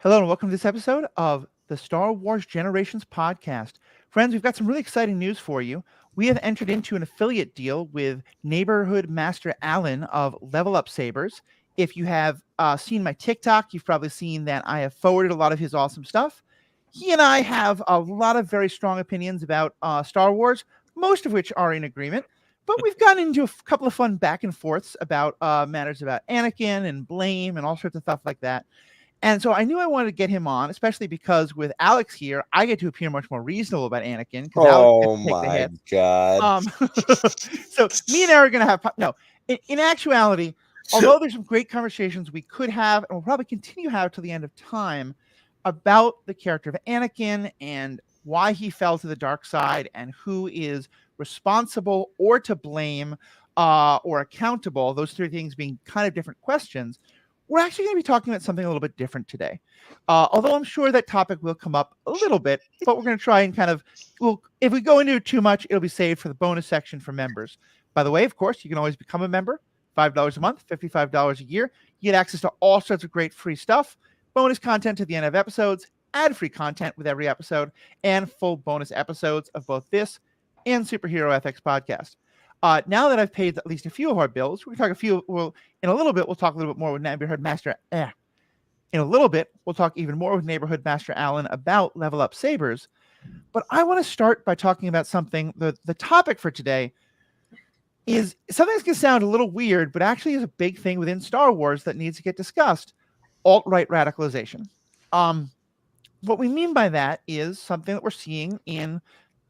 Hello and welcome to this episode of the Star Wars Generations podcast. Friends, we've got some really exciting news for you. We have entered into an affiliate deal with Neighborhood Master Alan of Level Up Sabers. If you have seen my TikTok, you've probably seen that I have forwarded a lot of his awesome stuff. He and I have a lot of very strong opinions about Star Wars, most of which are in agreement. But we've gotten into a couple of fun back and forths about matters about Anakin and blame and all sorts of stuff like that. And so I knew I wanted to get him on, especially because with Alex here, I get to appear much more reasonable about Anakin because Alex gets Oh to take the my hits. god. So me and Eric are going to have no. In actuality, although there's some great conversations we could have, and we'll probably continue to have till the end of time about the character of Anakin and why he fell to the dark side and who is responsible or to blame or accountable. Those three things being kind of different questions. We're actually going to be talking about something a little bit different today. Although I'm sure that topic will come up a little bit, but we're going to try and if we go into it too much, it'll be saved for the bonus section for members. By the way, of course, you can always become a member, $5 a month, $55 a year. You get access to all sorts of great free stuff, bonus content to the end of episodes, ad-free content with every episode, and full bonus episodes of both this and Superhero FX podcast. Now that I've paid at least a few of our bills, we can talk a few. Well, in a little bit, we'll talk a little bit more with Neighborhood Master. In a little bit, we'll talk even more with Neighborhood Master Alan about Level Up Sabers. But I want to start by talking about something. The topic for today is something that's going to sound a little weird, but actually is a big thing within Star Wars that needs to get discussed: alt-right radicalization. What we mean by that is something that we're seeing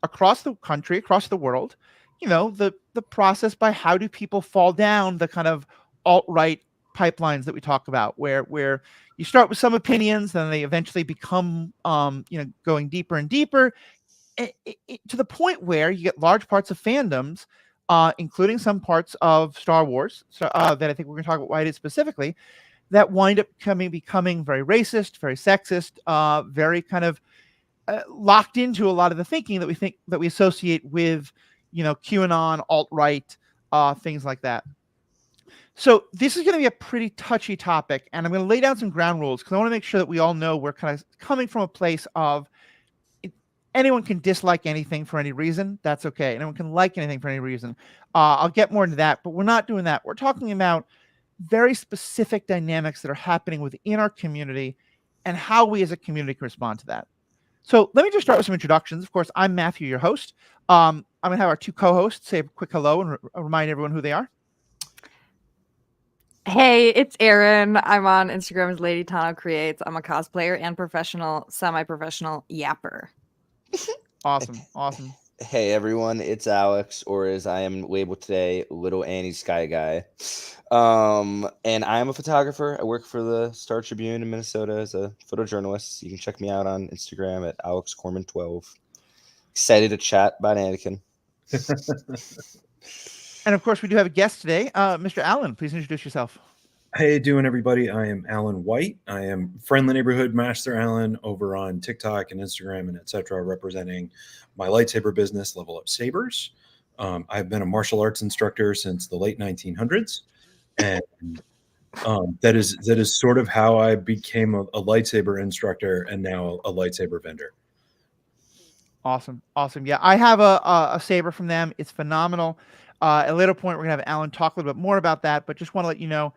across the country, across the world. The process by how do people fall down the kind of alt-right pipelines that we talk about, where you start with some opinions, then they eventually become going deeper and deeper, to the point where you get large parts of fandoms, including some parts of Star Wars, that I think we're going to talk about why it is specifically, that wind up becoming very racist, very sexist, very kind of locked into a lot of the thinking that we associate with QAnon, alt-right, things like that. So this is going to be a pretty touchy topic, and I'm going to lay down some ground rules because I want to make sure that we all know we're kind of coming from a place of anyone can dislike anything for any reason. That's okay. Anyone can like anything for any reason. I'll get more into that, but we're not doing that. We're talking about very specific dynamics that are happening within our community and how we as a community can respond to that. So let me just start with some introductions. Of course, I'm Matthew, your host. I'm going to have our two co-hosts say a quick hello and remind everyone who they are. Hey, it's Erin. I'm on Instagram as Lady Tano Creates. I'm a cosplayer and semi-professional yapper. Awesome. Hey everyone, it's Alex, or as I am labeled today, Little Annie Sky Guy. And I am a photographer. I work for the Star Tribune in Minnesota as a photojournalist. You can check me out on Instagram at AlexCorman12. Excited to chat about Anakin. And of course, we do have a guest today, Mr. Alan. Please introduce yourself. Hey, doing everybody. I am Alan White. I am Friendly Neighborhood Master Alan over on TikTok and Instagram and etc., representing my lightsaber business, Level Up Sabers. I've been a martial arts instructor since the late 1900s, and that is sort of how I became a lightsaber instructor and now a lightsaber vendor. Awesome. Yeah, I have a saber from them. It's phenomenal. At a later point, we're going to have Alan talk a little bit more about that, but just want to let you know,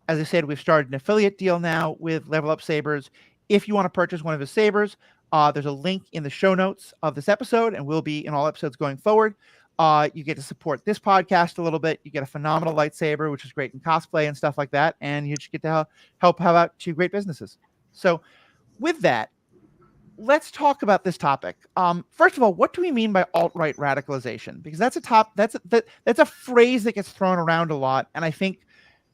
as I said, we've started an affiliate deal now with Level Up Sabers. If you want to purchase one of his sabers, there's a link in the show notes of this episode and will be in all episodes going forward. You get to support this podcast a little bit. You get a phenomenal lightsaber, which is great in cosplay and stuff like that. And you just get to help out two great businesses. So with that, let's talk about this topic. First of all, what do we mean by alt-right radicalization? Because that's a phrase that gets thrown around a lot, and I think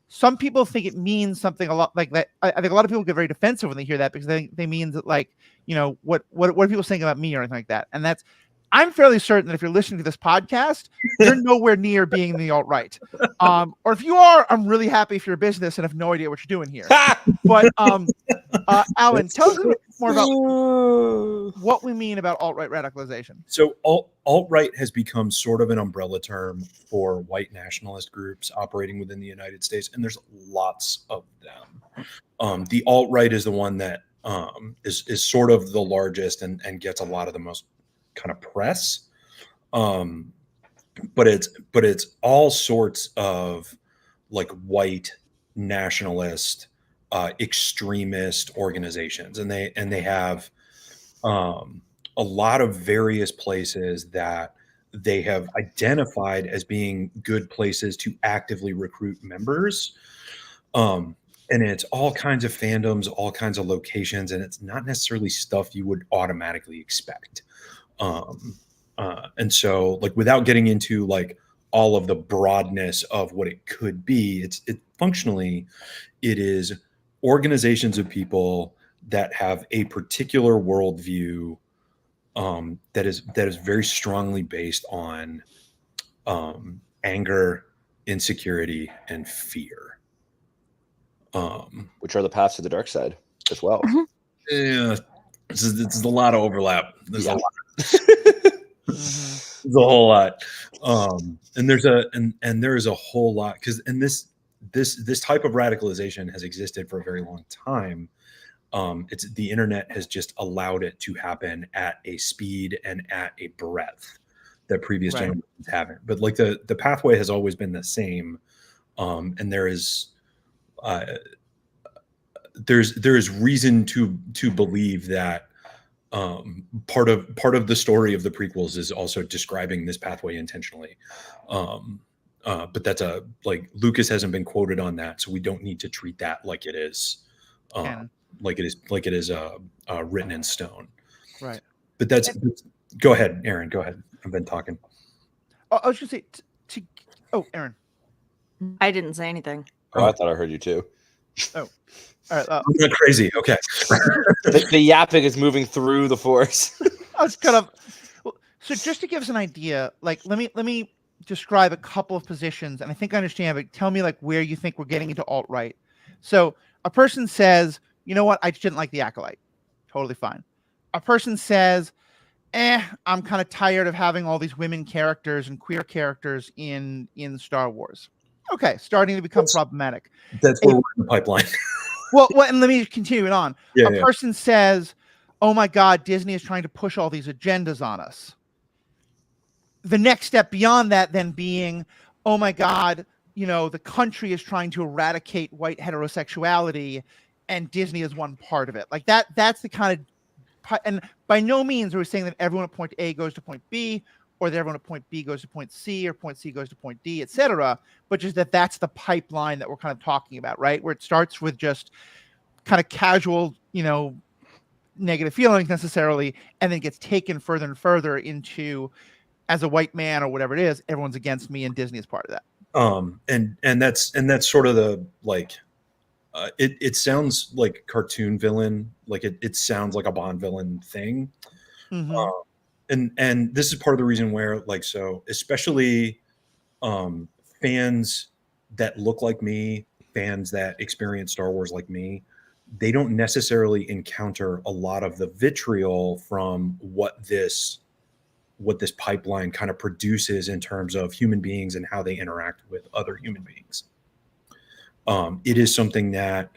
some people think it means something a lot like that. I think a lot of people get very defensive when they hear that because they mean that, like, what are people saying about me or anything like that. And I'm fairly certain that if you're listening to this podcast, you're nowhere near being the alt-right. Or if you are, I'm really happy if you're a business and have no idea what you're doing here. But Alan, tell us a bit more about what we mean about alt-right radicalization. So alt-right has become sort of an umbrella term for white nationalist groups operating within the United States, and there's lots of them. The alt-right is the one that is sort of the largest and gets a lot of the most kind of press. But it's all sorts of like white nationalist, extremist organizations, and they have a lot of various places that they have identified as being good places to actively recruit members. And it's all kinds of fandoms, all kinds of locations, and it's not necessarily stuff you would automatically expect. And so, like, without getting into like all of the broadness of what it could be, it functionally, it is organizations of people that have a particular worldview that is very strongly based on anger, insecurity, and fear. Which are the paths to the dark side as well. Yeah, this is a lot of overlap. There's Yeah. a lot. There's a whole lot. And there is a whole lot because this type of radicalization has existed for a very long time. It's the internet has just allowed it to happen at a speed and at a breadth that previous generations haven't. But like the pathway has always been the same, and there is reason to believe that part of the story of the prequels is also describing this pathway intentionally. But that's like Lucas hasn't been quoted on that, so we don't need to treat that like it is. Like it is written in stone, right? But go ahead, Aaron. Go ahead. I've been talking. Oh, I was going to say, Aaron. I didn't say anything. Oh, I thought I heard you too. Oh, all right. I'm not crazy. Okay. The yapping is moving through the force. I was kind of. So just to give us an idea, like let me describe a couple of positions, and I think I understand. But tell me like where you think we're getting into alt-right. So a person says, you know what, I just didn't like the Acolyte. Totally fine. A person says, I'm kind of tired of having all these women characters and queer characters in Star Wars. Okay, starting to become problematic. That's where we're in the pipeline. well, and let me continue it on. A person says, oh my God, Disney is trying to push all these agendas on us. The next step beyond that then being, oh my God, the country is trying to eradicate white heterosexuality, and Disney is one part of it. Like that's the kind of, and by no means are we saying that everyone at point A goes to point B, or that everyone at point B goes to point C, or point C goes to point D, etc. But just that's the pipeline that we're kind of talking about, right? Where it starts with just kind of casual, negative feelings necessarily, and then gets taken further and further into, as a white man or whatever it is, everyone's against me, and Disney is part of that. And that's sort of the like. It sounds like cartoon villain, like it sounds like a Bond villain thing. Mm-hmm. And this is part of the reason where, like, so especially fans that look like me, fans that experience Star Wars like me, they don't necessarily encounter a lot of the vitriol from what this pipeline kind of produces in terms of human beings and how they interact with other human beings. It is something that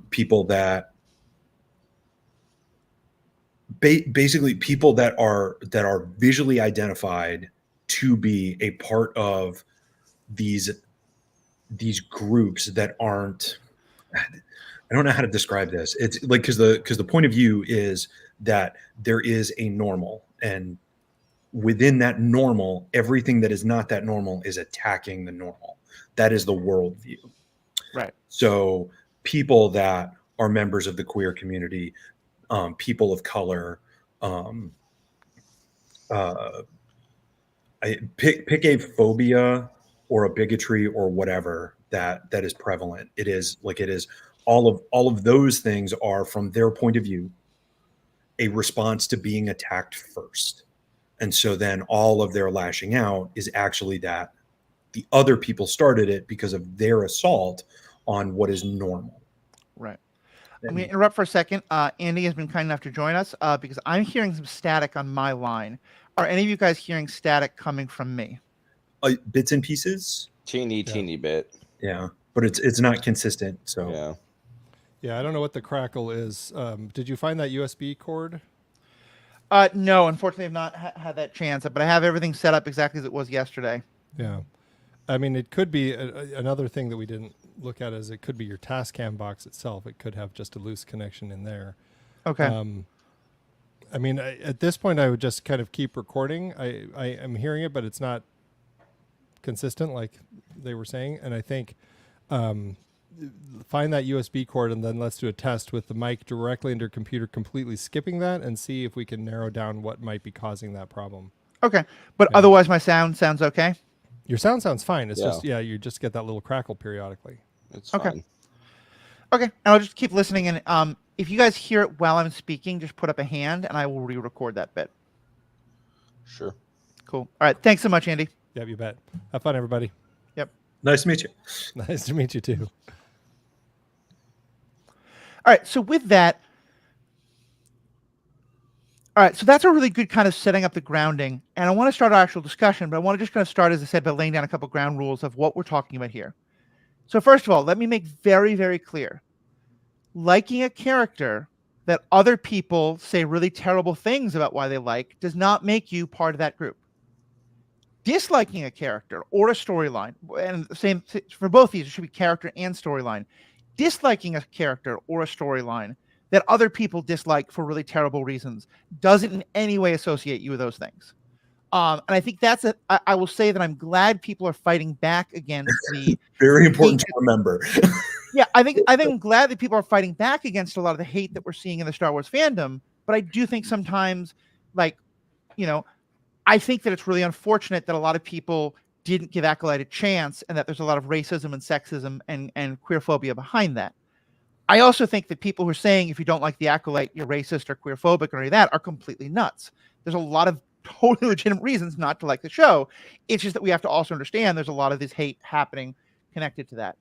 people that basically people that are visually identified to be a part of these groups that aren't, I don't know how to describe this. It's like because the point of view is that there is a normal, and within that normal, everything that is not that normal is attacking the normal. That is the worldview. Right. So people that are members of the queer community, people of color, pick a phobia or a bigotry or whatever that is prevalent. It is all of those things are, from their point of view, a response to being attacked first. And so then all of their lashing out is actually that the other people started it because of their assault on what is normal. Right. I'm going to interrupt for a second. Andy has been kind enough to join us because I'm hearing some static on my line. Are any of you guys hearing static coming from me? Bits and pieces? Teeny bit. Yeah, but it's not consistent. So Yeah, I don't know what the crackle is. Did you find that USB cord? No, unfortunately, I've not had that chance, but I have everything set up exactly as it was yesterday. Yeah. I mean, it could be another thing that we didn't look at is it could be your Tascam box itself. It could have just a loose connection in there. Okay. I mean, at this point, I would just kind of keep recording. I am hearing it, but it's not consistent like they were saying. And I think find that USB cord and then let's do a test with the mic directly into your computer, completely skipping that and see if we can narrow down what might be causing that problem. Okay. But Yeah. otherwise, my sound sounds okay? Your sound sounds fine. It's Yeah. just, you just get that little crackle periodically. It's Okay. fine. Okay. And I'll just keep listening. And if you guys hear it while I'm speaking, just put up a hand and I will re-record that bit. Sure. Cool. All right. Thanks so much, Andy. Yeah, you bet. Have fun, everybody. Nice to meet you. Nice to meet you too. All right. So with that, all right. So that's a really good kind of setting up the grounding. And I want to start our actual discussion, but I want to just kind of start, as I said, by laying down a couple ground rules of what we're talking about here. So first of all, let me make very, very clear. Liking a character that other people say really terrible things about why they like does not make you part of that group. Disliking a character or a storyline, and the same for both these, it should be character and storyline. Disliking a character or a storyline that other people dislike for really terrible reasons doesn't in any way associate you with those things. And I think that's I will say that I'm glad people are fighting back against the Very important to remember. Yeah, I think I'm glad that people are fighting back against a lot of the hate that we're seeing in the Star Wars fandom. But I do think sometimes, I think that it's really unfortunate that a lot of people didn't give Acolyte a chance and that there's a lot of racism and sexism and queerphobia behind that. I also think that people who are saying if you don't like the Acolyte, you're racist or queerphobic or any of that are completely nuts. There's a lot of totally legitimate reasons not to like the show. It's just that we have to also understand there's a lot of this hate happening connected to that.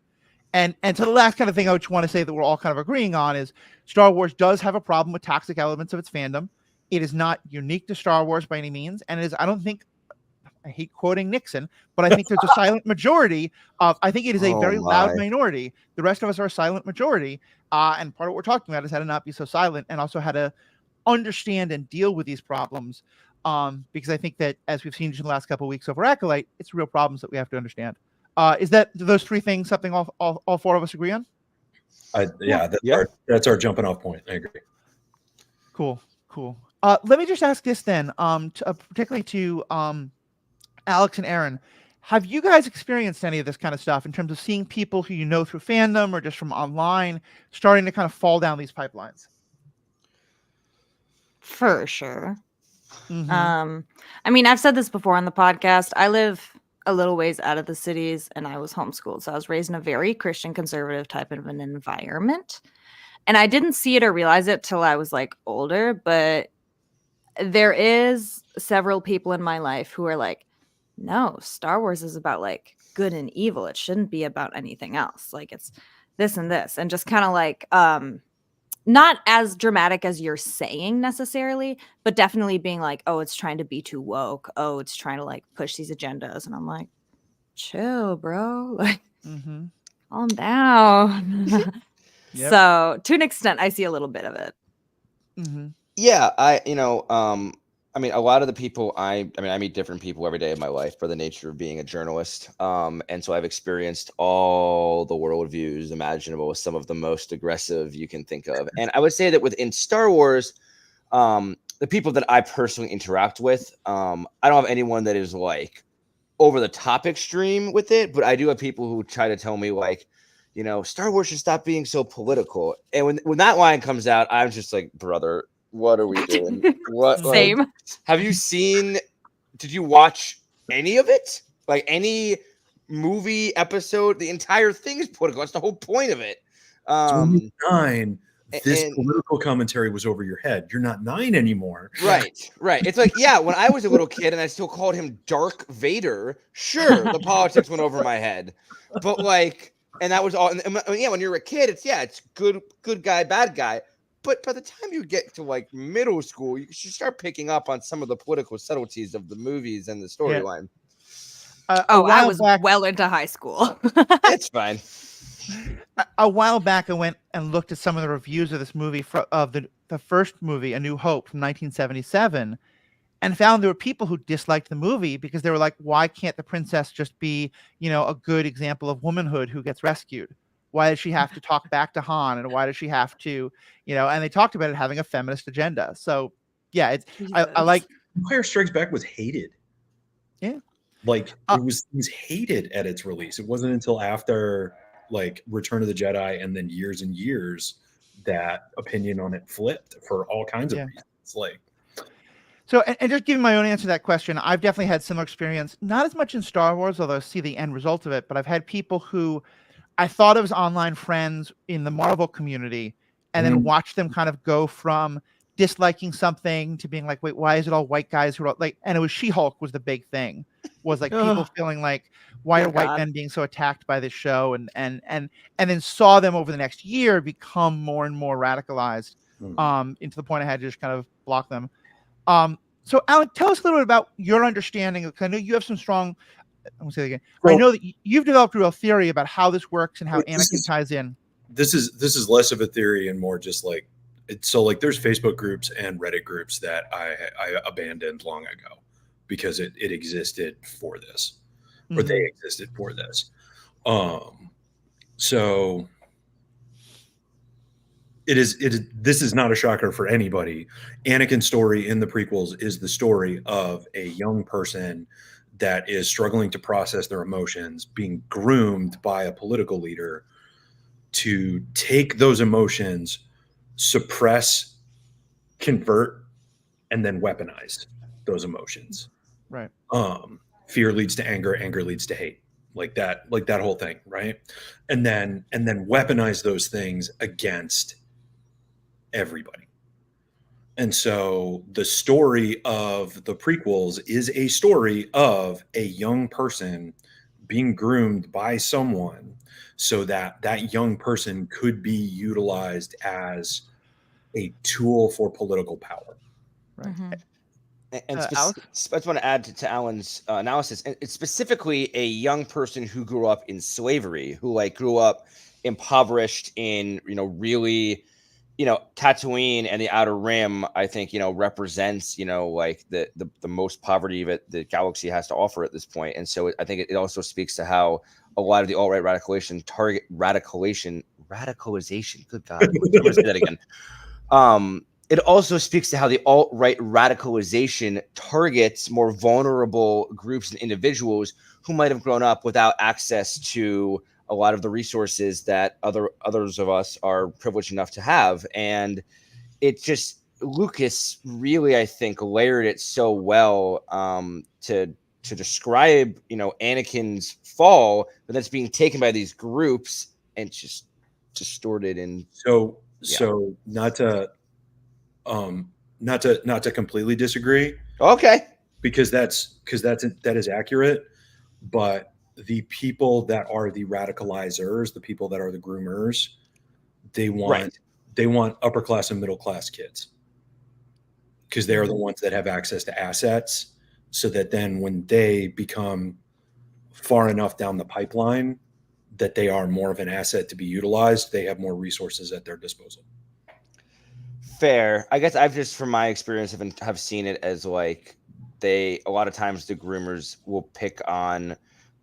And to the last kind of thing I would want to say that we're all kind of agreeing on is Star Wars does have a problem with toxic elements of its fandom. It is not unique to Star Wars by any means. And it is, I hate quoting Nixon, but I think there's a silent majority I think it is a very loud minority. The rest of us are a silent majority. And part of what we're talking about is how to not be so silent and also how to understand and deal with these problems. Because I think that as we've seen in the last couple of weeks over Acolyte, it's real problems that we have to understand. Is that those three things something all four of us agree on? That's our jumping off point. I agree. Cool. Let me just ask this then, particularly to Alex and Aaron. Have you guys experienced any of this kind of stuff in terms of seeing people who you know through fandom or just from online starting to kind of fall down these pipelines? For sure. Mm-hmm. I mean, I've said this before on the podcast. I live a little ways out of the cities and I was homeschooled. So I was raised in a very Christian conservative type of an environment. And I didn't see it or realize it till I was like older, but there is several people in my life who are like, no, Star Wars is about like good and evil. It shouldn't be about anything else. Like it's this and this, and just kind of like, not as dramatic as you're saying necessarily, but definitely being like, oh, it's trying to be too woke. Oh, it's trying to like push these agendas. And I'm like, chill, bro. Like, calm down. Yep. So to an extent, I see a little bit of it. Mm-hmm. Yeah, I mean, a lot of the people I meet different people every day of my life by the nature of being a journalist. And so I've experienced all the worldviews imaginable, some of the most aggressive you can think of. And I would say that within Star Wars, the people that I personally interact with, I don't have anyone that is like over the top extreme with it, but I do have people who try to tell me like, Star Wars should stop being so political. And when that line comes out, I'm just like, brother, what are we doing? What? Same. Did you watch any of it? Like any movie episode? The entire thing is political. That's the whole point of it. This political commentary was over your head. You're not 9 anymore. Right. It's like, yeah, when I was a little kid and I still called him Dark Vader, sure, the politics went over my head. But like, and that was all. And yeah, when you're a kid, it's good guy, bad guy. But by the time you get to like middle school, you should start picking up on some of the political subtleties of the movies and the storyline. I was well into high school. It's fine. a while back, I went and looked at some of the reviews of this movie of the first movie, A New Hope from 1977, and found there were people who disliked the movie because they were like, "Why can't the princess just be, a good example of womanhood who gets rescued? Why does she have to talk back to Han, and why does she have to, And they talked about it having a feminist agenda. So, yeah, I like Empire Strikes Back was hated. Yeah. Like it was hated at its release. It wasn't until after like Return of the Jedi and then years and years that opinion on it flipped for all kinds of reasons. Like so, and just giving my own answer to that question, I've definitely had similar experience, not as much in Star Wars, although I see the end result of it, but I've had people who I thought of as online friends in the Marvel community, and then watched them kind of go from disliking something to being like, wait, why is it all white guys who are like, and it was She-Hulk was the big thing, was like people feeling like, why are white men being so attacked by this show? And then saw them over the next year become more and more radicalized, into the point I had to just kind of block them. So Alan, tell us a little bit about your understanding of, 'cause I know you have some strong, I'm gonna say it again. I know that you've developed a real theory about how this works and how Anakin ties in. This is less of a theory and more just like so like there's Facebook groups and Reddit groups that I abandoned long ago because it existed for this, or they existed for this. So this is not a shocker for anybody. Anakin's story in the prequels is the story of a young person that is struggling to process their emotions, being groomed by a political leader to take those emotions, suppress, convert, and then weaponize those emotions. Right. Fear leads to anger, anger leads to hate. Like that whole thing, right? And then weaponize those things against everybody. And so the story of the prequels is a story of a young person being groomed by someone so that that young person could be utilized as a tool for political power. Right. And I just want to add to Alan's analysis. And it's specifically a young person who grew up in slavery, who like grew up impoverished in, really, Tatooine and the Outer Rim, I think, represents, like the most poverty that the galaxy has to offer at this point. And so I think it also speaks to how a lot of the alt-right radicalization, good God, let's say that again. It also speaks to how the alt-right radicalization targets more vulnerable groups and individuals who might have grown up without access to a lot of the resources that others of us are privileged enough to have. And it just, Lucas really, I think, layered it so well to describe, Anakin's fall, but that's being taken by these groups and just distorted. And so not to completely disagree. Okay. Because that is accurate, but the people that are the radicalizers, the people that are the groomers, they want upper class and middle class kids because they are the ones that have access to assets, so that then when they become far enough down the pipeline that they are more of an asset to be utilized, they have more resources at their disposal. Fair. I guess I've just, from my experience, have seen it as like a lot of times the groomers will pick on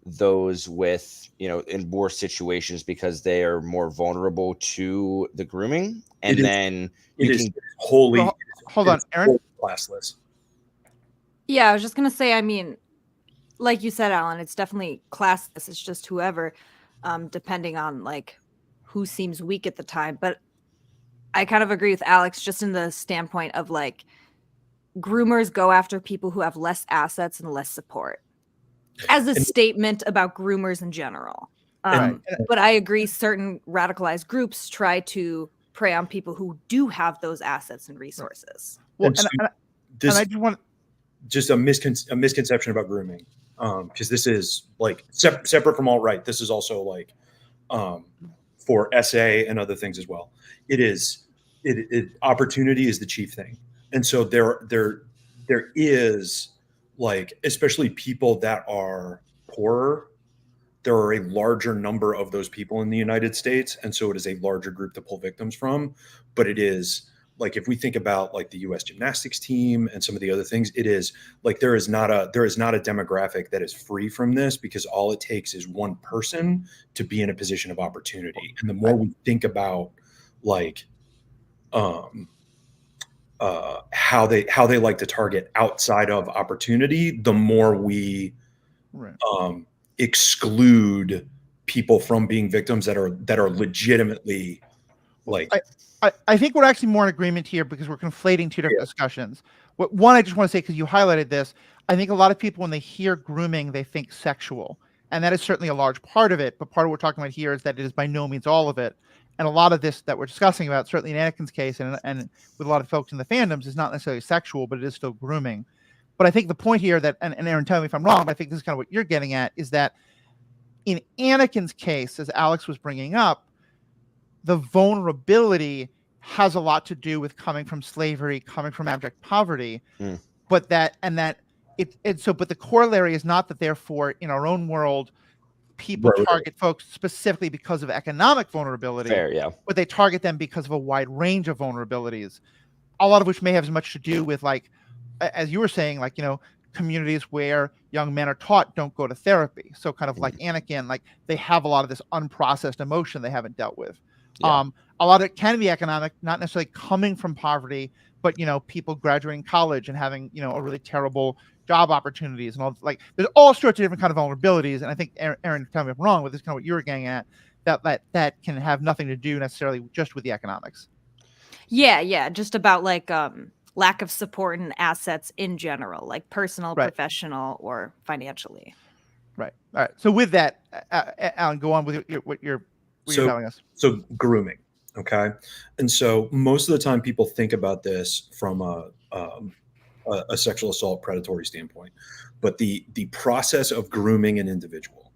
those with, in war situations because they are more vulnerable to the grooming. And then hold on, Aaron. Classless. Yeah, I was just going to say, I mean, like you said, Alan, it's definitely classless. It's just whoever, depending on like who seems weak at the time. But I kind of agree with Alex just in the standpoint of like groomers go after people who have less assets and less support as a statement about groomers in general. But I agree certain radicalized groups try to prey on people who do have those assets and resources. Well, and I just want just a misconception about grooming, because this is like separate from alt-right. This is also like for SA and other things as well. Opportunity is the chief thing. And so there is like, especially people that are poorer, there are a larger number of those people in the United States, and so it is a larger group to pull victims from. But it is like, if we think about like the U.S. gymnastics team and some of the other things, it is like there is not a demographic that is free from this, because all it takes is one person to be in a position of opportunity. And the more we think about like how they like to target outside of opportunity, the more we exclude people from being victims that are legitimately like. I think we're actually more in agreement here, because we're conflating two different discussions. One, I just want to say, because you highlighted this, I think a lot of people, when they hear grooming, they think sexual. And that is certainly a large part of it. But part of what we're talking about here is that it is by no means all of it. And a lot of this that we're discussing about, certainly in Anakin's case and with a lot of folks in the fandoms, is not necessarily sexual, but it is still grooming. But I think the point here that, and Aaron, tell me if I'm wrong, but I think this is kind of what you're getting at, is that in Anakin's case, as Alex was bringing up, the vulnerability has a lot to do with coming from slavery, coming from abject poverty, but the corollary is not that, therefore, in our own world, people target folks specifically because of economic vulnerability. Fair, yeah. But they target them because of a wide range of vulnerabilities, a lot of which may have as much to do with, like, as you were saying, like, communities where young men are taught don't go to therapy. So kind of like Anakin, like, they have a lot of this unprocessed emotion they haven't dealt with. Yeah. A lot of it can be economic, not necessarily coming from poverty, but people graduating college and having a really terrible job opportunities and all. Like, there's all sorts of different kind of vulnerabilities. And I think Aaron, tell me if I'm wrong, but this is kind of what you were getting at, that can have nothing to do necessarily just with the economics. Yeah, just about like lack of support and assets in general, like personal, professional, or financially. Right. All right. So with that, Alan, go on with what you're telling us. So grooming, okay? And so most of the time people think about this from a sexual assault predatory standpoint, but the process of grooming an individual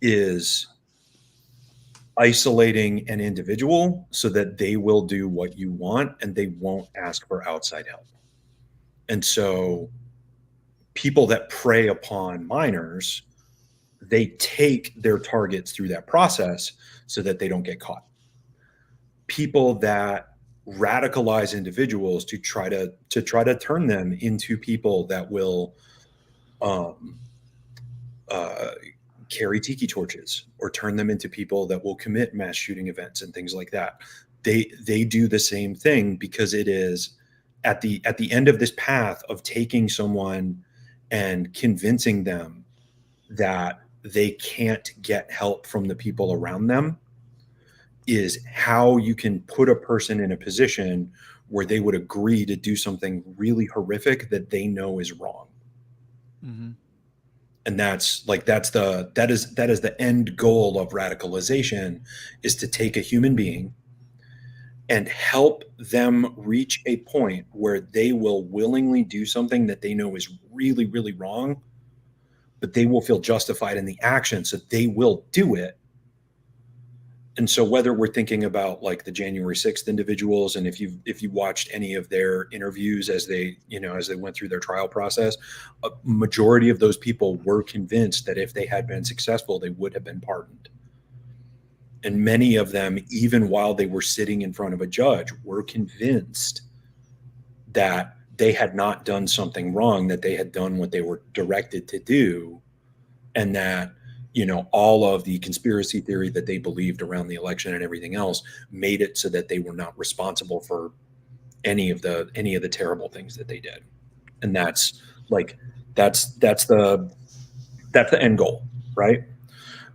is isolating an individual so that they will do what you want and they won't ask for outside help. And so people that prey upon minors, they take their targets through that process so that they don't get caught. People that radicalize individuals to try to turn them into people that will carry tiki torches, or turn them into people that will commit mass shooting events and things like that. They do the same thing, because it is at the end of this path of taking someone and convincing them that they can't get help from the people around them, is how you can put a person in a position where they would agree to do something really horrific that they know is wrong. Mm-hmm. And that is the end goal of radicalization, is to take a human being and help them reach a point where they will willingly do something that they know is really, really wrong, but they will feel justified in the action, so they will do it. And so whether we're thinking about like the January 6th individuals, and if you watched any of their interviews as they went through their trial process, a majority of those people were convinced that if they had been successful, they would have been pardoned. And many of them, even while they were sitting in front of a judge, were convinced that they had not done something wrong, that they had done what they were directed to do, and that all of the conspiracy theory that they believed around the election and everything else made it so that they were not responsible for any of the terrible things that they did. And that's the end goal, right?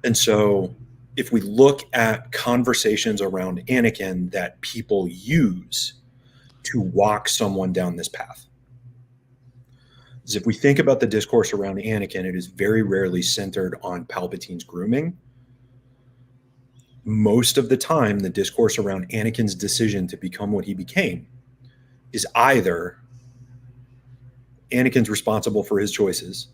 And so if we look at conversations around Anakin that people use to walk someone down this path, is if we think about the discourse around Anakin, it is very rarely centered on Palpatine's grooming. Most of the time, the discourse around Anakin's decision to become what he became is either Anakin's responsible for his choices,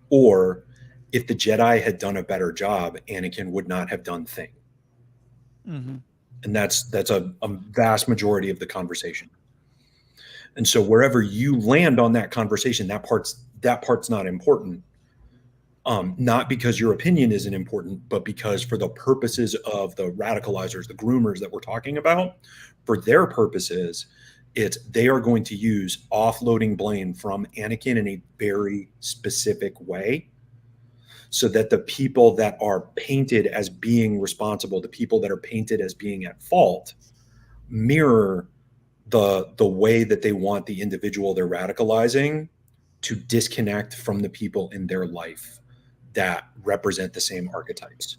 or if the Jedi had done a better job, Anakin would not have done thing. Mm-hmm. And that's a vast majority of the conversation. And so wherever you land on that conversation, that part's not important. Not because your opinion isn't important, but because for the purposes of the radicalizers, the groomers that we're talking about, for their purposes, they are going to use offloading blame from Anakin in a very specific way, so that the people that are painted as being responsible, the people that are painted as being at fault, mirror the way that they want the individual they're radicalizing to disconnect from the people in their life that represent the same archetypes.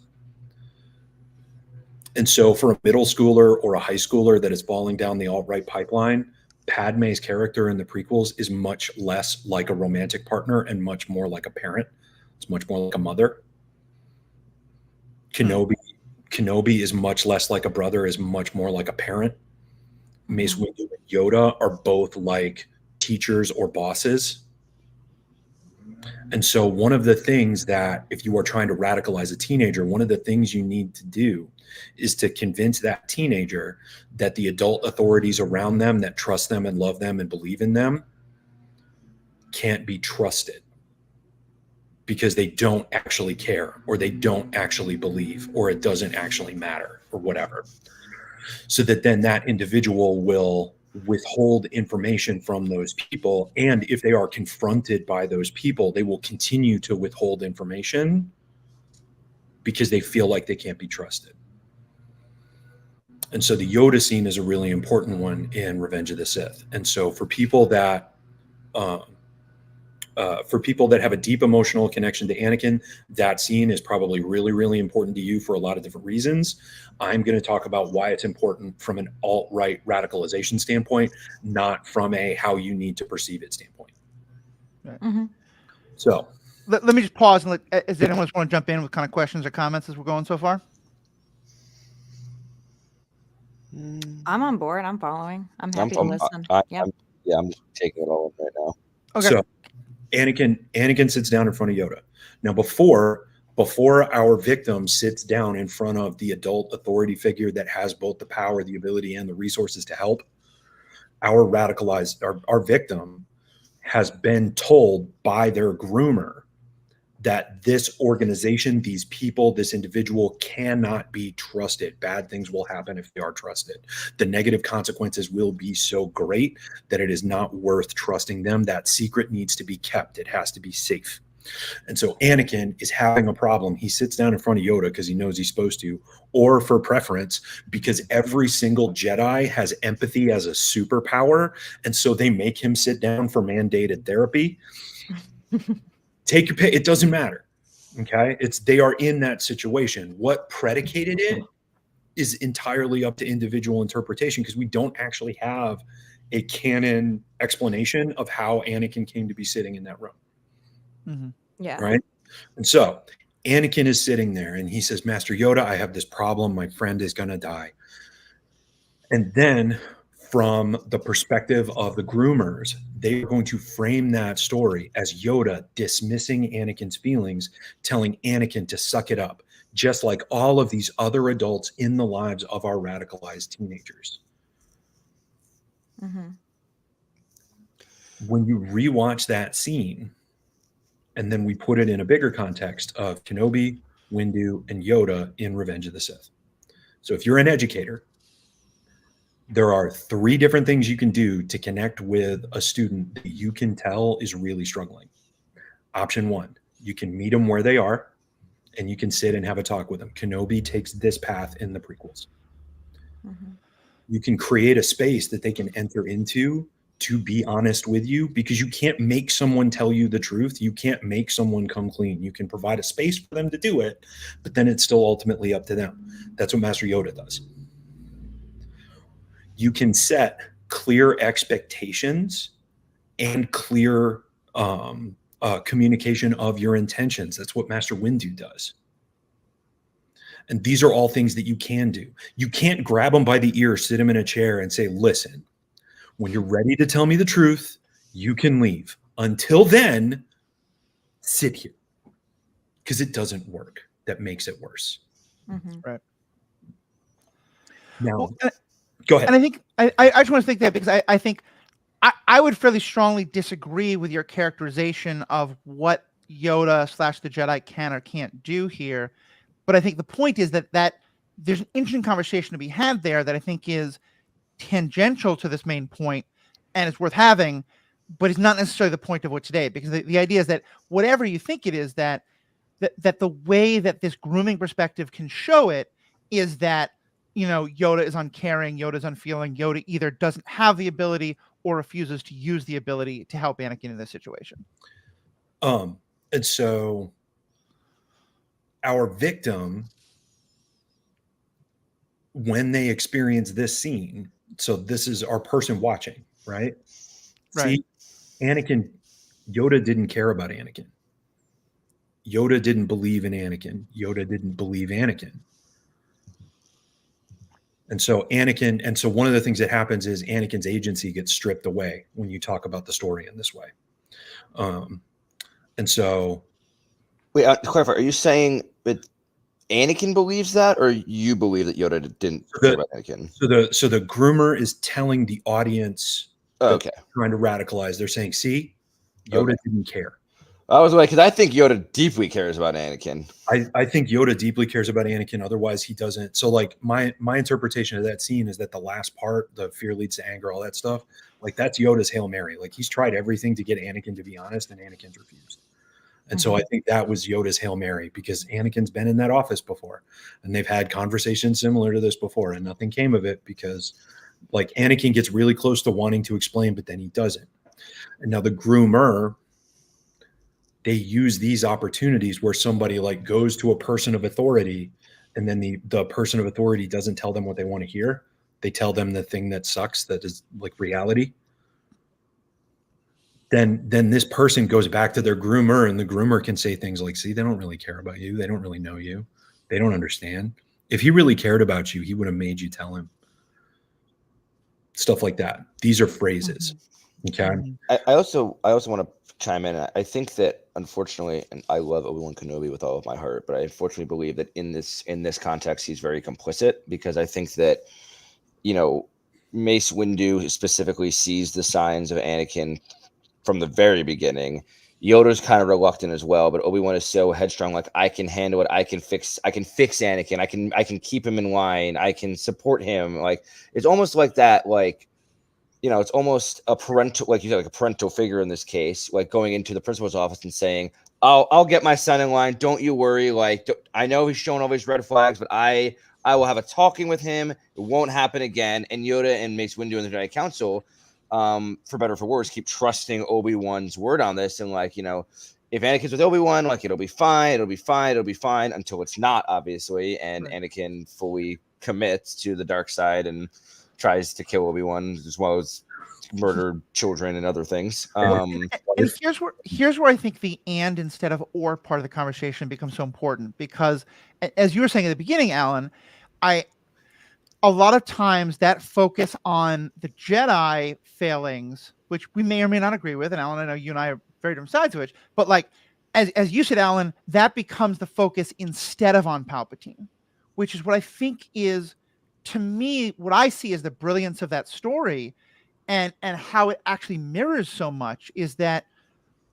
And so for a middle schooler or a high schooler that is falling down the alt-right pipeline, Padme's character in the prequels is much less like a romantic partner and much more like a parent. It's much more like a mother. Kenobi is much less like a brother, is much more like a parent. Mace Windu and Yoda are both like teachers or bosses. And so one of the things that, if you are trying to radicalize a teenager, one of the things you need to do is to convince that teenager that the adult authorities around them that trust them and love them and believe in them can't be trusted, because they don't actually care, or they don't actually believe, or it doesn't actually matter, or whatever. So that then that individual will withhold information from those people. And if they are confronted by those people, they will continue to withhold information because they feel like they can't be trusted. And so the Yoda scene is a really important one in Revenge of the Sith. And so for people that have a deep emotional connection to Anakin, that scene is probably really, really important to you for a lot of different reasons. I'm going to talk about why it's important from an alt-right radicalization standpoint, not from a how you need to perceive it standpoint. Right. Mm-hmm. So let me just pause and does anyone want to jump in with kind of questions or comments as we're going so far? I'm on board. I'm following. I'm happy to listen. I'm just taking it all in right now. Okay. So Anakin sits down in front of Yoda. Now, before our victim sits down in front of the adult authority figure that has both the power, the ability, and the resources to help, our victim has been told by their groomer that this organization, these people, this individual cannot be trusted. Bad things will happen if they are trusted. The negative consequences will be so great that it is not worth trusting them. That secret needs to be kept. It has to be safe. And so Anakin is having a problem. He sits down in front of Yoda because he knows he's supposed to, or for preference, because every single Jedi has empathy as a superpower. And so they make him sit down for mandated therapy. Take your pick. It doesn't matter. Okay. They are in that situation. What predicated it is entirely up to individual interpretation, because we don't actually have a canon explanation of how Anakin came to be sitting in that room. Mm-hmm. Yeah. Right. And so Anakin is sitting there and he says, Master Yoda, I have this problem. My friend is going to die. And then from the perspective of the groomers, they are going to frame that story as Yoda dismissing Anakin's feelings, telling Anakin to suck it up, just like all of these other adults in the lives of our radicalized teenagers. Mm-hmm. When you rewatch that scene, and then we put it in a bigger context of Kenobi, Windu, and Yoda in Revenge of the Sith. So if you're an educator, there are 3 different things you can do to connect with a student that you can tell is really struggling. Option 1, you can meet them where they are and you can sit and have a talk with them. Kenobi takes this path in the prequels. Mm-hmm. You can create a space that they can enter into to be honest with you, because you can't make someone tell you the truth. You can't make someone come clean. You can provide a space for them to do it, but then it's still ultimately up to them. That's what Master Yoda does. You can set clear expectations and clear communication of your intentions. That's what Master Windu does. And these are all things that you can do. You can't grab them by the ear, sit them in a chair and say, listen, when you're ready to tell me the truth, you can leave. Until then, sit here. Because it doesn't work. That makes it worse. Mm-hmm. Right. Now, go ahead. And I think I just want to think that, because I think I would fairly strongly disagree with your characterization of what Yoda / the Jedi can or can't do here. But I think the point is that there's an interesting conversation to be had there that I think is tangential to this main point and it's worth having, but it's not necessarily the point of what today, because the idea is that whatever you think it is, that the way that this grooming perspective can show it is that, Yoda is uncaring, Yoda is unfeeling, Yoda either doesn't have the ability or refuses to use the ability to help Anakin in this situation. And so our victim, when they experience this scene, so this is our person watching, right? Right. See, Yoda didn't care about Anakin. Yoda didn't believe in Anakin. Yoda didn't believe Anakin. And so one of the things that happens is Anakin's agency gets stripped away when you talk about the story in this way. And so, wait, to clarify, are you saying that Anakin believes that, or you believe that Yoda didn't care about Anakin? So the groomer is telling the audience, okay, trying to radicalize. They're saying, "See, Yoda didn't care." I was like, because I think Yoda deeply cares about Anakin. I think Yoda deeply cares about Anakin. Otherwise, he doesn't. So, like my interpretation of that scene is that the last part, the fear leads to anger, all that stuff, like that's Yoda's Hail Mary. Like he's tried everything to get Anakin to be honest, and Anakin's refused. And so I think that was Yoda's Hail Mary, because Anakin's been in that office before and they've had conversations similar to this before and nothing came of it, because like Anakin gets really close to wanting to explain, but then he doesn't. And now the groomer, they use these opportunities where somebody like goes to a person of authority and then the person of authority doesn't tell them what they want to hear. They tell them the thing that sucks, that is like reality. Then this person goes back to their groomer and the groomer can say things like, see, they don't really care about you. They don't really know you. They don't understand. If he really cared about you, he would have made you tell him. Stuff like that. These are phrases. Okay. I also want to chime in. I think that unfortunately, and I love Obi-Wan Kenobi with all of my heart, but I unfortunately believe that in this context, he's very complicit, because I think that, Mace Windu specifically sees the signs of Anakin from the very beginning. Yoda's kind of reluctant as well, but Obi-Wan is so headstrong, like, I can handle it. I can fix Anakin. I can keep him in line. I can support him. Like, it's almost like that, like, it's almost a parental, like you said, like a parental figure in this case, like going into the principal's office and saying, I'll get my son in line. Don't you worry. Like, I know he's showing all these red flags, but I will have a talking with him. It won't happen again. And Yoda and Mace Windu and the Jedi Council, for better or for worse, keep trusting Obi-Wan's word on this. And like, if Anakin's with Obi-Wan, like, it'll be fine until it's not, obviously. And right. Anakin fully commits to the dark side and tries to kill Obi-Wan as well as murder children and other things. And here's where I think the and instead of or part of the conversation becomes so important, because as you were saying at the beginning, Alan, a lot of times that focus on the Jedi failings, which we may or may not agree with, and Alan, I know you and I are very different sides of it, but like as you said, Alan, that becomes the focus instead of on Palpatine, which is what I think is, to me, what I see as the brilliance of that story, and how it actually mirrors so much, is that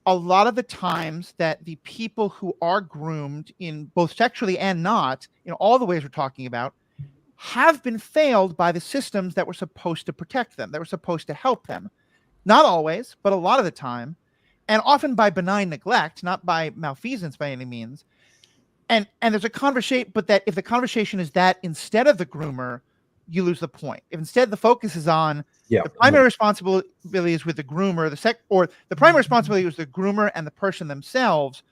a lot of the times that the people who are groomed in both sexually and not, all the ways we're talking about, have been failed by the systems that were supposed to protect them, that were supposed to help them. Not always, but a lot of the time, and often by benign neglect, not by malfeasance by any means. And there's a conversation, but that if the conversation is that instead of the groomer, you lose the point. If instead the focus is on the primary responsibility is with the groomer, the primary responsibility is the groomer and the person themselves,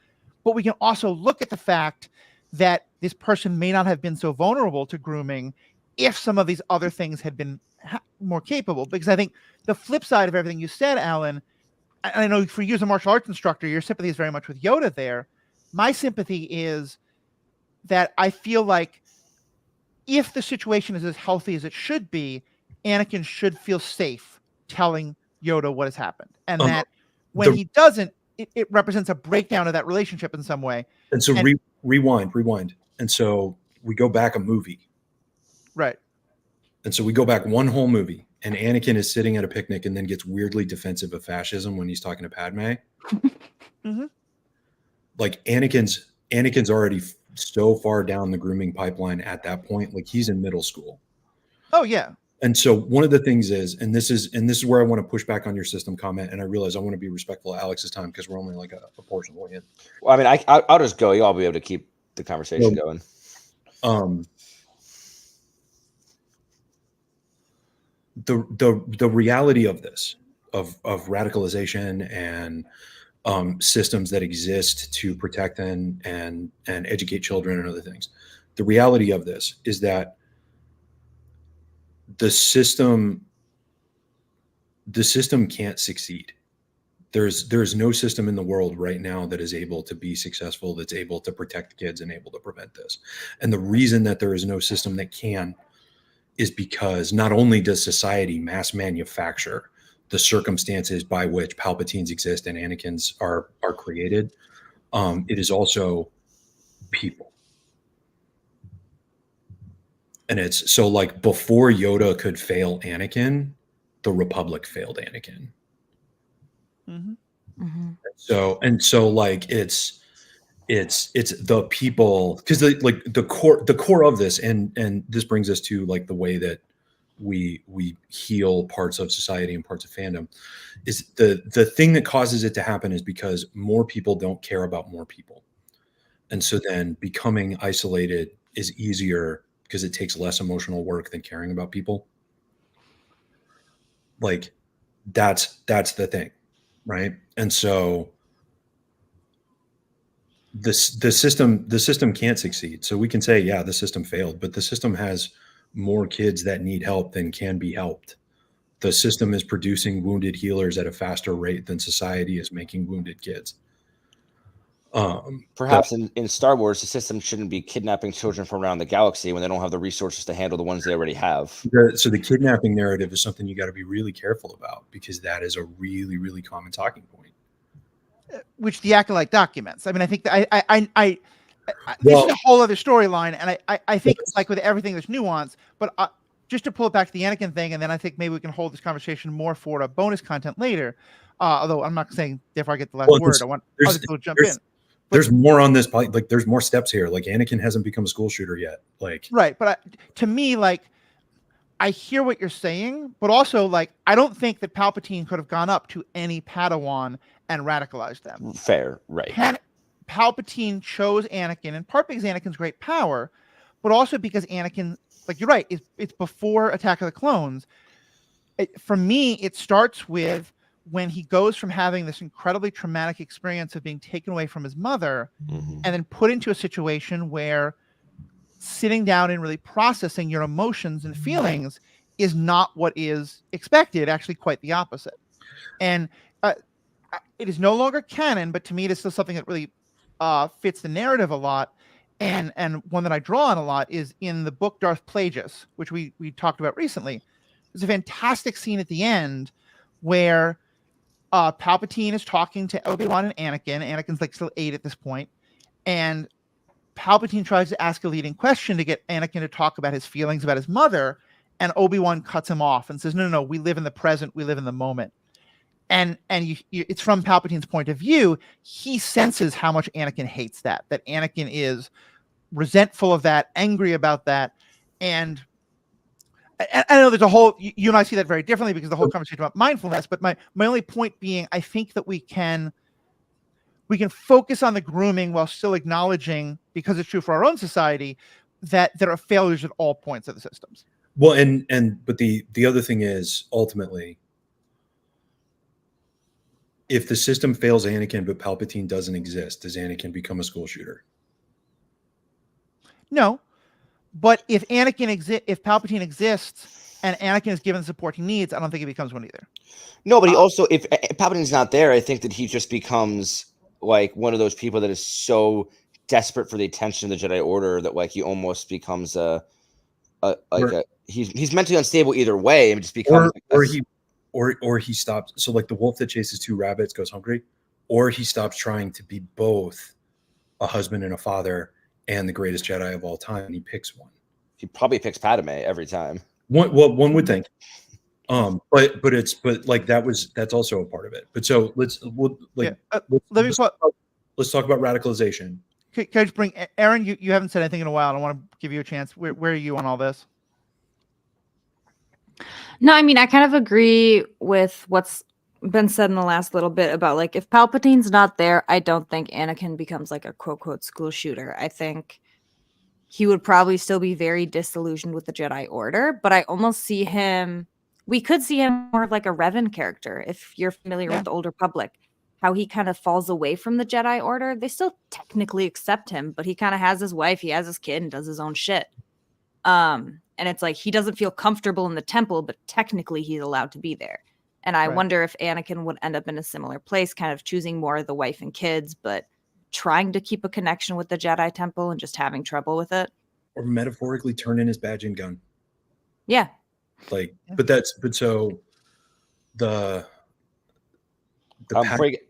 but we can also look at the fact that this person may not have been so vulnerable to grooming if some of these other things had been more capable. Because I think the flip side of everything you said, Alan, I know for you as a martial arts instructor, your sympathy is very much with Yoda there. My sympathy is that I feel like if the situation is as healthy as it should be, Anakin should feel safe telling Yoda what has happened. And that when he doesn't, it represents a breakdown of that relationship in some way. And so rewind. And so we go back a movie. Right. And so we go back one whole movie, and Anakin is sitting at a picnic and then gets weirdly defensive of fascism when he's talking to Padme. Mm-hmm. like Anakin's already so far down the grooming pipeline at that point. Like he's in middle school. Oh yeah. And so one of the things is, and this is where I want to push back on your system comment. And I realize I want to be respectful of Alex's time because we're only like a portion of the way in. Well, I mean, I'll just go. Y'all be able to keep the conversation going. The reality of this, of radicalization and systems that exist to protect and educate children and other things. The reality of this is that the system can't succeed. There's no system in the world right now that is able to be successful, that's able to protect kids and able to prevent this. And the reason that there is no system that can is because not only does society mass manufacture the circumstances by which Palpatines exist and Anakins are created, it is also people. And it's so like before Yoda could fail Anakin, the Republic failed Anakin. Mm-hmm. Mm-hmm. So like it's the people, because the core of this, and this brings us to like the way that we heal parts of society and parts of fandom, is the thing that causes it to happen is because more people don't care about more people. And so then becoming isolated is easier because it takes less emotional work than caring about people. Like that's the thing, right? And so the system can't succeed. So we can say, yeah, the system failed, but the system has more kids that need help than can be helped. The system is producing wounded healers at a faster rate than society is making wounded kids. Perhaps in Star Wars, the system shouldn't be kidnapping children from around the galaxy when they don't have the resources to handle the ones they already have. So the kidnapping narrative is something you got to be really careful about, because that is a really, really common talking point. Which the Acolyte documents. I mean, I think that this is a whole other storyline, and I think like with everything, there's nuance. But just to pull it back to the Anakin thing, and then I think maybe we can hold this conversation more for a bonus content later. Although I'm not saying therefore I get the last word. I want other people to jump in. There's more on this, like there's more steps here. Like Anakin hasn't become a school shooter yet. Like right, but to me, like I hear what you're saying, but also like I don't think that Palpatine could have gone up to any Padawan and radicalized them. Fair, right? Palpatine chose Anakin in part because Anakin's great power, but also because Anakin, like you're right, it's before Attack of the Clones. For me, it starts with when he goes from having this incredibly traumatic experience of being taken away from his mother, and then put into a situation where sitting down and really processing your emotions and feelings is not what is expected, actually quite the opposite. And it is no longer canon, but to me, it is still something that really fits the narrative a lot. And one that I draw on a lot is in the book Darth Plagueis, which we talked about recently. There's a fantastic scene at the end where Palpatine is talking to Obi-Wan and Anakin. Anakin's like still 8 at this point. And Palpatine tries to ask a leading question to get Anakin to talk about his feelings about his mother. And Obi-Wan cuts him off and says, no, we live in the present. We live in the moment. And it's from Palpatine's point of view. He senses how much Anakin hates that Anakin is resentful of that, angry about that. And I know there's a whole, you and I see that very differently because the whole conversation about mindfulness, but my only point being, I think that we can focus on the grooming while still acknowledging, because it's true for our own society, that there are failures at all points of the systems. Well, but the other thing is, ultimately, if the system fails Anakin but Palpatine doesn't exist, does Anakin become a school shooter? No. But if Palpatine exists and Anakin is given the support he needs, I don't think he becomes one either. No, but he also, if Palpatine's not there, I think that he just becomes like one of those people that is so desperate for the attention of the Jedi Order that like he almost becomes he's mentally unstable either way, and just becomes or he stops. So like the wolf that chases 2 rabbits goes hungry, or he stops trying to be both a husband and a father and the greatest Jedi of all time, and he picks one. He probably picks Padme every time. One would think, but like that's also a part of it. But so let me Let's talk about radicalization. Can I just bring Aaron? You haven't said anything in a while. I want to give you a chance. Where are you on all this? No, I mean, I kind of agree with what's been said in the last little bit about like if Palpatine's not there, I don't think Anakin becomes like a quote unquote school shooter. I think he would probably still be very disillusioned with the Jedi Order, but I almost see him. We could see him more of like a Revan character if you're familiar with the Old Republic. How he kind of falls away from the Jedi Order. They still technically accept him, but he kind of has his wife, he has his kid, and does his own shit. And it's like he doesn't feel comfortable in the temple, but technically he's allowed to be there. And I wonder if Anakin would end up in a similar place, kind of choosing more of the wife and kids, but trying to keep a connection with the Jedi Temple and just having trouble with it. Or metaphorically turn in his badge and gun. Yeah. Like, but so the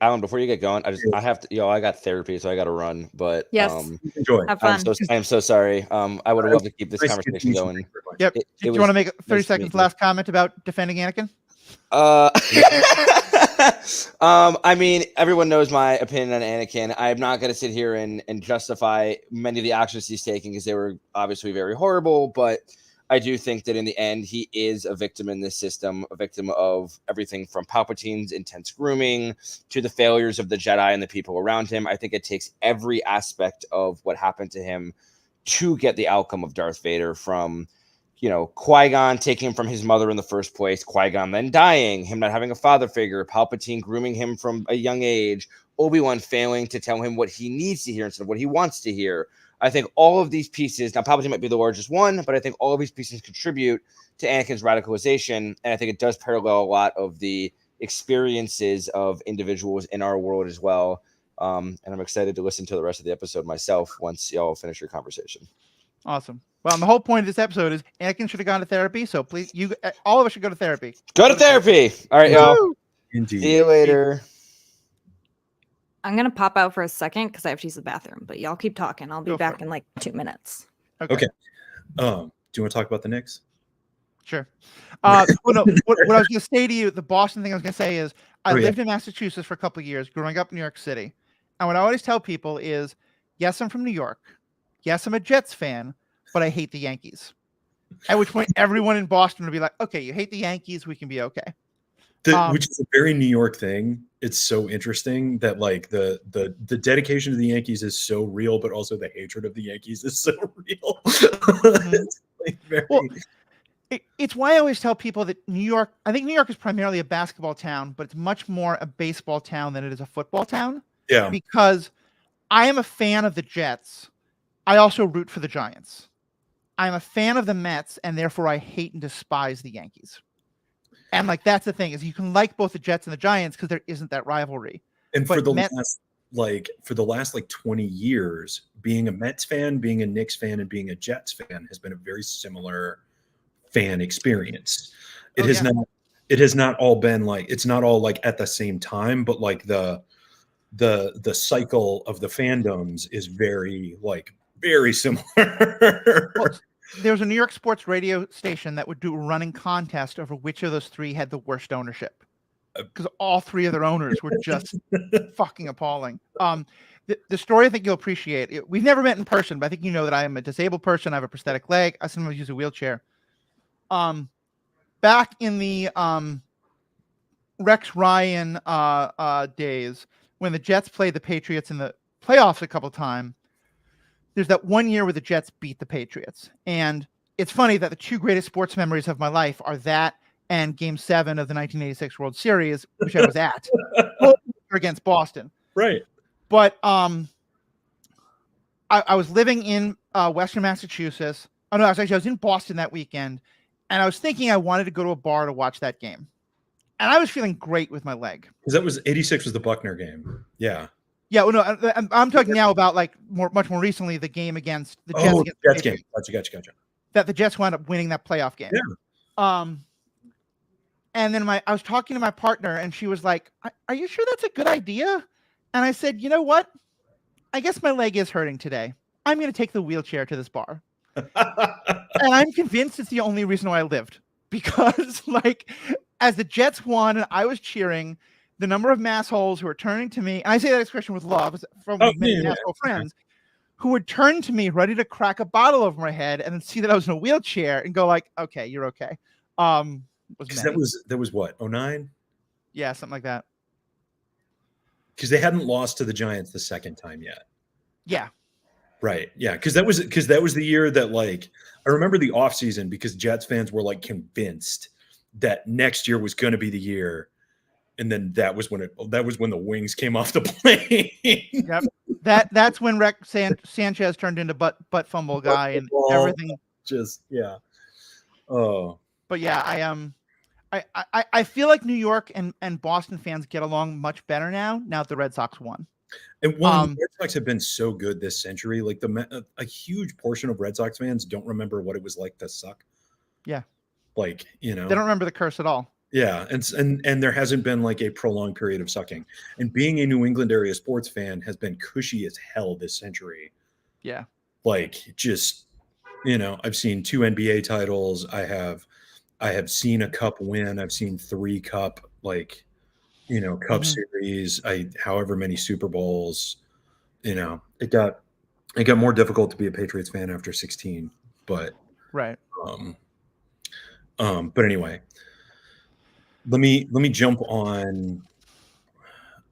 Alan, before you get going, I have to, I got therapy, so I got to run. But yes, enjoy. Have fun. I'm so sorry. I would have loved to keep this conversation going. Yep. Do you want to make 30 seconds last comment about defending Anakin? I mean, everyone knows my opinion on Anakin. I'm not going to sit here and justify many of the actions he's taking because they were obviously very horrible, but I do think that in the end, he is a victim in this system, a victim of everything from Palpatine's intense grooming to the failures of the Jedi and the people around him. I think it takes every aspect of what happened to him to get the outcome of Darth Vader, from, Qui-Gon taking him from his mother in the first place, Qui-Gon then dying, him not having a father figure, Palpatine grooming him from a young age, Obi-Wan failing to tell him what he needs to hear instead of what he wants to hear. I think all of these pieces, now Palpatine might be the largest one, but I think all of these pieces contribute to Anakin's radicalization, and I think it does parallel a lot of the experiences of individuals in our world as well. And I'm excited to listen to the rest of the episode myself once y'all finish your conversation. Awesome. Well, and the whole point of this episode is Anakin should have gone to therapy, so please, all of us should go to therapy. Go to therapy! All right, y'all. Indeed. See you later. I'm going to pop out for a second because I have to use the bathroom, but y'all keep talking. I'll be back in like 2 minutes. Okay. Do you want to talk about the Knicks? Sure. What I was going to say to you, the Boston thing I was going to say is I lived in Massachusetts for a couple of years, growing up in New York City. And what I always tell people is, yes, I'm from New York. Yes, I'm a Jets fan, but I hate the Yankees. At which point everyone in Boston would be like, okay, you hate the Yankees, we can be okay. Which is a very New York thing. It's so interesting that like the dedication to the Yankees is so real, but also the hatred of the Yankees is so real. It's like it's why I always tell people that I think New York is primarily a basketball town, but it's much more a baseball town than it is a football town. Yeah. Because I am a fan of the Jets. I also root for the Giants. I'm a fan of the Mets, and therefore I hate and despise the Yankees. And like that's the thing, is you can like both the Jets and the Giants because there isn't that rivalry. And for the last 20 years, being a Mets fan, being a Knicks fan, and being a Jets fan has been a very similar fan experience. It has not all been like, it's not all like at the same time, but like the cycle of the fandoms is very similar. Well, there was a New York sports radio station that would do a running contest over which of those three had the worst ownership, because all three of their owners were just fucking appalling. The story I think you'll appreciate. We've never met in person, but I think you know that I am a disabled person. I have a prosthetic leg. I sometimes use a wheelchair. Back in the Rex Ryan days, when the Jets played the Patriots in the playoffs a couple times, there's that one year where the Jets beat the Patriots. And it's funny that the two greatest sports memories of my life are that and Game 7 of the 1986 World Series, which I was at, against Boston. Right. But I was living in Western Massachusetts. Oh, no, I was in Boston that weekend, and I was thinking I wanted to go to a bar to watch that game. And I was feeling great with my leg. Because that was 86 was the Buckner game. Yeah. Yeah, well, no, I'm talking now about like much more recently, the game against the Jets. Against the Jets game. Gotcha. That the Jets wound up winning that playoff game. Yeah. And then I was talking to my partner, and she was like, "Are you sure that's a good idea?" And I said, "You know what? I guess my leg is hurting today. I'm going to take the wheelchair to this bar." And I'm convinced it's the only reason why I lived, because like as the Jets won and I was cheering, the number of massholes who are turning to me, and I say that expression with love from many masshole friends, who would turn to me ready to crack a bottle over my head and then see that I was in a wheelchair and go like, okay, you're okay. Because that was what, 09? Yeah, something like that. Because they hadn't lost to the Giants the second time yet. Yeah. Right. Yeah. Because that was the year that, like, I remember the offseason because Jets fans were like convinced that next year was going to be the year. And then that was when the wings came off the plane. Yep. That's when Sanchez turned into butt fumble guy and everything. Just, yeah. Oh. But yeah, I feel like New York and Boston fans get along much better now that the Red Sox won. And the Red Sox have been so good this century. Like a huge portion of Red Sox fans don't remember what it was like to suck. Yeah. Like, you know, they don't remember the curse at all. Yeah. And there hasn't been like a prolonged period of sucking. And being a New England area sports fan has been cushy as hell this century. Yeah. Like, just, you know, I've seen 2 NBA titles. I have seen a cup win. I've seen 3 cup, like, you know, cup series, however many Super Bowls. You know, it got more difficult to be a Patriots fan after 16, but right. But anyway, let me jump on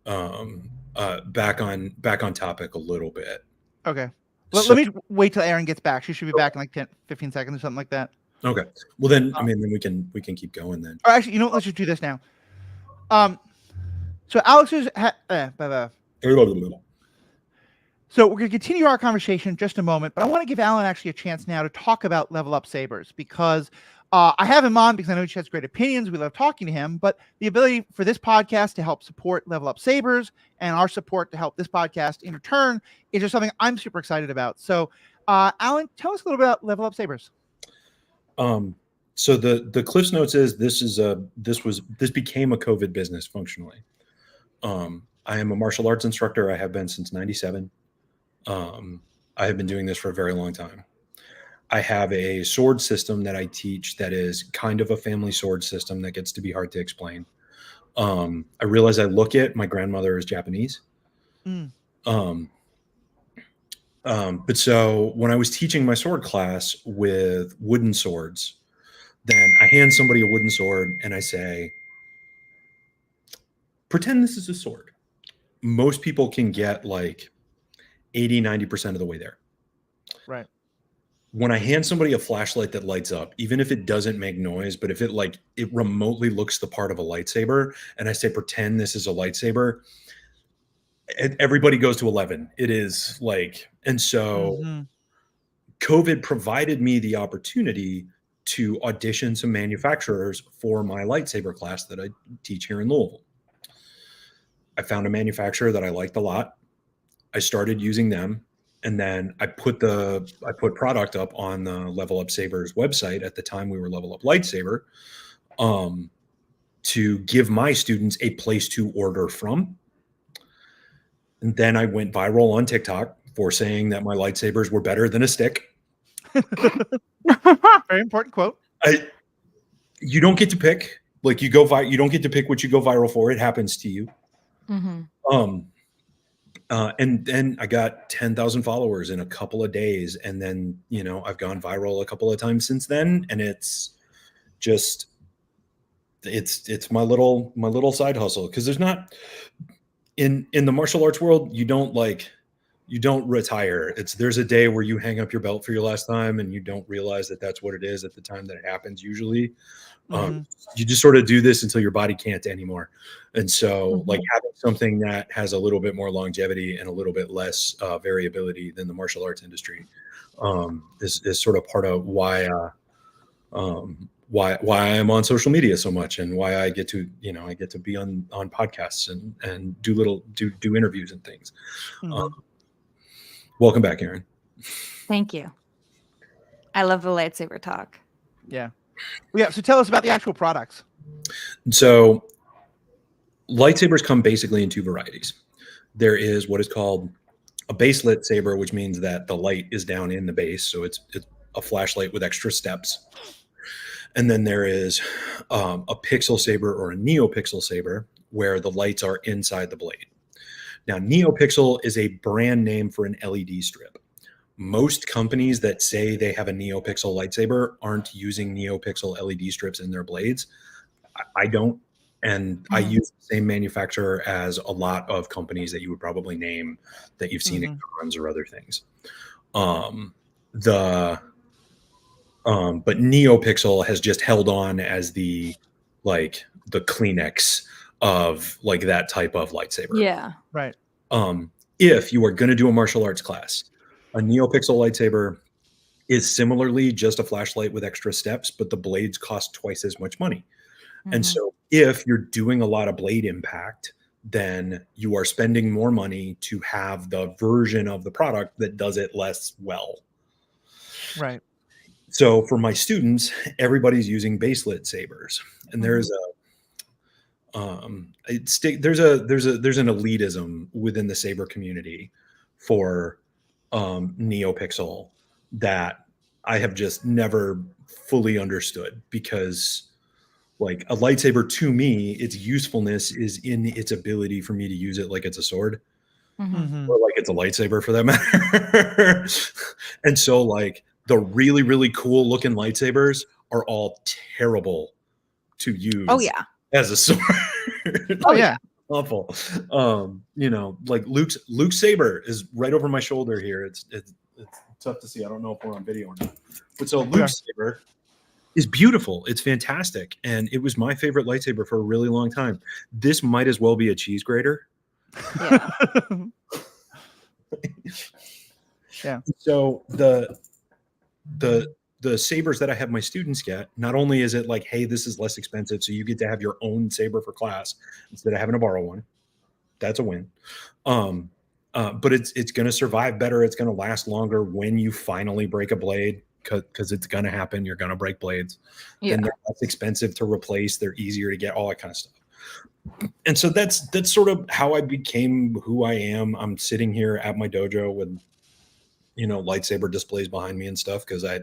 back on topic a little bit. Okay. Let me wait till Erin gets back. She should be back in like 10, 15 seconds or something like that. Okay. Well, then, I mean, then we can keep going then. Or actually, you know what? Let's just do this now. So Alex is so we're going to continue our conversation in just a moment, but I want to give Alan actually a chance now to talk about Level Up Sabers because I have him on because I know he has great opinions. We love talking to him, but the ability for this podcast to help support Level Up Sabers and our support to help this podcast in return is just something I'm super excited about. So, Alan, tell us a little bit about Level Up Sabers. So the Cliff's Notes is this became a COVID business functionally. I am a martial arts instructor. I have been since 97. I have been doing this for a very long time. I have a sword system that I teach that is kind of a family sword system that gets to be hard to explain. I realize my grandmother is Japanese. But so when I was teaching my sword class with wooden swords, then I hand somebody a wooden sword and I say, pretend this is a sword. Most people can get like 80-90% of the way there. Right. When I hand somebody a flashlight that lights up, even if it doesn't make noise, but if it remotely looks the part of a lightsaber, and I say, pretend this is a lightsaber, everybody goes to 11. It is like, and so COVID provided me the opportunity to audition some manufacturers for my lightsaber class that I teach here in Louisville. I found a manufacturer that I liked a lot. I started using them. And then I put product up on the Level Up Sabers website. At the time we were Level Up Lightsaber, to give my students a place to order from. And then I went viral on TikTok for saying that my lightsabers were better than a stick. Very important quote. You don't get to pick. Like, you don't get to pick what you go viral for. It happens to you. And then I got 10,000 followers in a couple of days. And then, you know, I've gone viral a couple of times since then. And it's just, it's my little side hustle. Cause there's not in the martial arts world, you don't retire. There's a day where you hang up your belt for your last time and you don't realize that that's what it is at the time that it happens. Usually, you just sort of do this until your body can't anymore. And so like having something that has a little bit more longevity and a little bit less variability than the martial arts industry is sort of part of why I am on social media so much and why I get to be on podcasts and do interviews and things. Welcome back, Erin. Thank you. I love the lightsaber talk. Yeah. So tell us about the actual products. So lightsabers come basically in 2 varieties. There is what is called a base lit saber, which means that the light is down in the base. So it's a flashlight with extra steps. And then there is a pixel saber or a neopixel saber, where the lights are inside the blade. Now, NeoPixel is a brand name for an LED strip. Most companies that say they have a NeoPixel lightsaber aren't using NeoPixel LED strips in their blades. I don't. And I use the same manufacturer as a lot of companies that you would probably name that you've seen at cons or other things. But NeoPixel has just held on as the Kleenex of like that type of lightsaber. Yeah. Right. If you are going to do a martial arts class, a NeoPixel lightsaber is similarly just a flashlight with extra steps, but the blades cost twice as much money. And so if you're doing a lot of blade impact, then you are spending more money to have the version of the product that does it less well. Right. So for my students, everybody's using baselit sabers, and there's an elitism within the saber community for NeoPixel that I have just never fully understood, because like a lightsaber, to me, its usefulness is in its ability for me to use it like it's a sword, or like it's a lightsaber for that matter. And so like the really, really cool looking lightsabers are all terrible to use as a sword. Oh yeah. Awful. Like Luke's saber is right over my shoulder here. It's tough to see. I don't know if we're on video or not. But so Luke's saber is beautiful. It's fantastic. And it was my favorite lightsaber for a really long time. This might as well be a cheese grater. Yeah. Yeah. So the sabers that I have my students get, not only is it like, hey, this is less expensive, so you get to have your own saber for class instead of having to borrow one. That's a win. But it's going to survive better. It's going to last longer when you finally break a blade, because it's going to happen. You're going to break blades. Yeah. And they're less expensive to replace. They're easier to get, all that kind of stuff. And so that's sort of how I became who I am. I'm sitting here at my dojo with, lightsaber displays behind me and stuff, because I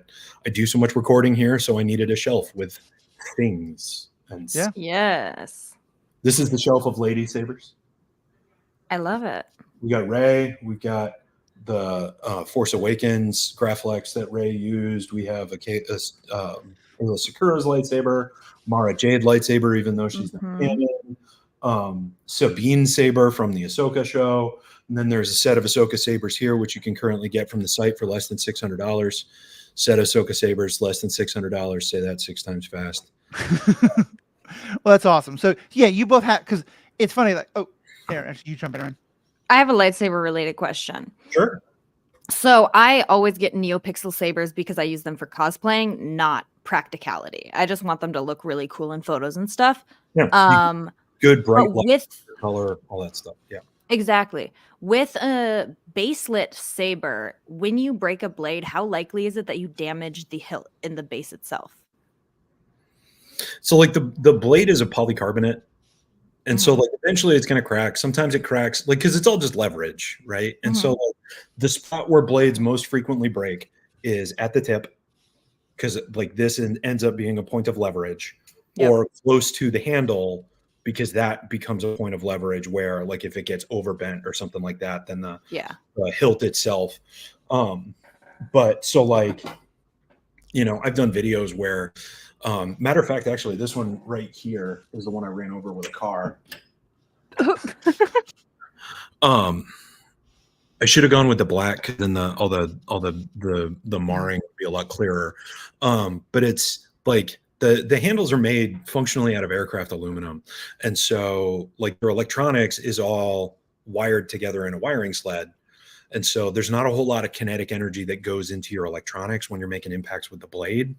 do so much recording here. So I needed a shelf with things. And Yes. this is the shelf of lady sabers. I love it. We got Rey. We've got the Force Awakens Graflex that Rey used. We have Ayla Sakura's lightsaber, Mara Jade lightsaber, even though she's not canon. Sabine's saber from the Ahsoka show. And then there's a set of Ahsoka sabers here, which you can currently get from the site for less than $600. Set Ahsoka sabers, less than $600. Say that 6 times fast. Well, that's awesome. So yeah, you both have, because it's funny. Like, oh, there, actually, you jump in. I have a lightsaber related question. Sure. So I always get NeoPixel sabers because I use them for cosplaying, not practicality. I just want them to look really cool in photos and stuff. Yeah. Good bright light, with color, all that stuff. Yeah. Exactly. With a baselit saber, when you break a blade, how likely is it that you damage the hilt in the base itself? So like the blade is a polycarbonate. And so like eventually it's going to crack. Sometimes it cracks, like, because it's all just leverage, right? And so like, the spot where blades most frequently break is at the tip, because like this ends up being a point of leverage, or close to the handle, because that becomes a point of leverage where, like, if it gets overbent or something like that, then the hilt itself. But so like, I've done videos where, matter of fact, actually, this one right here is the one I ran over with a car. I should have gone with the black, because then all the marring would be a lot clearer. But it's like the handles are made functionally out of aircraft aluminum, and so like their electronics is all wired together in a wiring sled. And so there's not a whole lot of kinetic energy that goes into your electronics when you're making impacts with the blade.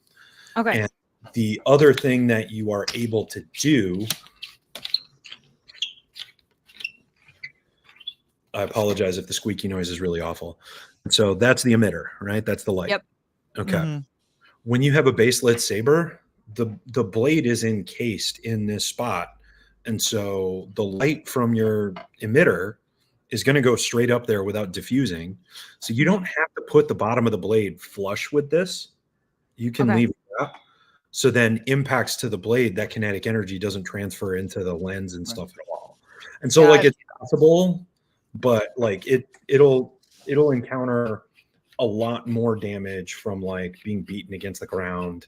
Okay. And the other thing that you are able to do, I apologize if the squeaky noise is really awful. So that's the emitter, right? That's the light. Yep. Okay. When you have a baselit saber, the blade is encased in this spot. And so the light from your emitter is going to go straight up there without diffusing. So you don't have to put the bottom of the blade flush with this. You can leave it up. So then impacts to the blade, that kinetic energy doesn't transfer into the lens and stuff at all. And so Yeah, like it's possible, but like it'll encounter a lot more damage from like being beaten against the ground.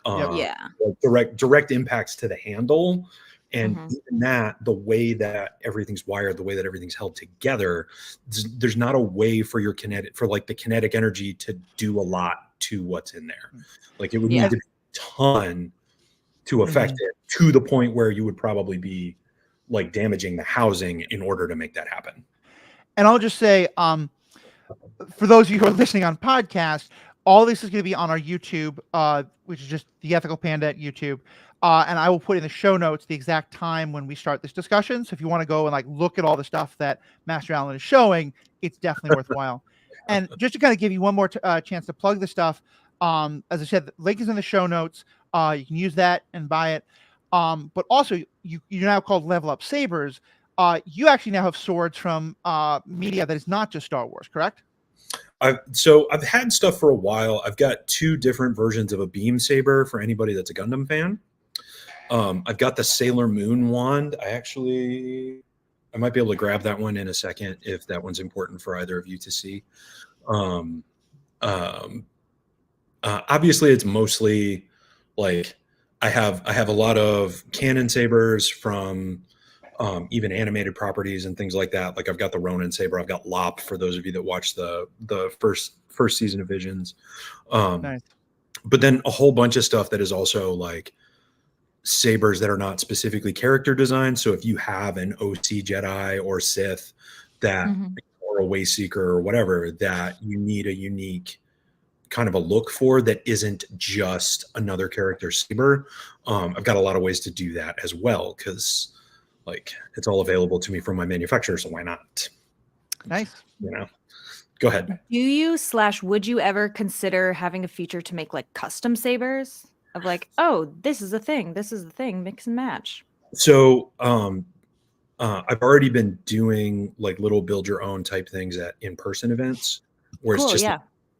Yeah. Like direct impacts to the handle. And Mhm. even that, the way that everything's wired, the way that everything's held together, there's not a way for your the kinetic energy to do a lot to what's in there. Like it would Yeah. need to be a ton to affect it, to the point where you would probably be like damaging the housing in order to make that happen. And I'll just say, for those of you who are listening on podcast, all this is going to be on our YouTube, which is just the Ethical Panda at YouTube. And I will put in the show notes the exact time when we start this discussion. So if you want to go and like look at all the stuff that Master Allen is showing, it's definitely worthwhile. And just to kind of give you one more chance to plug the stuff, as I said, the link is in the show notes. You can use that and buy it. But also, you're now called Level Up Sabers. You actually now have swords from media that is not just Star Wars, correct? I've had stuff for a while. I've got 2 different versions of a beam saber for anybody that's a Gundam fan. I've got the Sailor Moon wand. I might be able to grab that one in a second if that one's important for either of you to see. Obviously, it's mostly like I have a lot of cannon sabers from even animated properties and things like that. Like I've got the Ronin saber. I've got Lop for those of you that watched the first season of Visions. Nice. But then a whole bunch of stuff that is also like sabers that are not specifically character designed. So if you have an OC Jedi or Sith that or a way seeker or whatever that you need a unique kind of a look for that isn't just another character saber, I've got a lot of ways to do that as well, because like it's all available to me from my manufacturer, so why not? Nice. Go ahead. Do you / would you ever consider having a feature to make like custom sabers of like, oh, this is a thing, mix and match? So I've already been doing like little build your own type things at in-person events where it's just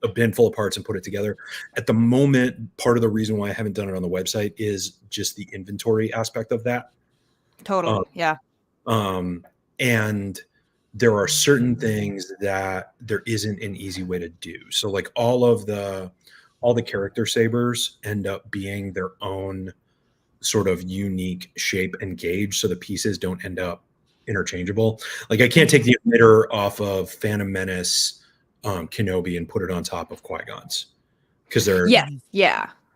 a bin full of parts and put it together. At the moment, part of the reason why I haven't done it on the website is just the inventory aspect of that. Totally. And there are certain things that there isn't an easy way to do. So like all the character sabers end up being their own sort of unique shape and gauge, so the pieces don't end up interchangeable. Like I can't take the emitter off of Phantom Menace Kenobi and put it on top of Qui-Gon's, because they're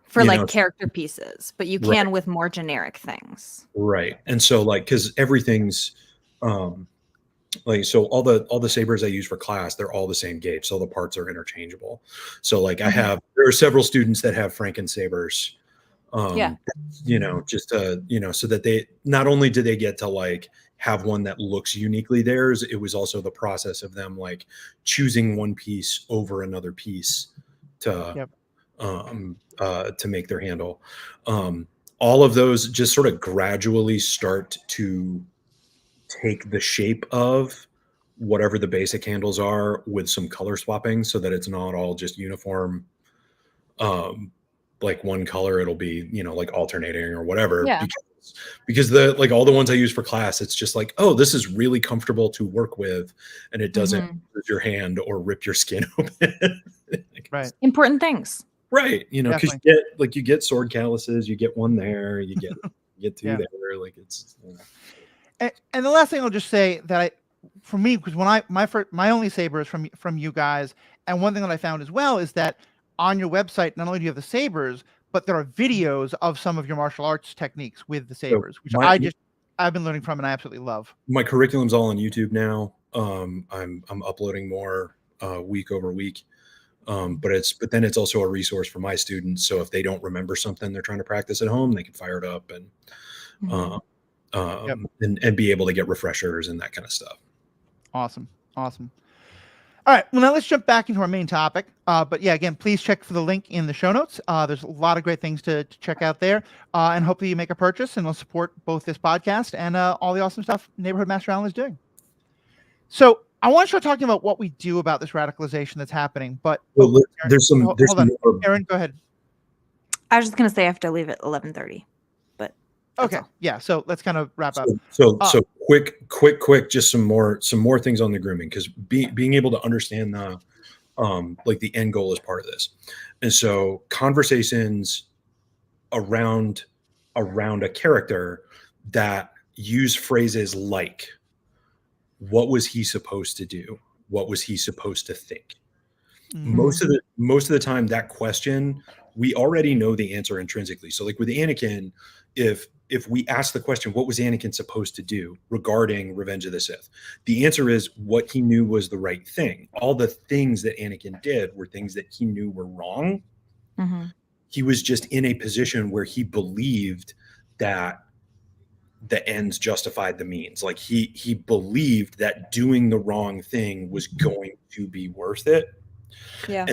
for like character pieces, but you can with more generic things, right? And so like, because everything's like, so all the sabers I use for class, they're all the same gauge, so the parts are interchangeable. So like there are several students that have Franken sabers, just so that they not only do they get to like have one that looks uniquely theirs, it was also the process of them like choosing one piece over another piece to make their handle. All of those just sort of gradually start to take the shape of whatever the basic handles are with some color swapping, so that it's not all just uniform. Like one color, it'll be, like alternating or whatever. Because the like all the ones I use for class, it's just like, oh, this is really comfortable to work with, and it doesn't hurt your hand or rip your skin open. Right. Important things. Right. Because you get sword calluses, you get one there, you get two there. Like it's. And the last thing I'll just say that for me, because when my only saber is from you guys, and one thing that I found as well is that on your website, not only do you have the sabers, but there are videos of some of your martial arts techniques with the sabers, which I've been learning from and I absolutely love. My curriculum's all on YouTube now. I'm uploading more week over week. But then it's also a resource for my students. So if they don't remember something they're trying to practice at home, they can fire it up and be able to get refreshers and that kind of stuff. Awesome. All right, well, now let's jump back into our main topic. But yeah, again, please check for the link in the show notes. There's a lot of great things to check out there. And hopefully you make a purchase and will support both this podcast and all the awesome stuff Neighborhood Master Allen is doing. So I want to start talking about what we do about this radicalization that's happening. But there's some Aaron, go ahead. I was just going to say I have to leave at 11:30. But Okay. all. Yeah. So let's kind of wrap up. So quick, just some more things on the grooming, because being able to understand the like the end goal is part of this. And so conversations around a character that use phrases like, what was he supposed to do? What was he supposed to think? Mhm. Most of the time, that question, we already know the answer intrinsically. So like with Anakin, if we ask the question, what was Anakin supposed to do regarding Revenge of the Sith? The answer is what he knew was the right thing. All the things that Anakin did were things that he knew were wrong. Mm-hmm. He was just in a position where he believed that the ends justified the means. Like he believed that doing the wrong thing was going to be worth it. Yeah.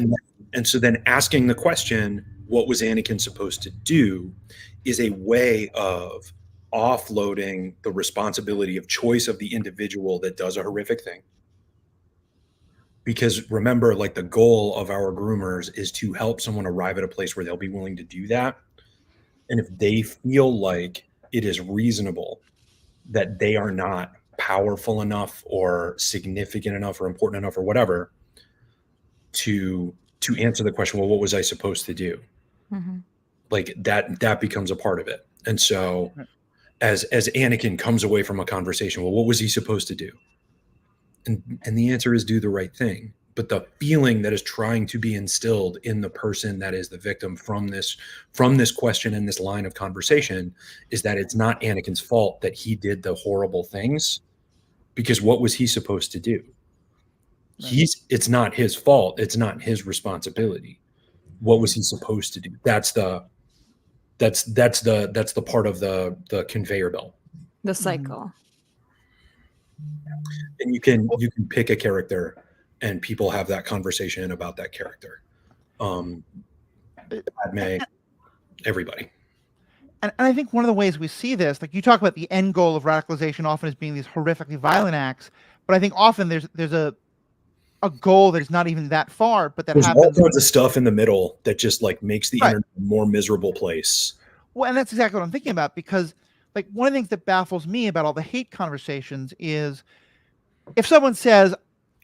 And so then asking the question, what was Anakin supposed to do, is a way of offloading the responsibility of choice of the individual that does a horrific thing. Because remember, like, the goal of our groomers is to help someone arrive at a place where they'll be willing to do that. And if they feel like it is reasonable that they are not powerful enough or significant enough or important enough or whatever to answer the question, well, what was I supposed to do? Mm-hmm. Like that becomes a part of it. And so as Anakin comes away from a conversation, well, what was he supposed to do? And the answer is do the right thing. But the feeling that is trying to be instilled in the person that is the victim from this question and this line of conversation is that it's not Anakin's fault that he did the horrible things, because what was he supposed to do? It's not his fault. It's not his responsibility. What was he supposed to do? That's the part of the conveyor belt. The cycle. And you can pick a character and people have that conversation about that character. Padme, everybody. And I think one of the ways we see this, like you talk about the end goal of radicalization often as being these horrifically violent acts, but I think often there's a goal that is not even that far, but that There's happens. all kinds of stuff in the middle that just like makes the Right. internet a more miserable place. Well, and that's exactly what I'm thinking about, because like one of the things that baffles me about all the hate conversations is if someone says,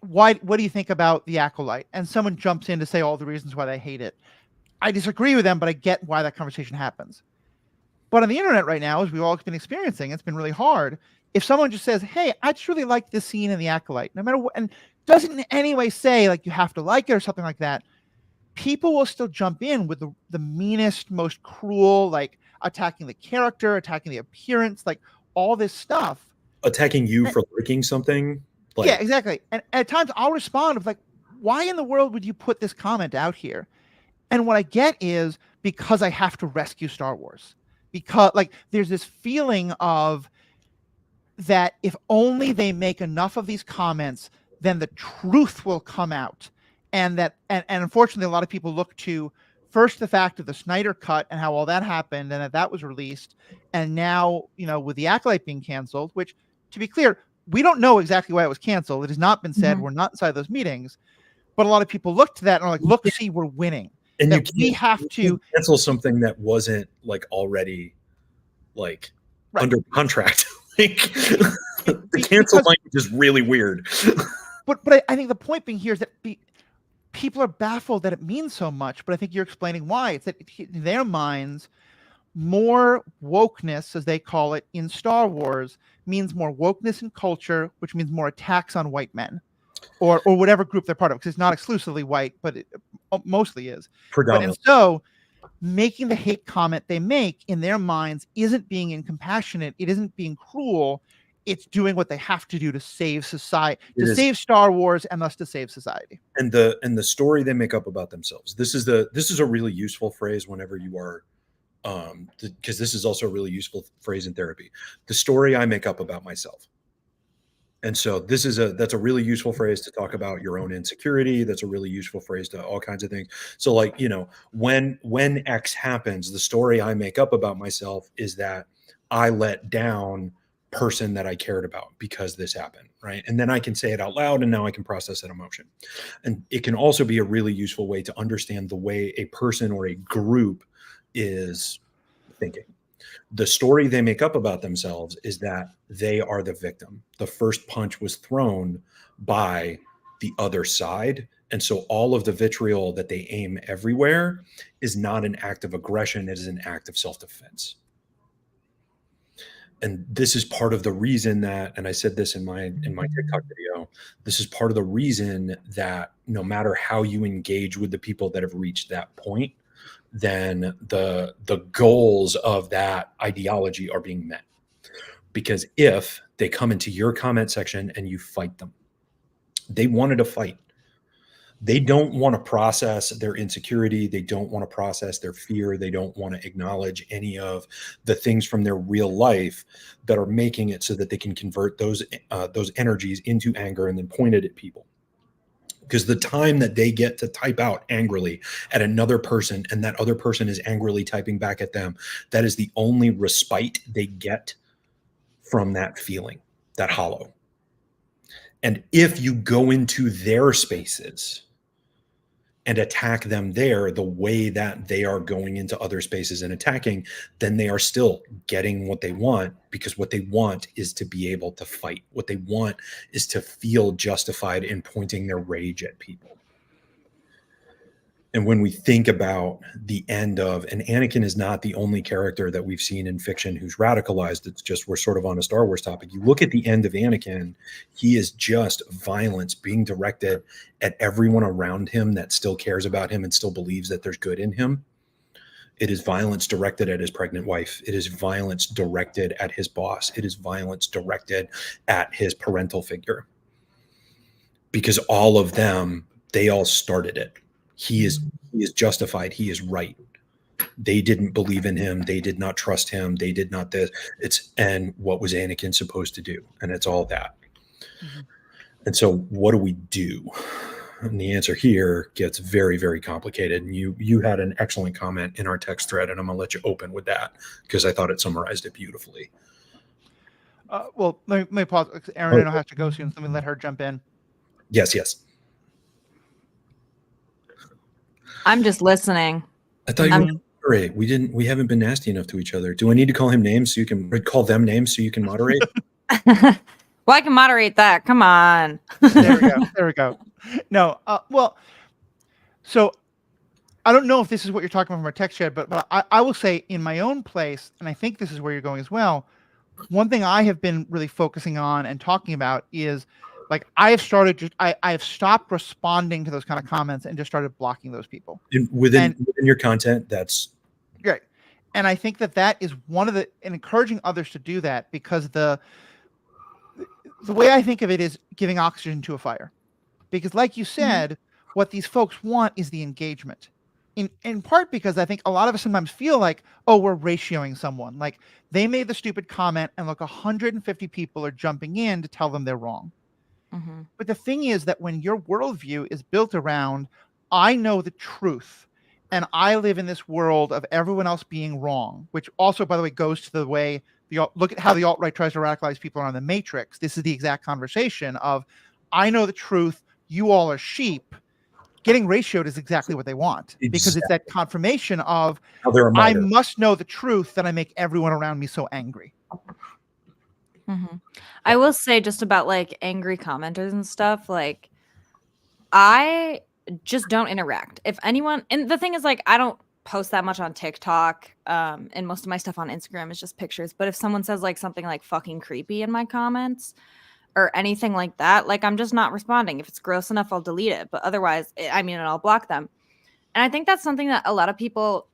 what do you think about the Acolyte? And someone jumps in to say all the reasons why they hate it. I disagree with them, but I get why that conversation happens. But on the internet right now, as we've all been experiencing, it's been really hard. If someone just says, hey, I just really like this scene in the Acolyte, no matter what, and doesn't in any way say like you have to like it or something like that, people will still jump in with the meanest, most cruel, like attacking the character, attacking the appearance, like all this stuff. Attacking you for liking something. Like, yeah, exactly. And at times I'll respond with like, why in the world would you put this comment out here? And what I get is because I have to rescue Star Wars. Because like there's this feeling of that if only they make enough of these comments, then the truth will come out. And that and unfortunately a lot of people look to first the fact of the Snyder cut and how all that happened and that was released. And now, you know, with the Acolyte being canceled, which to be clear, we don't know exactly why it was canceled. It has not been said. We're not inside those meetings. But a lot of people look to that and are like, look, see, we're winning. and that we have to cancel something that wasn't like already like under contract. Like the cancel language is really weird. But I think the point being here is that people are baffled that it means so much. But I think you're explaining why. It's that in their minds, more wokeness, as they call it in Star Wars, means more wokeness in culture, which means more attacks on white men. Or whatever group they're part of, because it's not exclusively white, but it mostly is. Predominantly. And so making the hate comment they make in their minds isn't being incompassionate. It isn't being cruel. It's doing what they have to do to save society, save Star Wars, and thus to save society. And the story they make up about themselves. This is a really useful phrase whenever you are, because this is also a really useful phrase in therapy. The story I make up about myself. And so that's a really useful phrase to talk about your own insecurity. That's a really useful phrase to all kinds of things. So like, you know, when X happens, the story I make up about myself is that I let down person that I cared about because this happened, right? And then I can say it out loud and now I can process that emotion. And it can also be a really useful way to understand the way a person or a group is thinking. The story they make up about themselves is that they are the victim. The first punch was thrown by the other side. And so all of the vitriol that they aim everywhere is not an act of aggression, it is an act of self-defense. And this is part of the reason that, and I said this in my TikTok video, this is part of the reason that no matter how you engage with the people that have reached that point, then the goals of that ideology are being met. Because if they come into your comment section and you fight them, they wanted to fight. They don't want to process their insecurity. They don't want to process their fear. They don't want to acknowledge any of the things from their real life that are making it so that they can convert those energies into anger and then point it at people. Because the time that they get to type out angrily at another person and that other person is angrily typing back at them, that is the only respite they get from that feeling, that hollow. And if you go into their spaces and attack them there the way that they are going into other spaces and attacking, then they are still getting what they want, because what they want is to be able to fight. What they want is to feel justified in pointing their rage at people. And when we think about the end of, and Anakin is not the only character that we've seen in fiction who's radicalized. It's just, we're sort of on a Star Wars topic. You look at the end of Anakin, he is just violence being directed at everyone around him that still cares about him and still believes that there's good in him. It is violence directed at his pregnant wife. It is violence directed at his boss. It is violence directed at his parental figure. Because all of them, they all started it. He is justified. He is right. They didn't believe in him. They did not trust him. They did not this. And what was Anakin supposed to do? And it's all that. Mm-hmm. And so what do we do? And the answer here gets very, very complicated. And you had an excellent comment in our text thread, and I'm going to let you open with that because I thought it summarized it beautifully. Well, let me pause. Erin, I know has to go soon. So let me let her jump in. Yes. I'm just listening. I thought you were moderate. We haven't been nasty enough to each other. Do I need to call him names so you can call them names so you can moderate? Well, I can moderate that. Come on. There we go. No, well, so I don't know if this is what you're talking about from our text chat, but I will say in my own place, and I think this is where you're going as well. One thing I have been really focusing on and talking about is, like, I have stopped responding to those kind of comments and just started blocking those people. Within your content, that's great. And I think that is one of and encouraging others to do that, because the way I think of it is giving oxygen to a fire. Because like you said, what these folks want is the engagement. In part because I think a lot of us sometimes feel like, oh, we're ratioing someone. Like, they made the stupid comment and look, 150 people are jumping in to tell them they're wrong. Mm-hmm. But the thing is that when your worldview is built around, I know the truth, and I live in this world of everyone else being wrong, which also, by the way, goes to the way look at how the alt-right tries to radicalize people around the Matrix. This is the exact conversation of, I know the truth, you all are sheep. Getting ratioed is exactly what they want, because it's that confirmation of, I must know the truth that I make everyone around me so angry. Mm-hmm. I will say, just about like angry commenters and stuff, like, I just don't interact. If anyone, and the thing is, like, I don't post that much on TikTok, and most of my stuff on Instagram is just pictures. But if someone says like something like fucking creepy in my comments or anything like that, like, I'm just not responding. If it's gross enough, I'll delete it. But otherwise, and I'll block them. And I think that's something that a lot of people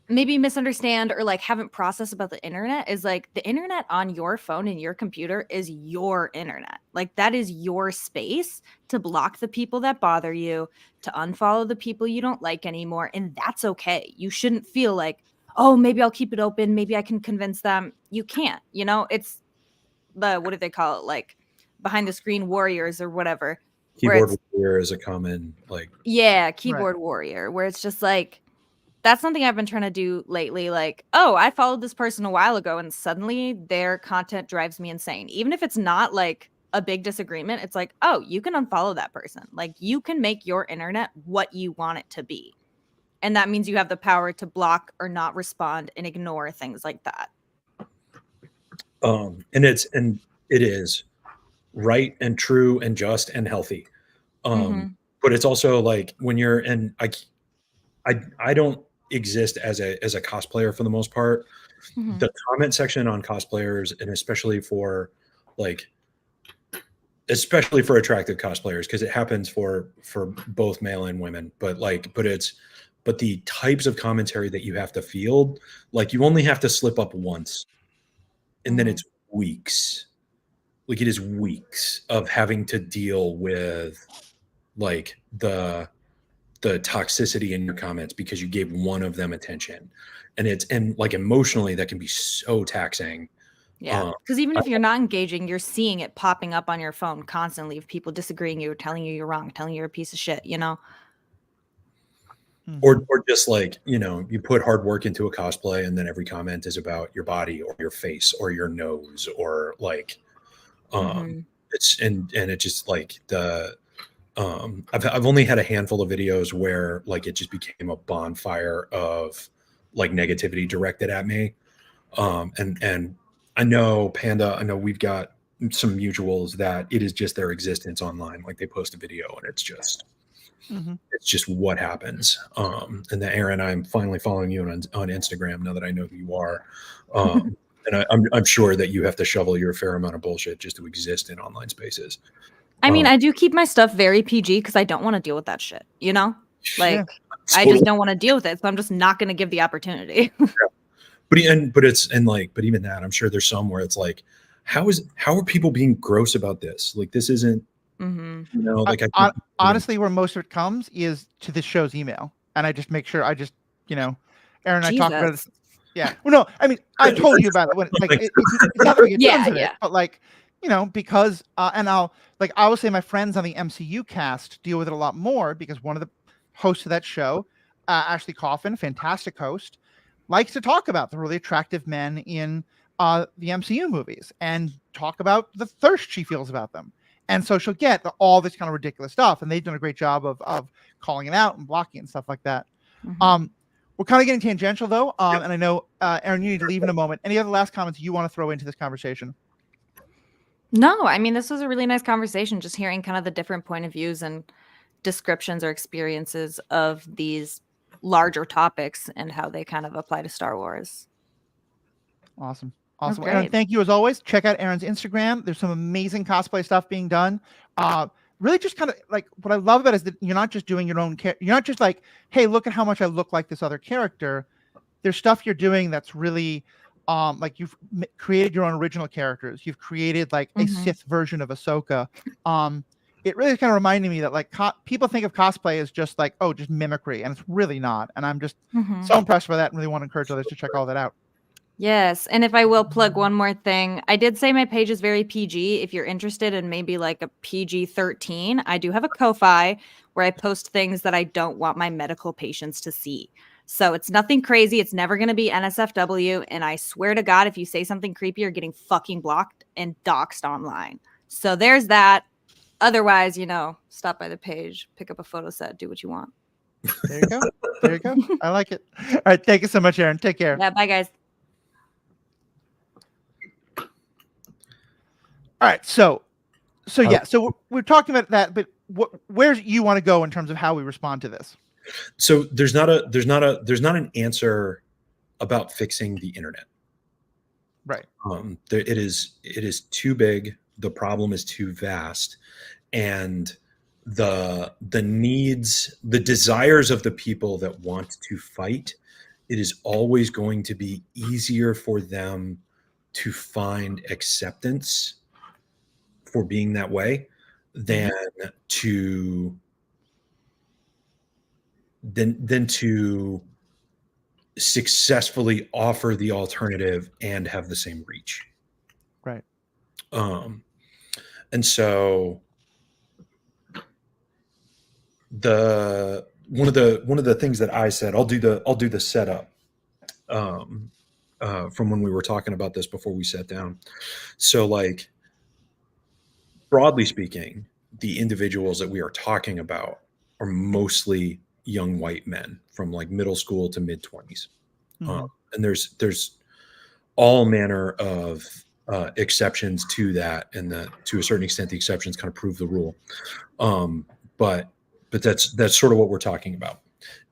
maybe misunderstand or like haven't processed about the internet, is like, the internet on your phone and your computer is your internet. Like, that is your space to block the people that bother you, to unfollow the people you don't like anymore. And that's okay. You shouldn't feel like, oh, maybe I'll keep it open. Maybe I can convince them. You can't, it's what do they call it? Like, behind the screen warriors or whatever. Keyboard warrior is a common, like. Yeah. Keyboard warrior, where it's just like, that's something I've been trying to do lately. Like, oh, I followed this person a while ago and suddenly their content drives me insane. Even if it's not like a big disagreement, it's like, oh, you can unfollow that person. Like, you can make your internet what you want it to be. And that means you have the power to block or not respond and ignore things like that. And it is right and true and just and healthy. But it's also like when you're, and I don't exist as a cosplayer for the most part. The comment section on cosplayers, and especially for attractive cosplayers, because it happens for both male and women, but the types of commentary that you have to field, like you only have to slip up once and then it's weeks. Like it is weeks of having to deal with like the toxicity in your comments because you gave one of them attention. And like emotionally that can be so taxing. Yeah, because even if you're not engaging, you're seeing it popping up on your phone constantly of people disagreeing you, telling you you're wrong, telling you you're a piece of shit, you know? Or just like, you know, you put hard work into a cosplay and then every comment is about your body or your face or your nose or like, it's, and it just like I've only had a handful of videos where like it just became a bonfire of like negativity directed at me. And I know Panda, I know we've got some mutuals that it is just their existence online. Like they post a video and it's just what happens. And then Aaron, I'm finally following you on Instagram now that I know who you are. And I'm sure that you have to shovel your fair amount of bullshit just to exist in online spaces. I mean, I do keep my stuff very PG because I don't want to deal with that shit, you know? Like, I just don't want to deal with it. So I'm just not going to give the opportunity. But even that, I'm sure there's some where it's like, how are people being gross about this? Like, this isn't, you know, like honestly, where most of it comes is to this show's email. And I just make sure you know, Aaron and I talk about it. Yeah. Well, no, I mean, I told you about it when like it's not that we get tons of it, but like, you know, because and I will say my friends on the MCU cast deal with it a lot more because one of the hosts of that show, Ashley Coffin, fantastic host, likes to talk about the really attractive men in the MCU movies and talk about the thirst she feels about them. And so she'll get all this kind of ridiculous stuff, and they've done a great job of calling it out and blocking it and stuff like that. We're kind of getting tangential though, and I know Aaron, you need to leave in a moment. Any other last comments you want to throw into this conversation? No, I mean, this was a really nice conversation, just hearing kind of the different point of views and descriptions or experiences of these larger topics and how they kind of apply to Star Wars. Awesome. Aaron, thank you as always. Check out Aaron's Instagram. There's some amazing cosplay stuff being done. Really just kind of like what I love about it is that you're not just doing your own you're not just like, hey, look at how much I look like this other character. There's stuff you're doing that's really like you've created your own original characters. You've created like a Sith version of Ahsoka. It really kind of reminded me that like people think of cosplay as just like, oh, just mimicry, and it's really not. And I'm just so impressed by that and really want to encourage others to check all that out. Yes. And if I will plug one more thing, I did say my page is very PG. If you're interested in maybe like a PG-13, I do have a Ko-Fi where I post things that I don't want my medical patients to see. So it's nothing crazy. It's never going to be NSFW. And I swear to God, if you say something creepy, you're getting fucking blocked and doxxed online. So there's that. Otherwise, you know, stop by the page, pick up a photo set, do what you want. There you go. There you go. I like it. All right. Thank you so much, Aaron. Take care. Yeah. Bye, guys. All right. So yeah. So we're talking about that, but where you want to go in terms of how we respond to this? So there's not an answer about fixing the internet. Right. It is too big. The problem is too vast, and the needs, the desires of the people that want to fight, it is always going to be easier for them to find acceptance for being that way than to successfully offer the alternative and have the same reach. Right. And so one of the things that I said, I'll do the setup from when we were talking about this before we sat down. So like, broadly speaking, the individuals that we are talking about are mostly young white men from like middle school to mid 20s. Mhm. And there's all manner of exceptions to that, and that to a certain extent the exceptions kind of prove the rule. But that's sort of what we're talking about.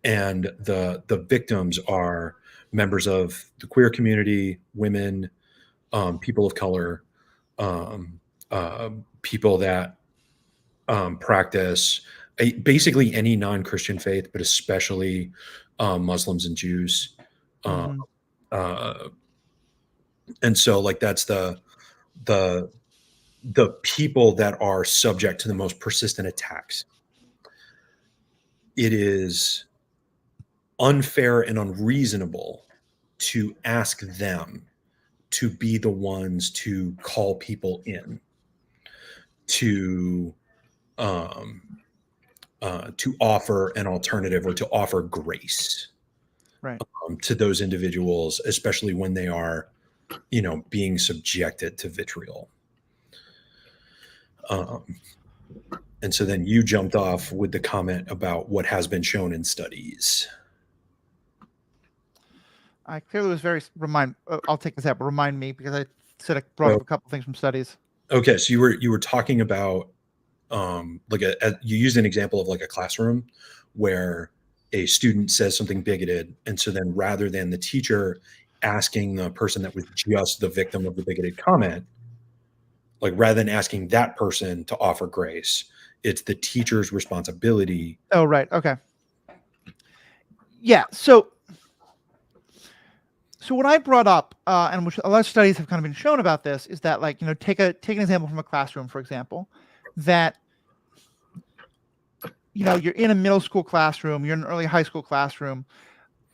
And the victims are members of the queer community, women, people of color, people that practice basically any non-Christian faith, but especially Muslims and Jews. Mhm. And so like that's the people that are subject to the most persistent attacks. It is unfair and unreasonable to ask them to be the ones to call people in to offer an alternative or to offer grace, Right. to those individuals, especially when they are, being subjected to vitriol. And so then you jumped off with the comment about what has been shown in studies. I clearly was very I'll take this out, but remind me, because I said I brought up a couple things from studies. Okay, so you were talking about like you used an example of like a classroom where a student says something bigoted, and so then rather than the teacher asking the person that was just the victim of the bigoted comment, like rather than asking that person to offer grace, it's the teacher's responsibility. Oh, right. Okay. Yeah. So what I brought up, and which a lot of studies have kind of been shown about this, is that, like, take an example from a classroom, for example, that, you're in a middle school classroom, you're in an early high school classroom,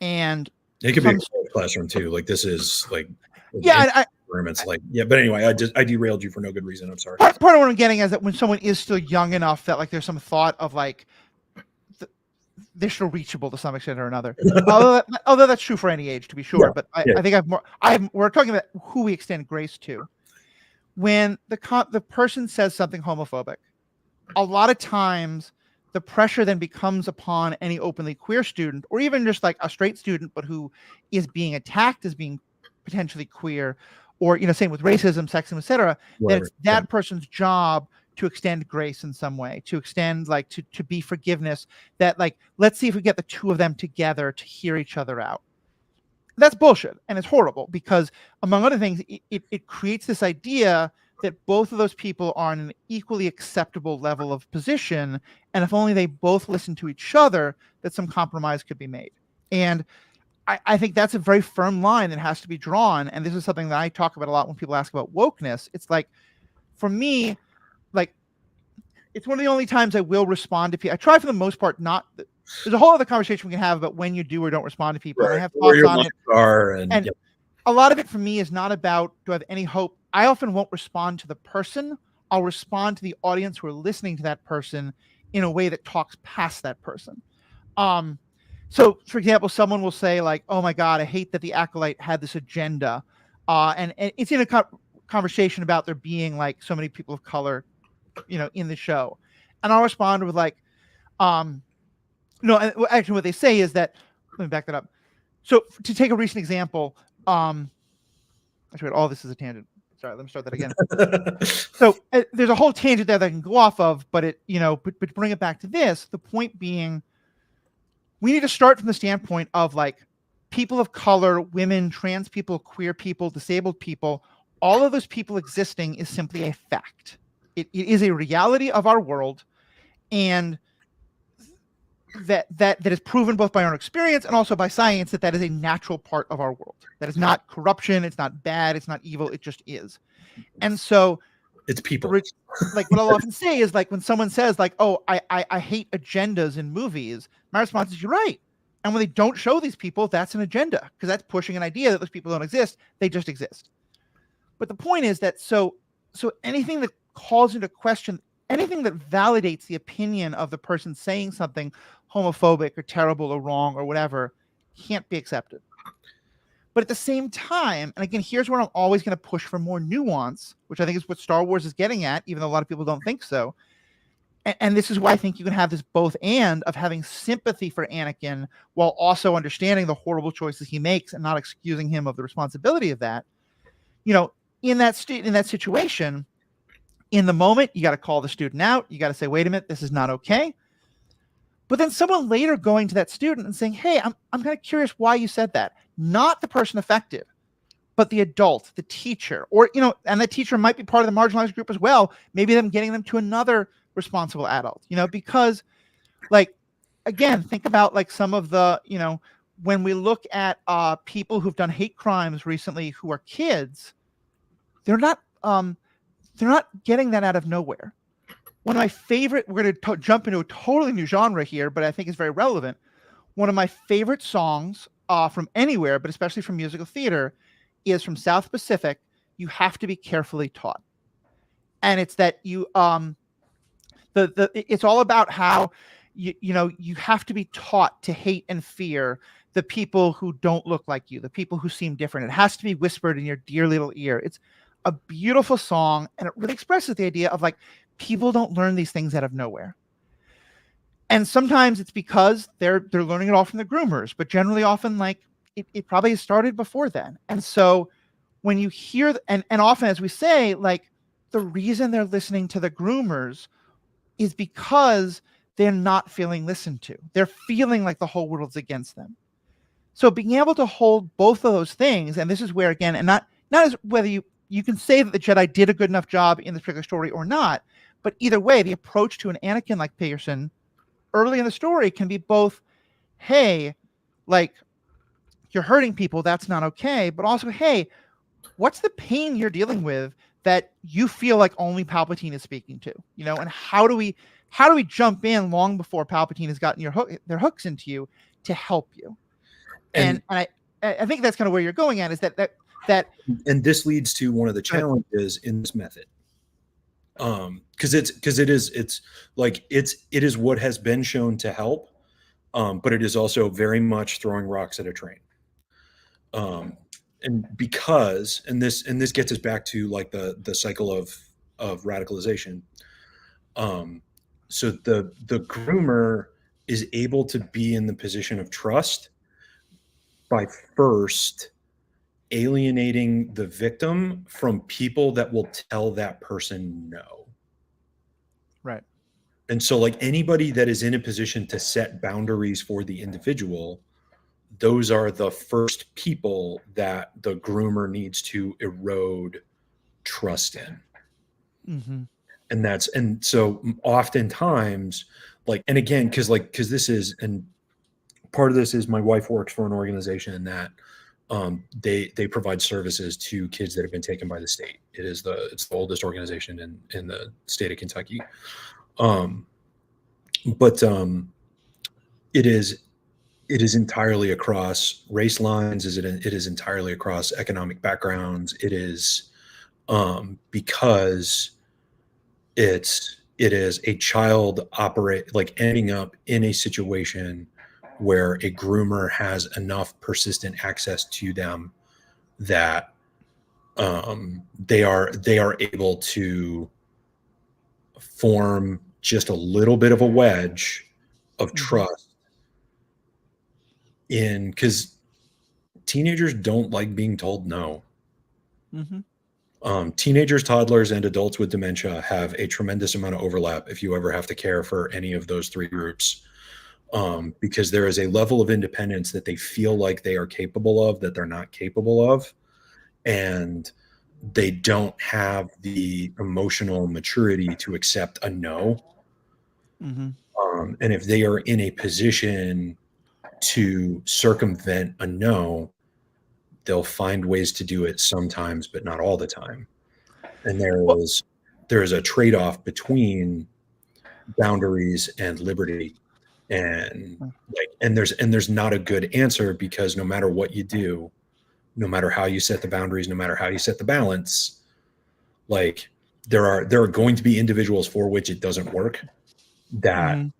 and It could be a classroom too. Like this is like, environments like, yeah. But anyway, I derailed you for no good reason. I'm sorry. Part of what I'm getting is that when someone is still young enough that, like, there's some thought of like they're still reachable to some extent or another. although that's true for any age, to be sure. Yeah, but I think we're talking about who we extend grace to. When the person says something homophobic, a lot of times the pressure then becomes upon any openly queer student, or even just like a straight student, but who is being attacked as being potentially queer, or same with racism, sexism, etc. That it's that person's job to extend grace in some way, to extend like to be forgiveness. That, like, let's see if we get the two of them together to hear each other out. That's bullshit, and it's horrible, because among other things, it creates this idea that both of those people are on an equally acceptable level of position, and if only they both listen to each other, that some compromise could be made. And I think that's a very firm line that has to be drawn, and this is something that I talk about a lot when people ask about wokeness. It's like, for me, like, it's one of the only times I will respond to people. I try for the most part not. There's a whole other conversation we can have about when you do or don't respond to people. Right. And I have thoughts on it. And a lot of it for me is not about, do I have any hope? I often won't respond to the person. I'll respond to the audience who are listening to that person in a way that talks past that person. So, for example, someone will say, like, "Oh my God, I hate that the Acolyte had this agenda," and it's in a conversation about there being like so many people of color, in the show, and I'll respond with like, no, actually, what they say is that. Let me back that up. So, to take a recent example, actually, all this is a tangent. Sorry, let me start that again. So there's a whole tangent there that I can go off of, but but bring it back to this. The point being, we need to start from the standpoint of like people of color, women, trans people, queer people, disabled people. All of those people existing is simply a fact. It is a reality of our world, and that is proven both by our experience and also by science that is a natural part of our world. That is not corruption. It's not bad. It's not evil. It just is. And so it's people. Like, what I'll often say is, like, when someone says like, "Oh, I hate agendas in movies," my response is, "You're right." And when they don't show these people, that's an agenda, because that's pushing an idea that those people don't exist. They just exist. But the point is that so anything that calls into question, anything that validates the opinion of the person saying something homophobic or terrible or wrong or whatever, can't be accepted. But at the same time, and again, here's where I'm always going to push for more nuance, which I think is what Star Wars is getting at, even though a lot of people don't think so. and this is why I think you can have this both and of having sympathy for Anakin while also understanding the horrible choices he makes and not excusing him of the responsibility of that. You know, in that situation, in the moment, you got to call the student out. You got to say, wait a minute, this is not okay. But then someone later going to that student and saying, hey, I'm kind of curious why you said that. Not the person affected, but the adult, the teacher, or, you know, and the teacher might be part of the marginalized group as well. Maybe them getting them to another responsible adult, you know, because like, again, think about like some of the, you know, when we look at people who've done hate crimes recently who are kids, they're not getting that out of nowhere. One of my favorite, we're going to jump into a totally new genre here, but I think it's very relevant. One of my favorite songs from anywhere, but especially from musical theater, is from South Pacific, You Have to Be Carefully Taught. And it's that you, it's all about how, you know, you have to be taught to hate and fear the people who don't look like you, the people who seem different. It has to be whispered in your dear little ear. It's a beautiful song, and it really expresses the idea of like, people don't learn these things out of nowhere. And sometimes it's because they're learning it all from the groomers, but generally often like it probably started before then. And so when you hear, and often, as we say, like the reason they're listening to the groomers is because they're not feeling listened to. They're feeling like the whole world's against them. So being able to hold both of those things, and this is where, again, and not as whether you can say that the Jedi did a good enough job in this particular story or not, but either way, the approach to an Anakin like Pearson early in the story can be both, hey, like, you're hurting people, that's not okay, but also, hey, what's the pain you're dealing with that you feel like only Palpatine is speaking to, you know, and how do we jump in long before Palpatine has gotten their hooks into you to help you? And I think that's kind of where you're going at, is that and this leads to one of the challenges in this method. Because it is what has been shown to help, but it is also very much throwing rocks at a train. And because this gets us back to like the cycle of radicalization. So the groomer is able to be in the position of trust by first alienating the victim from people that will tell that person no. Right. And so like anybody that is in a position to set boundaries for the individual, those are the first people that the groomer needs to erode trust in. Mm-hmm. And so oftentimes, like, and again, because this is, and part of this is my wife works for an organization that they provide services to kids that have been taken by the state. It's the oldest organization in the state of Kentucky. But it is entirely across race lines. It is entirely across economic backgrounds. It is because it is a child ending up in a situation where a groomer has enough persistent access to them that they are able to form just a little bit of a wedge of trust because teenagers don't like being told no. Mm-hmm. Teenagers, toddlers, and adults with dementia have a tremendous amount of overlap if you ever have to care for any of those three groups. Because there is a level of independence that they feel like they are capable of that they're not capable of, and they don't have the emotional maturity to accept a no. Mm-hmm. And if they are in a position to circumvent a no, they'll find ways to do it sometimes, but not all the time. And there is a trade-off between boundaries and liberty. And there's not a good answer, because no matter what you do, no matter how you set the boundaries, no matter how you set the balance, like there are going to be individuals for which it doesn't work, that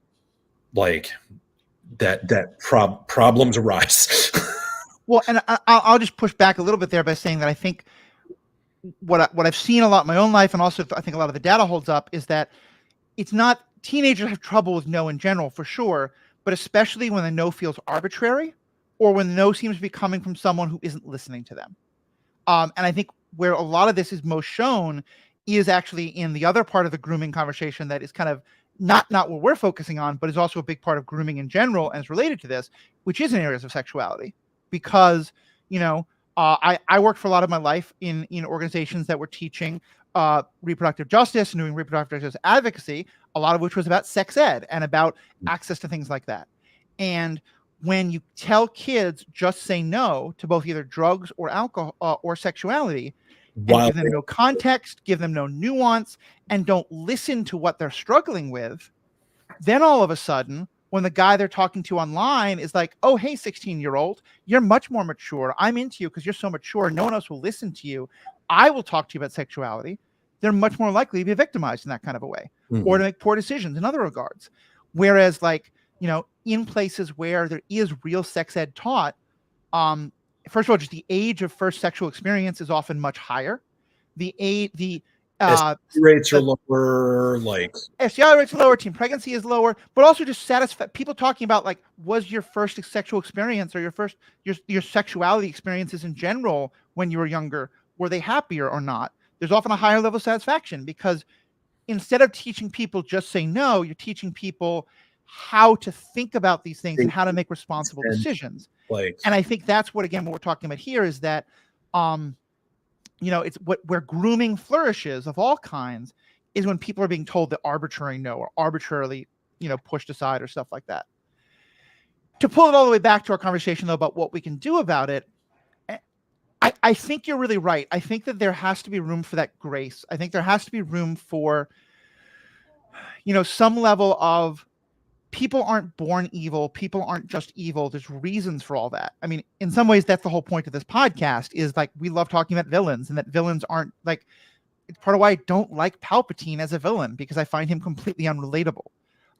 problems arise. Well, and I'll just push back a little bit there by saying that I think what I've seen a lot in my own life, and also I think a lot of the data holds up, is that it's not teenagers have trouble with no in general, for sure, but especially when the no feels arbitrary or when the no seems to be coming from someone who isn't listening to them. And I think where a lot of this is most shown is actually in the other part of the grooming conversation that is kind of not what we're focusing on, but is also a big part of grooming in general and is related to this, which is in areas of sexuality. Because, I worked for a lot of my life in organizations that were teaching reproductive justice and doing reproductive justice advocacy, a lot of which was about sex ed and about access to things like that. And when you tell kids just say no to both either drugs or alcohol or sexuality, and give them no context, give them no nuance, and don't listen to what they're struggling with, then all of a sudden, when the guy they're talking to online is like, oh, hey, 16-year-old, you're much more mature. I'm into you because you're so mature. No one else will listen to you. I will talk to you about sexuality. They're much more likely to be victimized in that kind of a way, or to make poor decisions in other regards. Whereas, in places where there is real sex ed taught, first of all, just the age of first sexual experience is often much higher. Rates are lower, STI rates are lower, teen pregnancy is lower, but also just people talking about was your first sexual experience or your sexuality experiences in general when you were younger, were they happier or not? There's often a higher level of satisfaction because instead of teaching people just say no, you're teaching people how to think about these things and how to make responsible decisions. And I think that's what we're talking about here is that, it's where grooming flourishes of all kinds is when people are being told the arbitrary no or arbitrarily, pushed aside or stuff like that. To pull it all the way back to our conversation though about what we can do about it, I think you're really right. I think that there has to be room for that grace. I think there has to be room for, some level of people aren't born evil. People aren't just evil. There's reasons for all that. I mean, in some ways, that's the whole point of this podcast is we love talking about villains and that villains aren't it's part of why I don't like Palpatine as a villain because I find him completely unrelatable.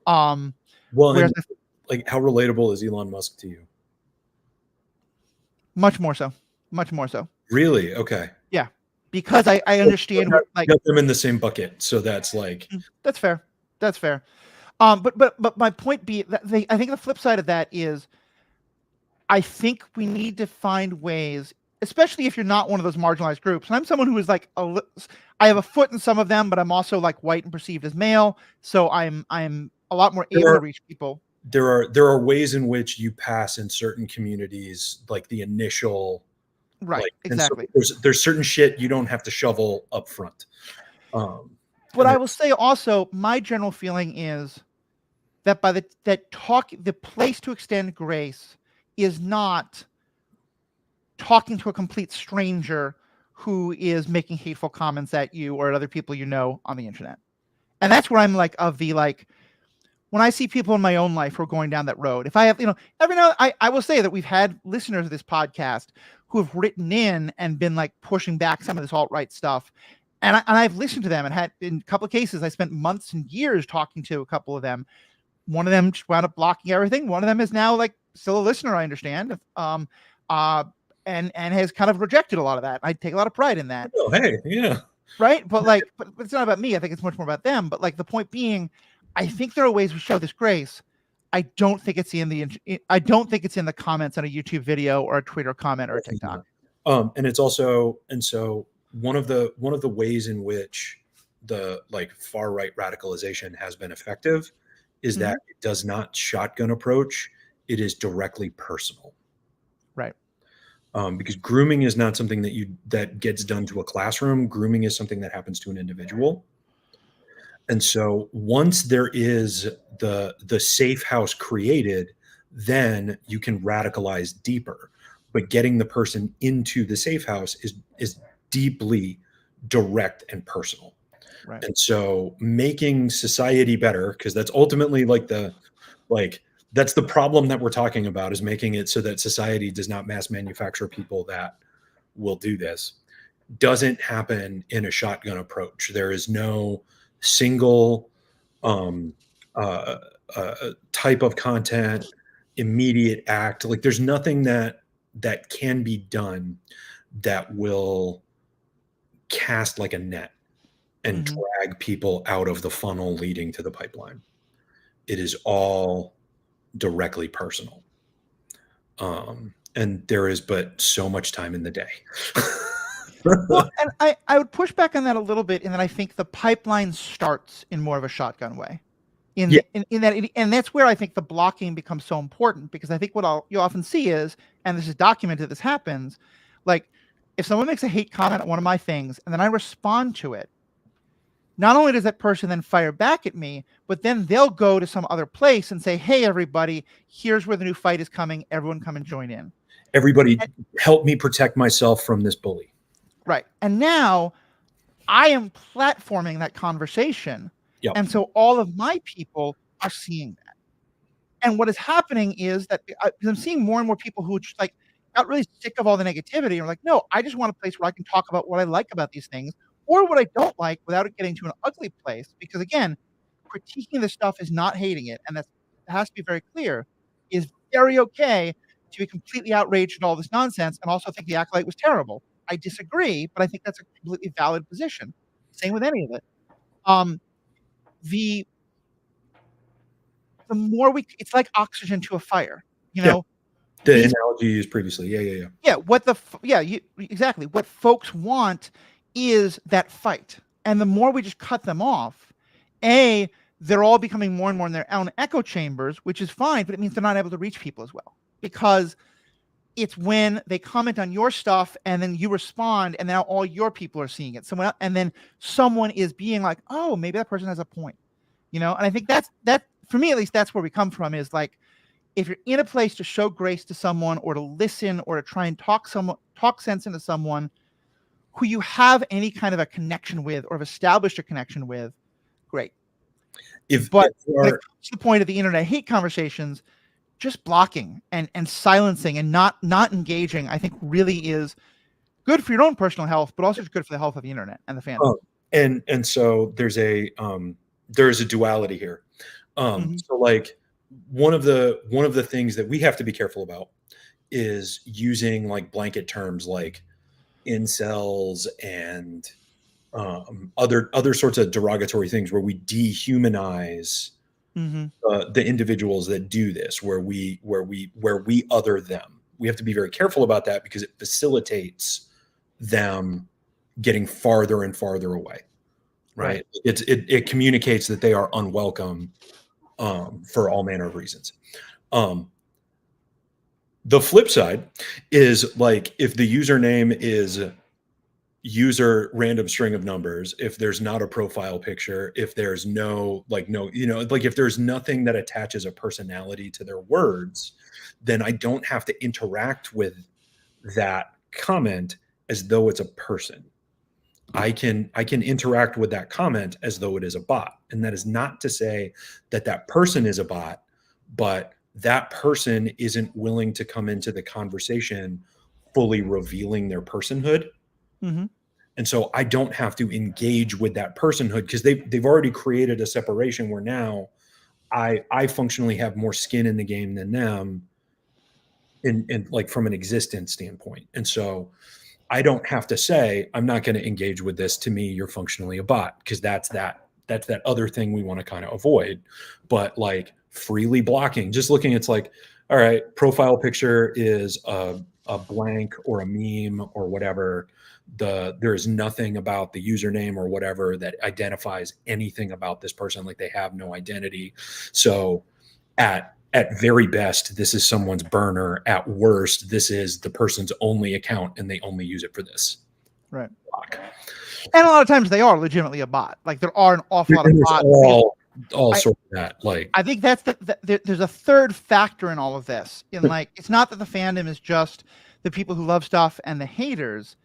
How relatable is Elon Musk to you? Much more so. Really? Okay. Yeah. Because I understand got them in the same bucket. So that's that's fair. But my point I think the flip side of that is I think we need to find ways, especially if you're not one of those marginalized groups. And I'm someone who is I have a foot in some of them, but I'm also white and perceived as male. So I'm a lot more able to reach people. There are ways in which you pass in certain communities, the initial. Right. Exactly. So there's certain shit you don't have to shovel up front. But I will say also, my general feeling is that the place to extend grace is not talking to a complete stranger who is making hateful comments at you or at other people on the internet. And that's where I'm when I see people in my own life who are going down that road, if I have, every now I will say that we've had listeners of this podcast who have written in and been pushing back some of this alt-right stuff. And I've listened to them and had in a couple of cases, I spent months and years talking to a couple of them. One of them just wound up blocking everything. One of them is now still a listener, I understand. And has kind of rejected a lot of that. I take a lot of pride in that. Oh, hey, yeah. Right. But but it's not about me. I think it's much more about them. But the point being, I think there are ways we show this grace. I don't think it's in the comments on a YouTube video or a Twitter comment or a TikTok. And it's also, so one of the ways in which the far right radicalization has been effective is that it does not shotgun approach. It is directly personal. Right. Because grooming is not something that gets done to a classroom. Grooming is something that happens to an individual. And so once there is the safe house created, then you can radicalize deeper. But getting the person into the safe house is deeply direct and personal. Right. And so making society better, because that's ultimately that's the problem that we're talking about, is making it so that society does not mass manufacture people that will do this, doesn't happen in a shotgun approach. There is no single type of content, immediate act. There's nothing that can be done that will cast like a net and drag people out of the funnel leading to the pipeline. it is all directly personal. And there is but so much time in the day. Well, and I would push back on that a little bit in that I think the pipeline starts in more of a shotgun way. In that, and that's where I think the blocking becomes so important, because I think what you often see is, and this is documented, this happens, like if someone makes a hate comment on one of my things and then I respond to it, not only does that person then fire back at me, but then they'll go to some other place and say, hey, everybody, here's where the new fight is coming. Everyone come and join in. Everybody help me protect myself from this bully. Right. And now I am platforming that conversation. Yep. And so all of my people are seeing that. And what is happening is that I'm seeing more and more people who just like got really sick of all the negativity and are like, no, I just want a place where I can talk about what I like about these things or what I don't like without it getting to an ugly place. Because again, critiquing this stuff is not hating it. And that has to be very clear, is very okay to be completely outraged at all this nonsense and also think the Acolyte was terrible. I disagree, but I think that's a completely valid position. Same with any of it. The more it's like oxygen to a fire, you know. The analogy used previously. Exactly. What folks want is that fight, and the more we just cut them off, they're all becoming more and more in their own echo chambers, which is fine, but it means they're not able to reach people as well, because it's when they comment on your stuff and then you respond and now all your people are seeing it. And then someone is being like, oh, maybe that person has a point, you know? And I think that for me, at least, that's where we come from, is like, if you're in a place to show grace to someone or to listen or to try and talk sense into someone who you have any kind of a connection with or have established a connection with, great. But when it comes to the point of the internet hate conversations, just blocking and silencing and not engaging, I think really is good for your own personal health, but also good for the health of the internet and the fandom. And so there's a duality here. So like one of the things that we have to be careful about is using like blanket terms like incels and other sorts of derogatory things where we dehumanize the individuals that do this, where we other them. We have to be very careful about that because it facilitates them getting farther and farther away. Right. It communicates that they are unwelcome for all manner of reasons. The flip side is like if the username is user random string of numbers, if there's not a profile picture, if there's if there's nothing that attaches a personality to their words, then I don't have to interact with that comment as though it's a person. I can interact with that comment as though it is a bot. And that is not to say that that person is a bot, but that person isn't willing to come into the conversation fully revealing their personhood. And so I don't have to engage with that personhood because they've already created a separation where now I functionally have more skin in the game than them in like from an existence standpoint. And so I don't have to say, I'm not going to engage with this. To me, you're functionally a bot, because that's that other thing we want to kind of avoid. But like freely blocking, just looking, it's like, all right, profile picture is a blank or a meme or whatever. There is nothing about the username or whatever that identifies anything about this person. Like they have no identity. So at very best, this is someone's burner. At worst, this is the person's only account and they only use it for this. Right. Block. And a lot of times they are legitimately a bot. Like there are an awful lot of bots. All sort of that. Like I think that's there's a third factor in all of this. In like, it's not that the fandom is just the people who love stuff and the haters.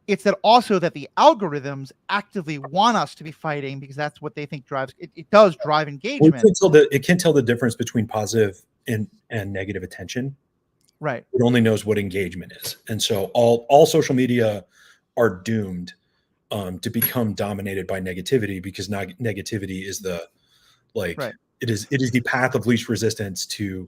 It's that also that the algorithms actively want us to be fighting because that's what they think drives it. It does drive engagement. It can't tell the difference between positive and negative attention. Right. It only knows what engagement is. And so all social media are doomed to become dominated by negativity, because negativity is it is the path of least resistance to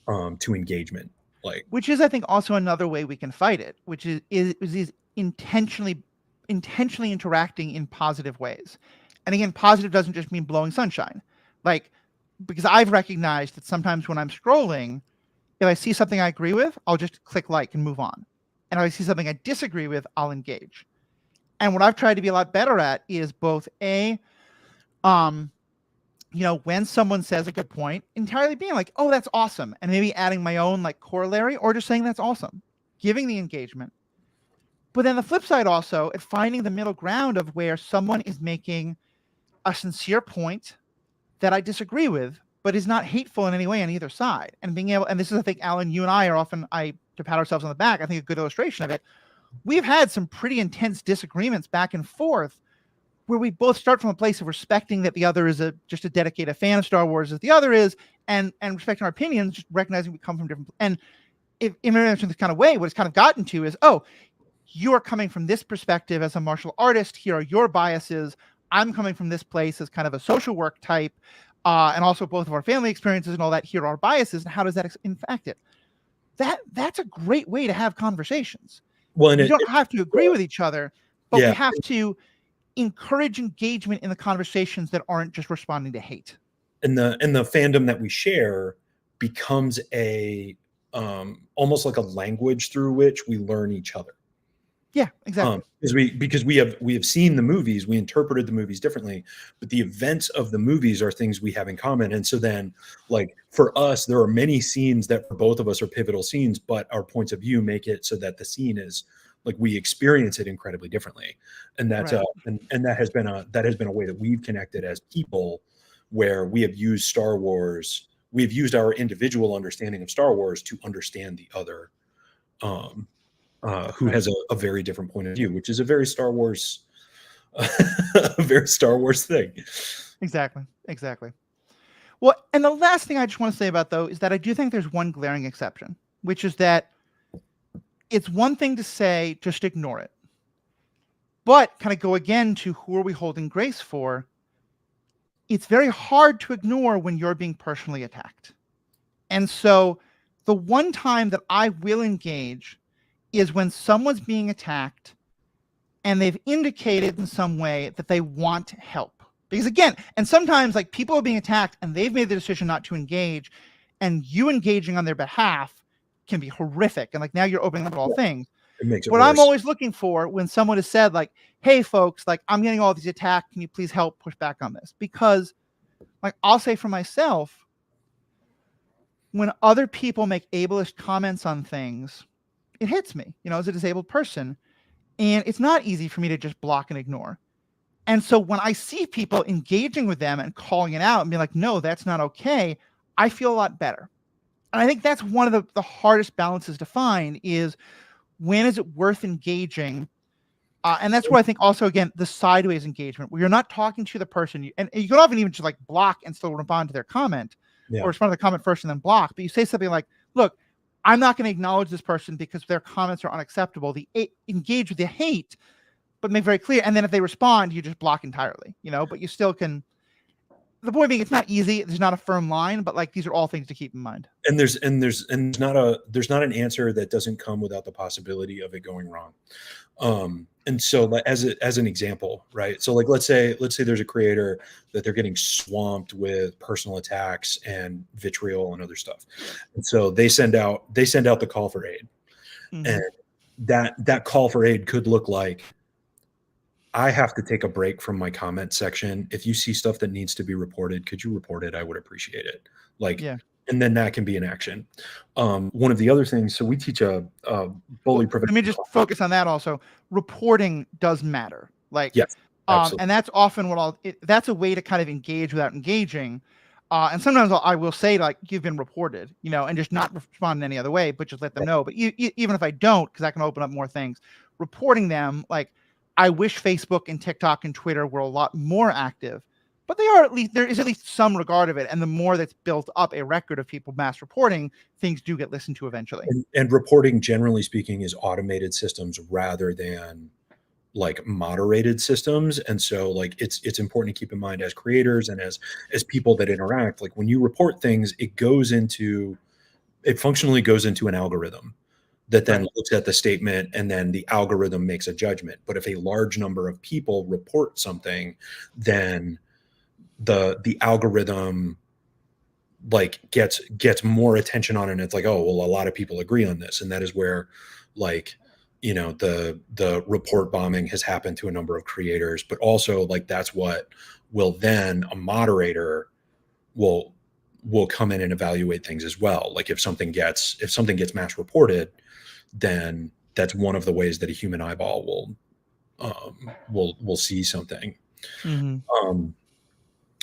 engagement. Like, which is, I think, also another way we can fight it, which is intentionally interacting in positive ways. And again, positive doesn't just mean blowing sunshine. Like because I've recognized that sometimes when I'm scrolling, if I see something I agree with, I'll just click like and move on. And if I see something I disagree with, I'll engage. And what I've tried to be a lot better at is both when someone says a good point, entirely being like, oh, that's awesome. And maybe adding my own like corollary, or just saying that's awesome, giving the engagement. But then the flip side also, at finding the middle ground of where someone is making a sincere point that I disagree with, but is not hateful in any way on either side. And being able, and this is, I think, Alan, you and I are often, to pat ourselves on the back, I think a good illustration of it. We've had some pretty intense disagreements back and forth where we both start from a place of respecting that the other is just a dedicated fan of Star Wars as the other is, and respecting our opinions, just recognizing we come from different, and if in this kind of way, what it's kind of gotten to is, oh, you are coming from this perspective as a martial artist. Here are your biases. I'm coming from this place as kind of a social work type, and also both of our family experiences and all that. Here are our biases, and how does that impact it? That's a great way to have conversations. Well, and you don't have to agree with each other, but we have to encourage engagement in the conversations that aren't just responding to hate. And the fandom that we share becomes a almost like a language through which we learn each other. Yeah, exactly. Because we have seen the movies, we interpreted the movies differently, but the events of the movies are things we have in common. And so then, like, for us, there are many scenes that for both of us are pivotal scenes, but our points of view make it so that the scene is like we experience it incredibly differently. And that's right. And that has been a way that we've connected as people, where we have used Star Wars, we've used our individual understanding of Star Wars to understand the other. Who has a very different point of view, which is a very Star Wars, thing. Exactly. Well, and the last thing I just want to say about, though, is that I do think there's one glaring exception, which is that it's one thing to say, just ignore it. But kind of go again to who are we holding grace for? It's very hard to ignore when you're being personally attacked. And so the one time that I will engage is when someone's being attacked and they've indicated in some way that they want help. Because again, and sometimes like people are being attacked and they've made the decision not to engage, and you engaging on their behalf can be horrific. And like now you're opening up all things. It makes it what worse. I'm always looking for when someone has said like, hey folks, like I'm getting all these attacks, can you please help push back on this? Because like I'll say for myself, when other people make ableist comments on things, it hits me, as a disabled person. And it's not easy for me to just block and ignore. And so when I see people engaging with them and calling it out and being like, no, that's not okay, I feel a lot better. And I think that's one of the hardest balances to find is when is it worth engaging? And that's where I think also, again, the sideways engagement, where you're not talking to the person. And you can often even just like block and still respond to their comment or respond to the comment first and then block. But you say something like, look, I'm not going to acknowledge this person because their comments are unacceptable. Engage with the hate, but make very clear. And then if they respond, you just block entirely, but you still can. The point being, it's not easy. There's not a firm line, but like, these are all things to keep in mind. And there's not an answer that doesn't come without the possibility of it going wrong. And so as an example, right? So like, let's say there's a creator that they're getting swamped with personal attacks and vitriol and other stuff. And so they send out the call for aid. Mm-hmm. And that call for aid could look like, I have to take a break from my comment section. If you see stuff that needs to be reported, could you report it? I would appreciate it. And then that can be an action. One of the other things, so we teach a bully prevention. Let me just focus on that also. Reporting does matter. Yes, and that's often that's a way to kind of engage without engaging. And sometimes I will say like, you've been reported, and just not respond in any other way, but just let them know. But even if I don't, because I can open up more things, reporting them, like I wish Facebook and TikTok and Twitter were a lot more active. But there is at least some regard of it. And the more that's built up a record of people mass reporting, things do get listened to eventually. And reporting, generally speaking, is automated systems rather than like moderated systems. And so like it's important to keep in mind as creators and as people that interact, like when you report things, it functionally goes into an algorithm that then looks at the statement, and then the algorithm makes a judgment. But if a large number of people report something, then the algorithm like gets more attention on it, and it's like, oh well, a lot of people agree on this, and that is where like the report bombing has happened to a number of creators, but also like that's what will then a moderator will come in and evaluate things as well. Like if something gets mass reported, then that's one of the ways that a human eyeball will see something. Mm-hmm.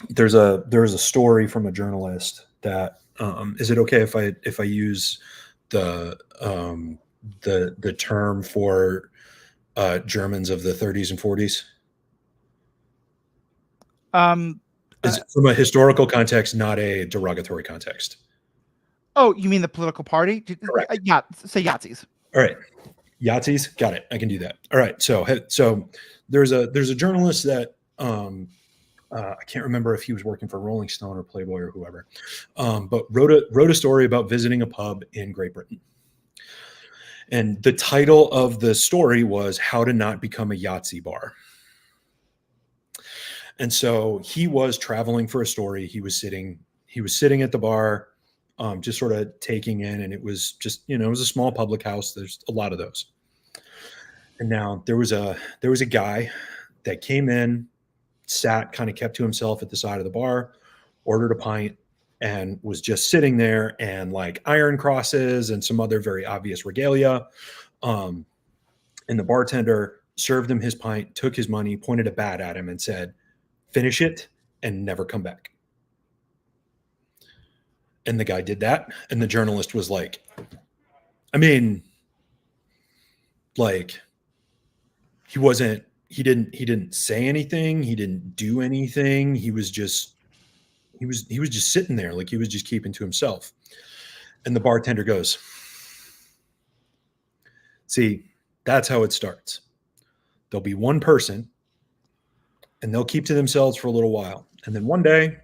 There's a story from a journalist that is it okay if I use the term for Germans of the 30s and 40s? Is from a historical context, not a derogatory context. Oh, you mean the political party? Correct. Yeah, say Yahtzees. All right, Yahtzees, got it. I can do that. All right, so there's a journalist that I can't remember if he was working for Rolling Stone or Playboy or whoever, but wrote a story about visiting a pub in Great Britain. And the title of the story was "How to Not Become a Yahtzee Bar." And so he was traveling for a story. He was sitting at the bar, just sort of taking in, and it was just, it was a small public house. There's a lot of those. And now there was a guy that came in, sat, kind of kept to himself at the side of the bar, ordered a pint, and was just sitting there, and like iron crosses and some other very obvious regalia. And the bartender served him his pint, took his money, pointed a bat at him, and said, "Finish it and never come back." And the guy did that. And the journalist was like, I mean, like, he didn't say anything. He didn't do anything. He was just sitting there. Like he was just keeping to himself. And the bartender goes, "See, that's how it starts. There'll be one person and they'll keep to themselves for a little while. And then one day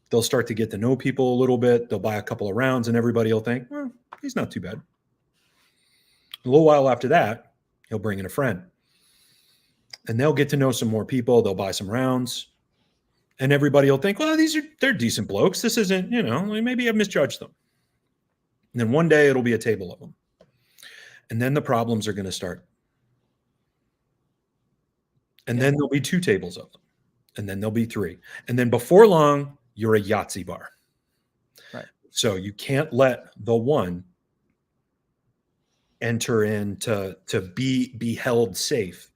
they'll start to get to know people a little bit. They'll buy a couple of rounds and everybody will think, well, he's not too bad. A little while after that, he'll bring in a friend. And they'll get to know some more people. They'll buy some rounds. And everybody will think, well, they're decent blokes. This isn't, maybe I've misjudged them." And then one day it'll be a table of them. And then the problems are going to start. And then there'll be 2 tables of them. And then there'll be 3. And then before long, you're a Yahtzee bar. Right. So you can't let the one enter in to be held safe,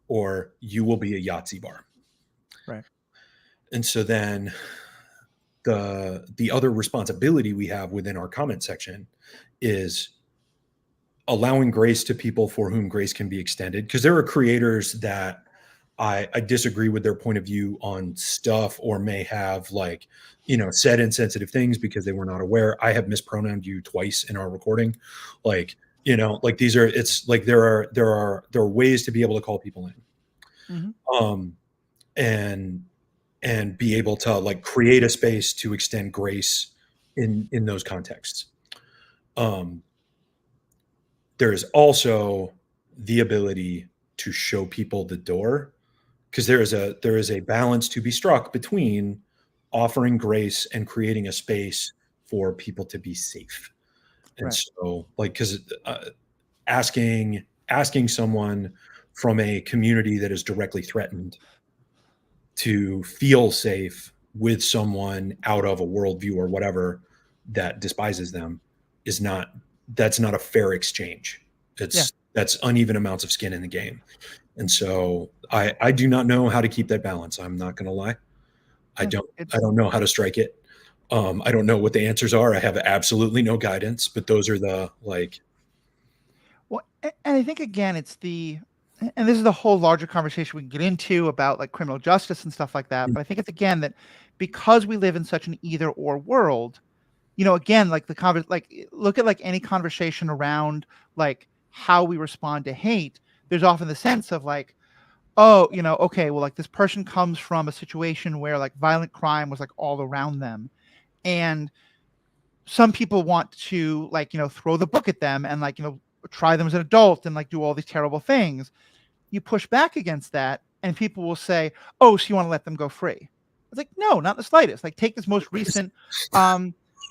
or you will be a Yahtzee bar. Right. And so then the other responsibility we have within our comment section is allowing grace to people for whom grace can be extended. Because there are creators that I disagree with their point of view on stuff, or may have said insensitive things because they were not aware. I have mispronounced you twice in our recording. These are, it's like there are ways to be able to call people in. Mm-hmm. And be able to create a space to extend grace in those contexts. There is also the ability to show people the door, because there is a balance to be struck between offering grace and creating a space for people to be safe. And right. So because asking someone from a community that is directly threatened to feel safe with someone out of a worldview or whatever that despises them that's not a fair exchange. That's uneven amounts of skin in the game. And so I do not know how to keep that balance. I'm not going to lie. I don't know how to strike it. I don't know what the answers are. I have absolutely no guidance, but those are the Well, and I think again, and this is the whole larger conversation we can get into about criminal justice and stuff like that. But I think it's again that because we live in such an either or world, again, look at any conversation around how we respond to hate. There's often the sense of okay, well, this person comes from a situation where violent crime was all around them. And some people want to throw the book at them and try them as an adult and do all these terrible things. You push back against that and people will say, oh, so you want to let them go free? It's no, not the slightest. Take this most recent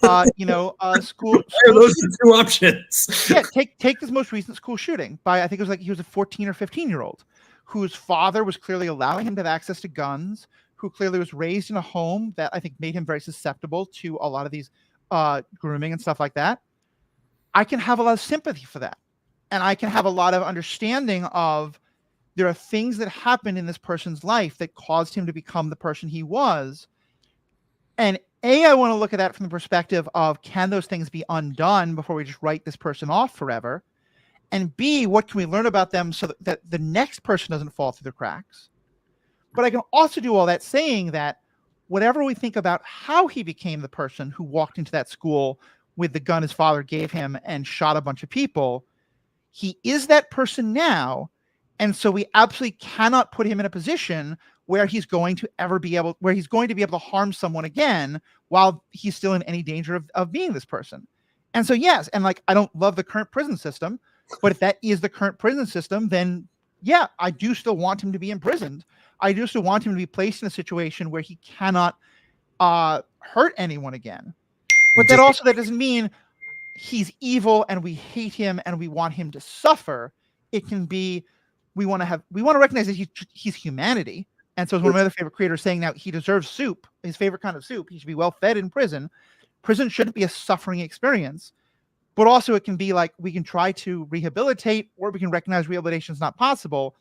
School. Those are the two options. Yeah, take this most recent school shooting by, I think it was like he was a 14 or 15-year-old whose father was clearly allowing him to have access to guns, who clearly was raised in a home that I think made him very susceptible to a lot of these grooming and stuff like that. I can have a lot of sympathy for that. And I can have a lot of understanding of there are things that happened in this person's life that caused him to become the person he was. And I want to look at that from the perspective of, can those things be undone before we just write this person off forever? And B, what can we learn about them so that the next person doesn't fall through the cracks? But I can also do all that saying that whatever we think about how he became the person who walked into that school with the gun his father gave him and shot a bunch of people, he is that person now. And so we absolutely cannot put him in a position where he's going to be able to harm someone again while he's still in any danger of being this person. And so, yes. And like, I don't love the current prison system, but if that is the current prison system, then yeah, I do still want him to be imprisoned. I do still want him to be placed in a situation where he cannot hurt anyone again. But that doesn't mean he's evil and we hate him and we want him to suffer. It can be, we want to recognize that he's humanity. And so as one of my other favorite creators saying now, he deserves soup, his favorite kind of soup. He should be well fed in prison. Prison shouldn't be a suffering experience, but also it can be like, we can try to rehabilitate, or we can recognize rehabilitation is not possible,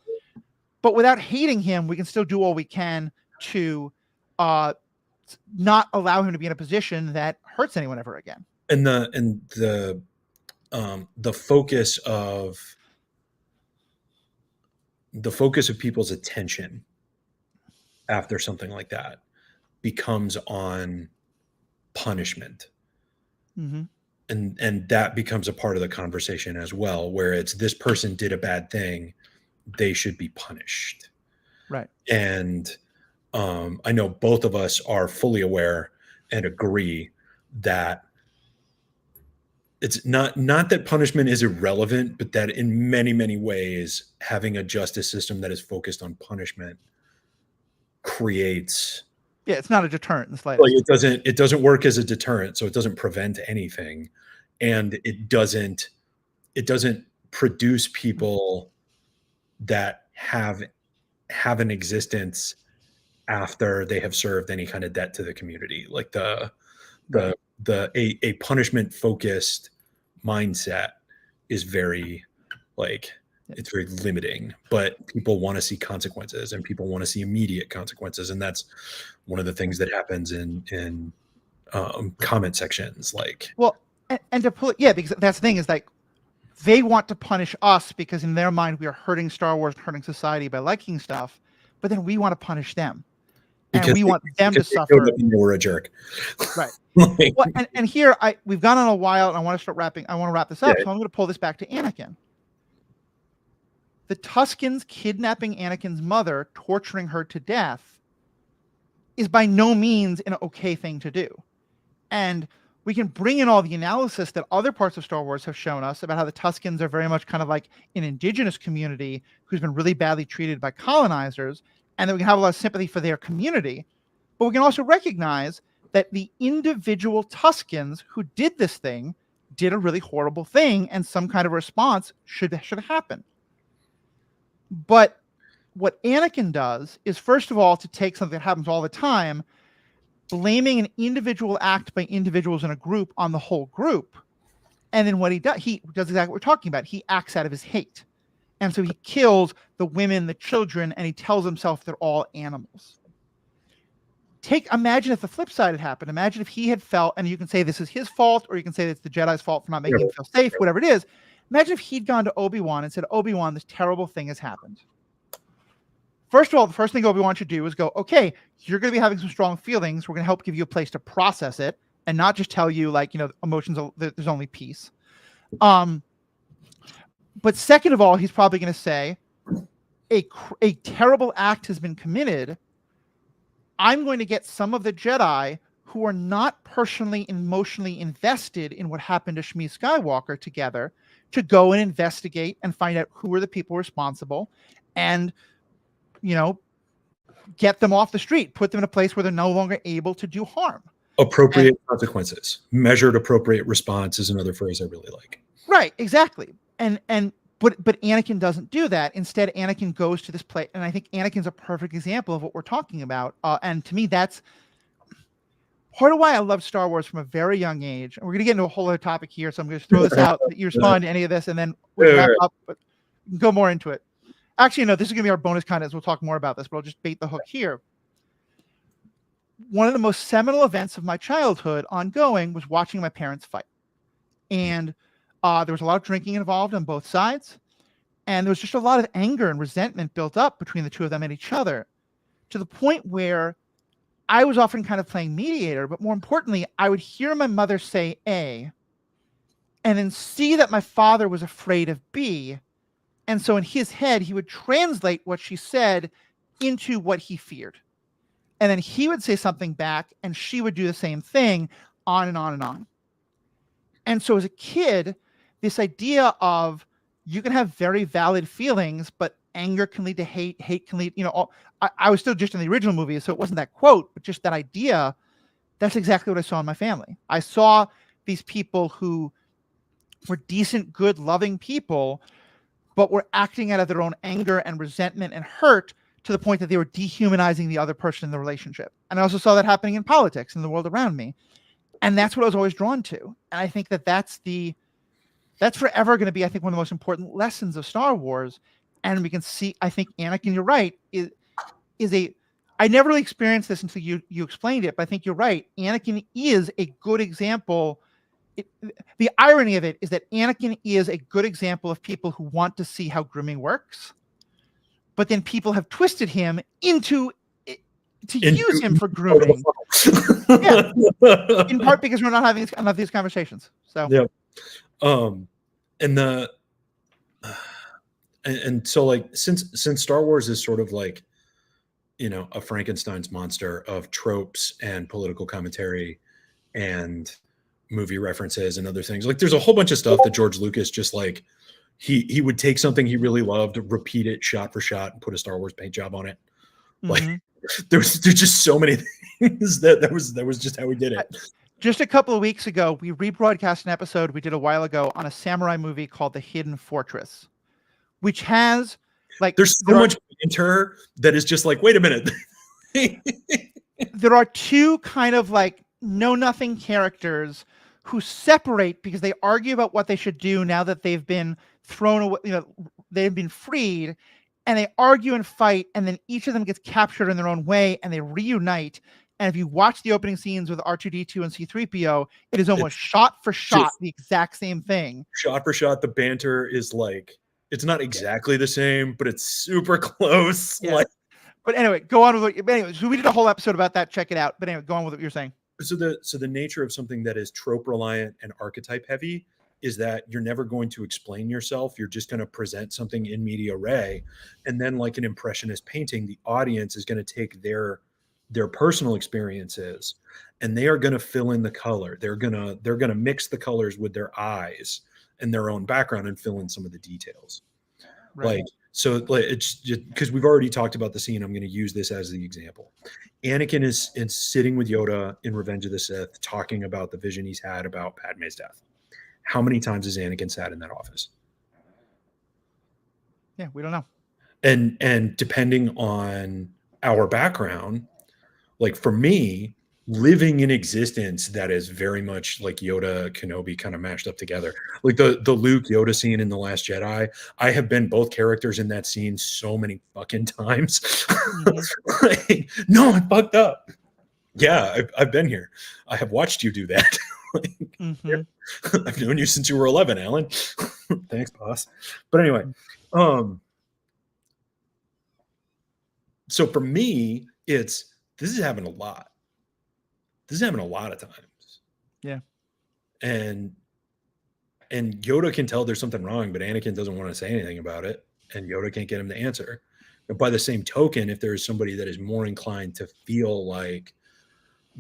but without hating him, we can still do all we can to not allow him to be in a position that hurts anyone ever again. And the focus of people's attention after something like that becomes on punishment. Mm-hmm. And that becomes a part of the conversation as well, where it's, this person did a bad thing, they should be punished. Right. And I know both of us are fully aware and agree that it's not that punishment is irrelevant, but that in many, many ways, having a justice system that is focused on punishment creates, it's not a deterrent in the slightest. Like it doesn't work as a deterrent, so it doesn't prevent anything, and it doesn't produce people that have an existence after they have served any kind of debt to the community. Like a punishment focused mindset is very, like, it's very limiting, but people want to see consequences and people want to see immediate consequences. And that's one of the things that happens in comment sections. Like, well, and to pull it, yeah, because that's the thing is like, they want to punish us because in their mind, we are hurting Star Wars, hurting society by liking stuff, but then we want to punish them. And we want them to suffer. They were a jerk. Right. Like, well, and here we've gone on a while and I want to wrap this up. Yeah. So I'm going to pull this back to Anakin. The Tuskens kidnapping Anakin's mother, torturing her to death, is by no means an okay thing to do. And we can bring in all the analysis that other parts of Star Wars have shown us about how the Tuskens are very much kind of like an indigenous community who's been really badly treated by colonizers, and that we can have a lot of sympathy for their community. But we can also recognize that the individual Tuskens who did this thing did a really horrible thing, and some kind of response should happen. But what Anakin does is, first of all, to take something that happens all the time, blaming an individual act by individuals in a group on the whole group. And then what he does exactly what we're talking about. He acts out of his hate. And so he kills the women, the children, and he tells himself they're all animals. Imagine if the flip side had happened. Imagine if he had felt, and you can say this is his fault, or you can say it's the Jedi's fault for not making him feel safe, whatever it is. Imagine if he'd gone to Obi-Wan and said, Obi-Wan, this terrible thing has happened. First of all, the first thing Obi-Wan should do is go, okay, you're going to be having some strong feelings. We're going to help give you a place to process it and not just tell you, like, emotions, there's only peace. But second of all, he's probably going to say, a terrible act has been committed. I'm going to get some of the Jedi who are not personally, emotionally invested in what happened to Shmi Skywalker together to go and investigate and find out who are the people responsible and, get them off the street, put them in a place where they're no longer able to do harm. Appropriate consequences. Measured appropriate response is another phrase I really like. Right, exactly. But Anakin doesn't do that. Instead, Anakin goes to this place, and I think Anakin's a perfect example of what we're talking about. And to me, that's part of why I love Star Wars from a very young age. And we're going to get into a whole other topic here, so I'm going to throw this out. That you respond to any of this, and then we'll wrap up. But go more into it. Actually, no, this is going to be our bonus content. So we'll talk more about this, but I'll just bait the hook here. One of the most seminal events of my childhood ongoing was watching my parents fight. And there was a lot of drinking involved on both sides. And there was just a lot of anger and resentment built up between the two of them and each other, to the point where I was often kind of playing mediator, but more importantly, I would hear my mother say A, and then see that my father was afraid of B. And so in his head, he would translate what she said into what he feared. And then he would say something back, and she would do the same thing, on and on and on. And so as a kid, this idea of you can have very valid feelings, but anger can lead to hate, hate can lead, I was still just in the original movie, so it wasn't that quote, but just that idea, that's exactly what I saw in my family. I saw these people who were decent, good, loving people, but were acting out of their own anger and resentment and hurt, to the point that they were dehumanizing the other person in the relationship. And I also saw that happening in politics in the world around me. And that's what I was always drawn to. And I think that that's forever going to be, I think, one of the most important lessons of Star Wars. And we can see, I think, Anakin, you're right, I never really experienced this until you explained it, but I think you're right. Anakin is a good example. The irony of it is that Anakin is a good example of people who want to see how grooming works, but then people have twisted him to use him for grooming. Yeah, in part because we're not having enough of these conversations. So yeah, and so like since Star Wars is sort of like, a Frankenstein's monster of tropes and political commentary and movie references and other things, like there's a whole bunch of stuff that George Lucas just like. He would take something he really loved, repeat it shot for shot, and put a Star Wars paint job on it. Like there's just so many things that was just how we did it. Just a couple of weeks ago, we rebroadcast an episode we did a while ago on a samurai movie called The Hidden Fortress, which has like there's so much banter that is just like, wait a minute. There are two kind of like know-nothing characters who separate because they argue about what they should do now that they've been thrown away, they've been freed, and they argue and fight, and then each of them gets captured in their own way, and they reunite. And if you watch the opening scenes with R2-D2 and C-3PO, it is almost shot for shot the exact same thing. Shot for shot, the banter is like, it's not exactly the same, but it's super close. Yeah. Like, but anyway, go on with it. Anyway, so we did a whole episode about that. Check it out. But anyway, go on with what you're saying. So the nature of something that is trope reliant and archetype heavy is that you're never going to explain yourself. You're just going to present something in media res. And then like an impressionist painting, the audience is going to take their personal experiences and they are going to fill in the color. They're going to mix the colors with their eyes and their own background and fill in some of the details. Right. Like, so it's just because we've already talked about the scene. I'm going to use this as the example. Anakin is sitting with Yoda in Revenge of the Sith, talking about the vision he's had about Padme's death. How many times has Anakin sat in that office? Yeah, we don't know. And depending on our background, like for me, living in existence that is very much like Yoda, Kenobi kind of mashed up together. Like the Luke Yoda scene in The Last Jedi, I have been both characters in that scene so many fucking times. Mm-hmm. Like, no, I fucked up. Yeah, I've been here. I have watched you do that. Like, mm-hmm. I've known you since you were 11, Alan. Thanks, boss. But anyway, so for me, this is happening a lot. This is happening a lot of times. Yeah. And Yoda can tell there's something wrong, but Anakin doesn't want to say anything about it. And Yoda can't get him to answer. But by the same token, if there is somebody that is more inclined to feel like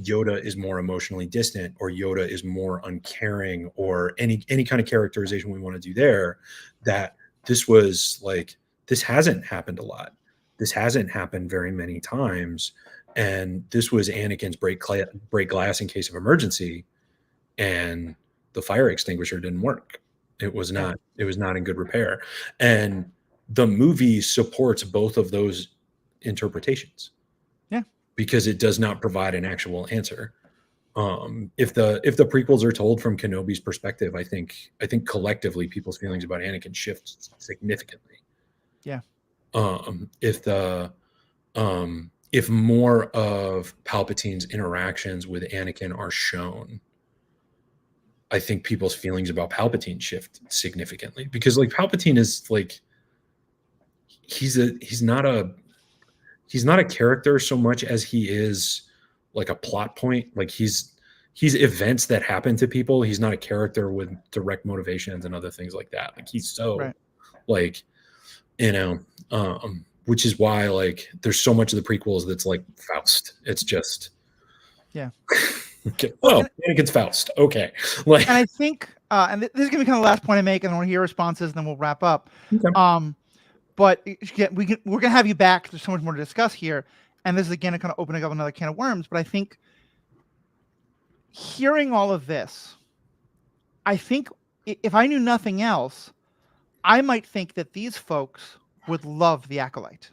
Yoda is more emotionally distant or Yoda is more uncaring or any kind of characterization we want to do there, that this hasn't happened a lot. This hasn't happened very many times. And this was Anakin's break glass in case of emergency. And the fire extinguisher didn't work. It was not in good repair. And the movie supports both of those interpretations. Yeah. Because it does not provide an actual answer. If the prequels are told from Kenobi's perspective, I think collectively people's feelings about Anakin shift significantly. Yeah. If more of Palpatine's interactions with Anakin are shown, I think people's feelings about Palpatine shift significantly, because like Palpatine is like, he's not a character so much as he is like a plot point. Like he's events that happen to people. He's not a character with direct motivations and other things like that. Like he's so like, which is why like there's so much of the prequels that's like Faust. It's just okay. Oh, Anakin's Faust. Okay. Like, and I think and this is gonna be kind of the last point I make, and then we'll hear responses, and then we'll wrap up. Okay. But we're gonna have you back. There's so much more to discuss here, and this is again kind of opening up another can of worms. But I think hearing all of this, I think if I knew nothing else, I might think that these folks would love The Acolyte,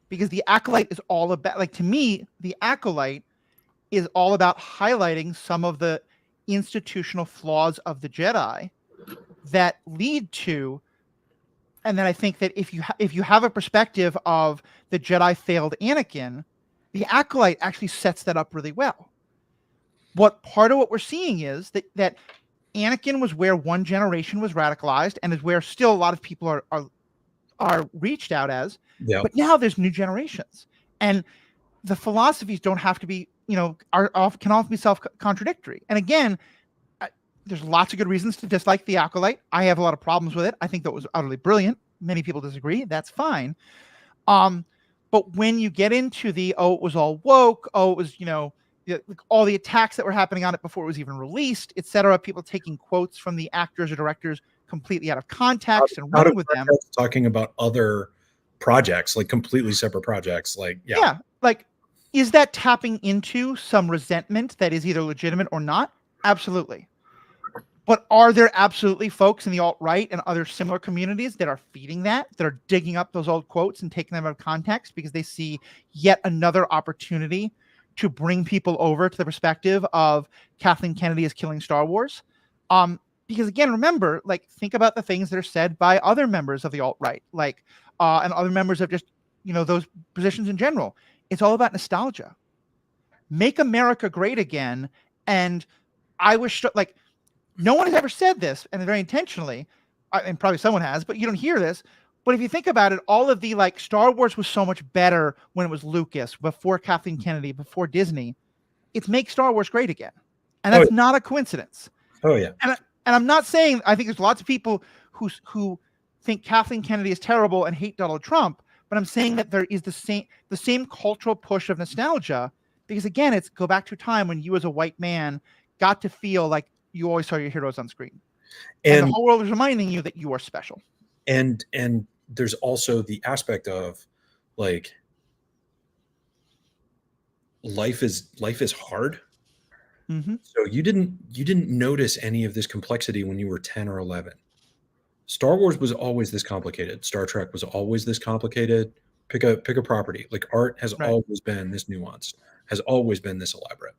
because The Acolyte is all about, like, to me, The Acolyte is all about highlighting some of the institutional flaws of the Jedi that lead to. And then I think that if you have a perspective of the Jedi failed Anakin, The Acolyte actually sets that up really well. Part of what we're seeing is that Anakin was where one generation was radicalized, and is where still a lot of people are reached out as. Yeah. But now there's new generations, and the philosophies don't have to be, can often be self-contradictory. And again, there's lots of good reasons to dislike The Acolyte. I have a lot of problems with it. I think that was utterly brilliant. Many people disagree. That's fine. But when you get into it was all woke. It was, all the attacks that were happening on it before it was even released, etc. People taking quotes from the actors or directors completely out of context and running with them. Talking about other projects, like completely separate projects. Like, like, is that tapping into some resentment that is either legitimate or not? Absolutely. But are there absolutely folks in the alt-right and other similar communities that are feeding that are digging up those old quotes and taking them out of context because they see yet another opportunity to bring people over to the perspective of Kathleen Kennedy is killing Star Wars? Because again, remember, like, think about the things that are said by other members of the alt-right, like, and other members of just, those positions in general. It's all about nostalgia. Make America great again. And I wish, like, no one has ever said this, and very intentionally, and probably someone has, but you don't hear this. But if you think about it, all of the, like, Star Wars was so much better when it was Lucas, before Kathleen Kennedy, before Disney. It's make Star Wars great again. And that's not a coincidence. Oh, yeah. And I'm not saying, I think there's lots of people who think Kathleen Kennedy is terrible and hate Donald Trump, but I'm saying that there is the same cultural push of nostalgia, because again, it's go back to a time when you as a white man got to feel like you always saw your heroes on screen. And the whole world is reminding you that you are special. And there's also the aspect of, like, life is hard. Mm-hmm. So you didn't notice any of this complexity when you were 10 or 11. Star Wars was always this complicated. Star Trek was always this complicated. Pick a property. Like, art has always been this nuanced, has always been this elaborate.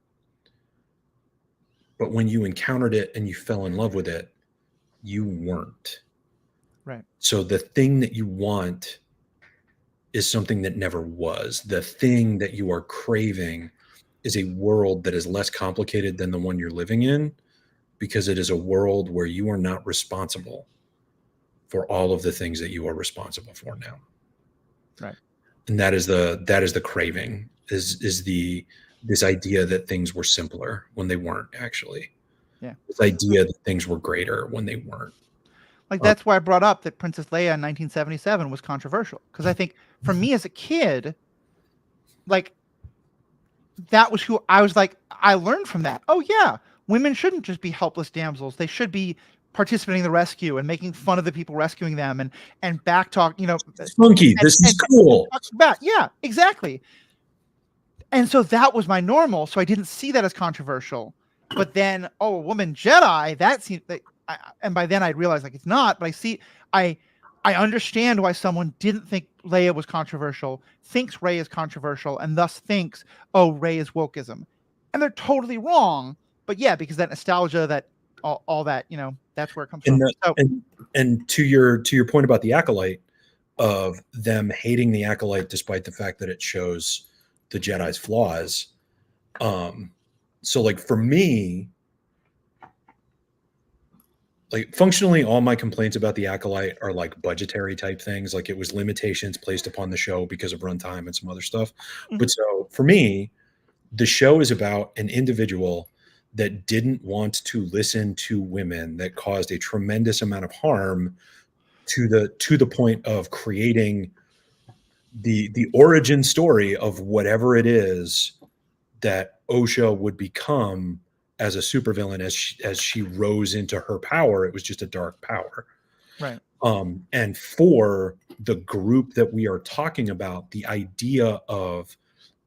But when you encountered it and you fell in love with it, you weren't. Right. So the thing that you want is something that never was. The thing that you are craving is a world that is less complicated than the one you're living in, because it is a world where you are not responsible for all of the things that you are responsible for now. Right. And that is the craving, is this idea that things were simpler when they weren't actually. Yeah. This idea that things were greater when they weren't. Like, that's why I brought up that Princess Leia in 1977 was controversial. Because I think for me as a kid, like, that was who I was like, I learned from that. Oh yeah, women shouldn't just be helpless damsels. They should be participating in the rescue and making fun of the people rescuing them and back talk, It's funky. This is cool. Yeah, exactly. And so that was my normal. So I didn't see that as controversial. But then, a woman Jedi, that seemed like, and by then I'd realized like it's not. But I understand why someone didn't think Leia was controversial, thinks Rey is controversial, and thus thinks, oh, Rey is wokeism, and they're totally wrong. But yeah, because that nostalgia, that all that, that's where it comes from. And to your point about the Acolyte, of them hating the Acolyte despite the fact that it shows the Jedi's flaws. So like for me, like functionally all my complaints about the Acolyte are like budgetary type things. Like it was limitations placed upon the show because of runtime and some other stuff. Mhm. But so for me, the show is about an individual that didn't want to listen to women, that caused a tremendous amount of harm to the point of creating the origin story of whatever it is that Osha would become as a supervillain as she rose into her power. It was just a dark power. Right. And for the group that we are talking about, the idea of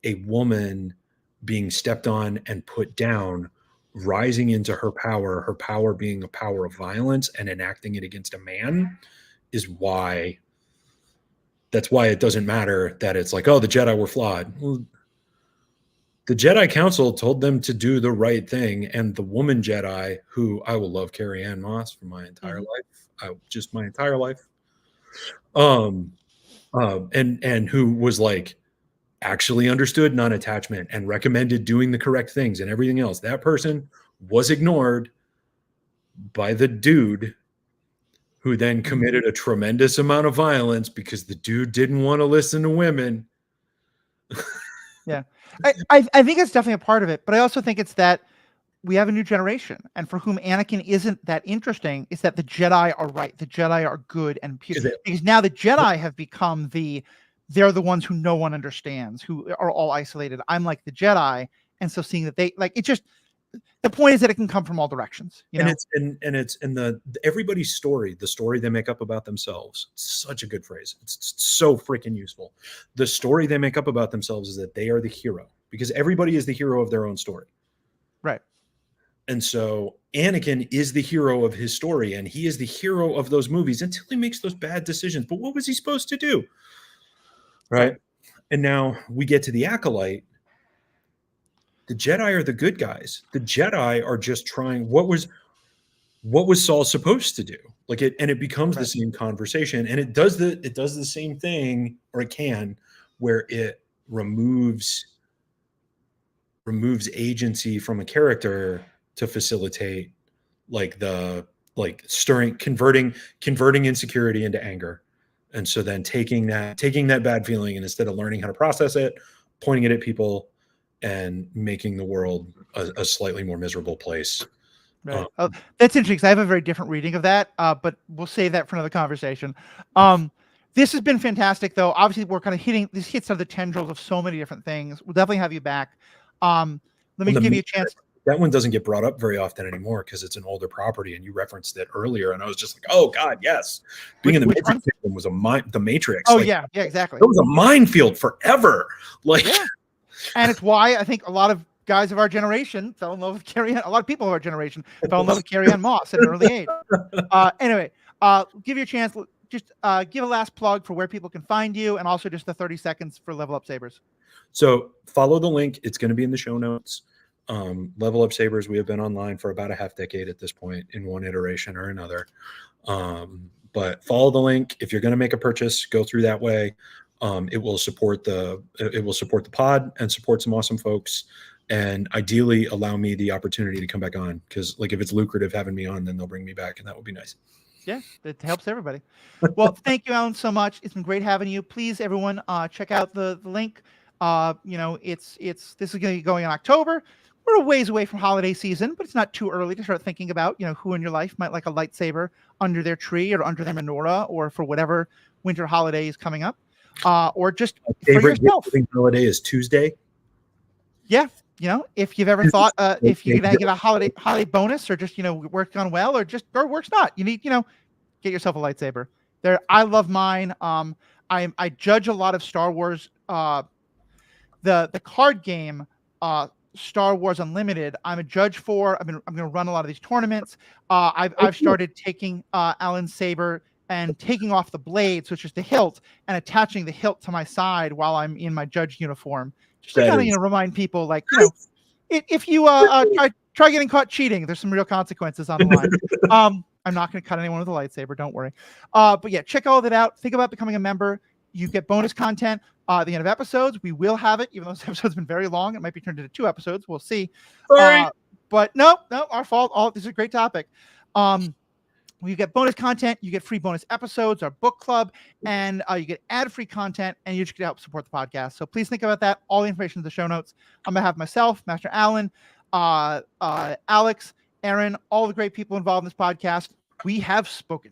a woman being stepped on and put down, rising into her power being a power of violence and enacting it against a man, is why that's why it doesn't matter that it's like, oh, the Jedi were flawed. Well, the Jedi Council told them to do the right thing, and the woman Jedi, who I will love Carrie Ann Moss for my entire life, just my entire life, and who was like actually understood non-attachment and recommended doing the correct things and everything else. That person was ignored by the dude who then committed a tremendous amount of violence because the dude didn't want to listen to women. Yeah. I think it's definitely a part of it, but I also think it's that we have a new generation, and for whom Anakin isn't that interesting, is that the Jedi are right. The Jedi are good and pure. Because now the Jedi have become they're the ones who no one understands, who are all isolated. I'm like the Jedi. And so seeing that they like, it just, the point is that it can come from all directions, you know? And it's in the everybody's story, the story they make up about themselves. Such a good phrase. It's so freaking useful. The story they make up about themselves is that they are the hero, because everybody is the hero of their own story. Right. And so Anakin is the hero of his story, and he is the hero of those movies until he makes those bad decisions. But what was he supposed to do? Right. And now we get to the Acolyte. The Jedi are the good guys. The Jedi are just trying. What was Saul supposed to do? Like it, and it becomes the same conversation, and it does the same thing, or it can, where it removes agency from a character to facilitate converting insecurity into anger. And so then taking that bad feeling, and instead of learning how to process it, pointing it at people and making the world a slightly more miserable place. Right. That's interesting, because I have a very different reading of that, but we'll save that for another conversation. This has been fantastic, though. Obviously, we're kind of this hits on the tendrils of so many different things. We'll definitely have you back. Let me give you a chance. That one doesn't get brought up very often anymore because it's an older property, and you referenced it earlier, and I was just like, "Oh God, yes!" Being in the Matrix was the Matrix. Oh yeah, exactly. It was a minefield forever. And it's why I think a lot of guys of our generation fell in love with Carrie Ann. A lot of people of our generation fell in love with Carrie Ann Moss at an early age. Anyway, give you a chance. Just give a last plug for where people can find you, and also just the 30 seconds for Level Up Sabers. So follow the link. It's going to be in the show notes. Level Up Sabers, we have been online for about a half decade at this point, in one iteration or another. But follow the link. If you're going to make a purchase, go through that way. It will support the pod and support some awesome folks, and ideally allow me the opportunity to come back on, because like if it's lucrative having me on, then they'll bring me back, and that would be nice. Yeah, it helps everybody. Well, thank you, Alan, so much. It's been great having you. Please, everyone, check out the link. This is going to be going in October. We're a ways away from holiday season, but it's not too early to start thinking about, who in your life might like a lightsaber under their tree or under their menorah, or for whatever winter holiday is coming up, or just My favorite for yourself. holiday is Tuesday. Yeah, if you've ever thought if you're gonna give a holiday bonus, or just worked on well, or works not, you need get yourself a lightsaber. I love mine. I judge a lot of Star Wars. The card game, Star Wars Unlimited. I'm a judge for. I'm gonna run a lot of these tournaments. I've started taking Alan's saber and taking off the blade, so it's just the hilt, and attaching the hilt to my side while I'm in my judge uniform, just to kind of remind people, like, if you try getting caught cheating, there's some real consequences on the line. I'm not going to cut anyone with a lightsaber, don't worry. But yeah, check all that out. Think about becoming a member. You get bonus content at the end of episodes. We will have it, even though this episode's been very long. It might be turned into 2 episodes. We'll see. But no, our fault. This is a great topic. You get bonus content, you get free bonus episodes, our book club, and you get ad-free content, and you just get to help support the podcast. So please think about that. All the information in the show notes. I'm going to have myself, Master Alan, Alex, Aaron, all the great people involved in this podcast. We have spoken.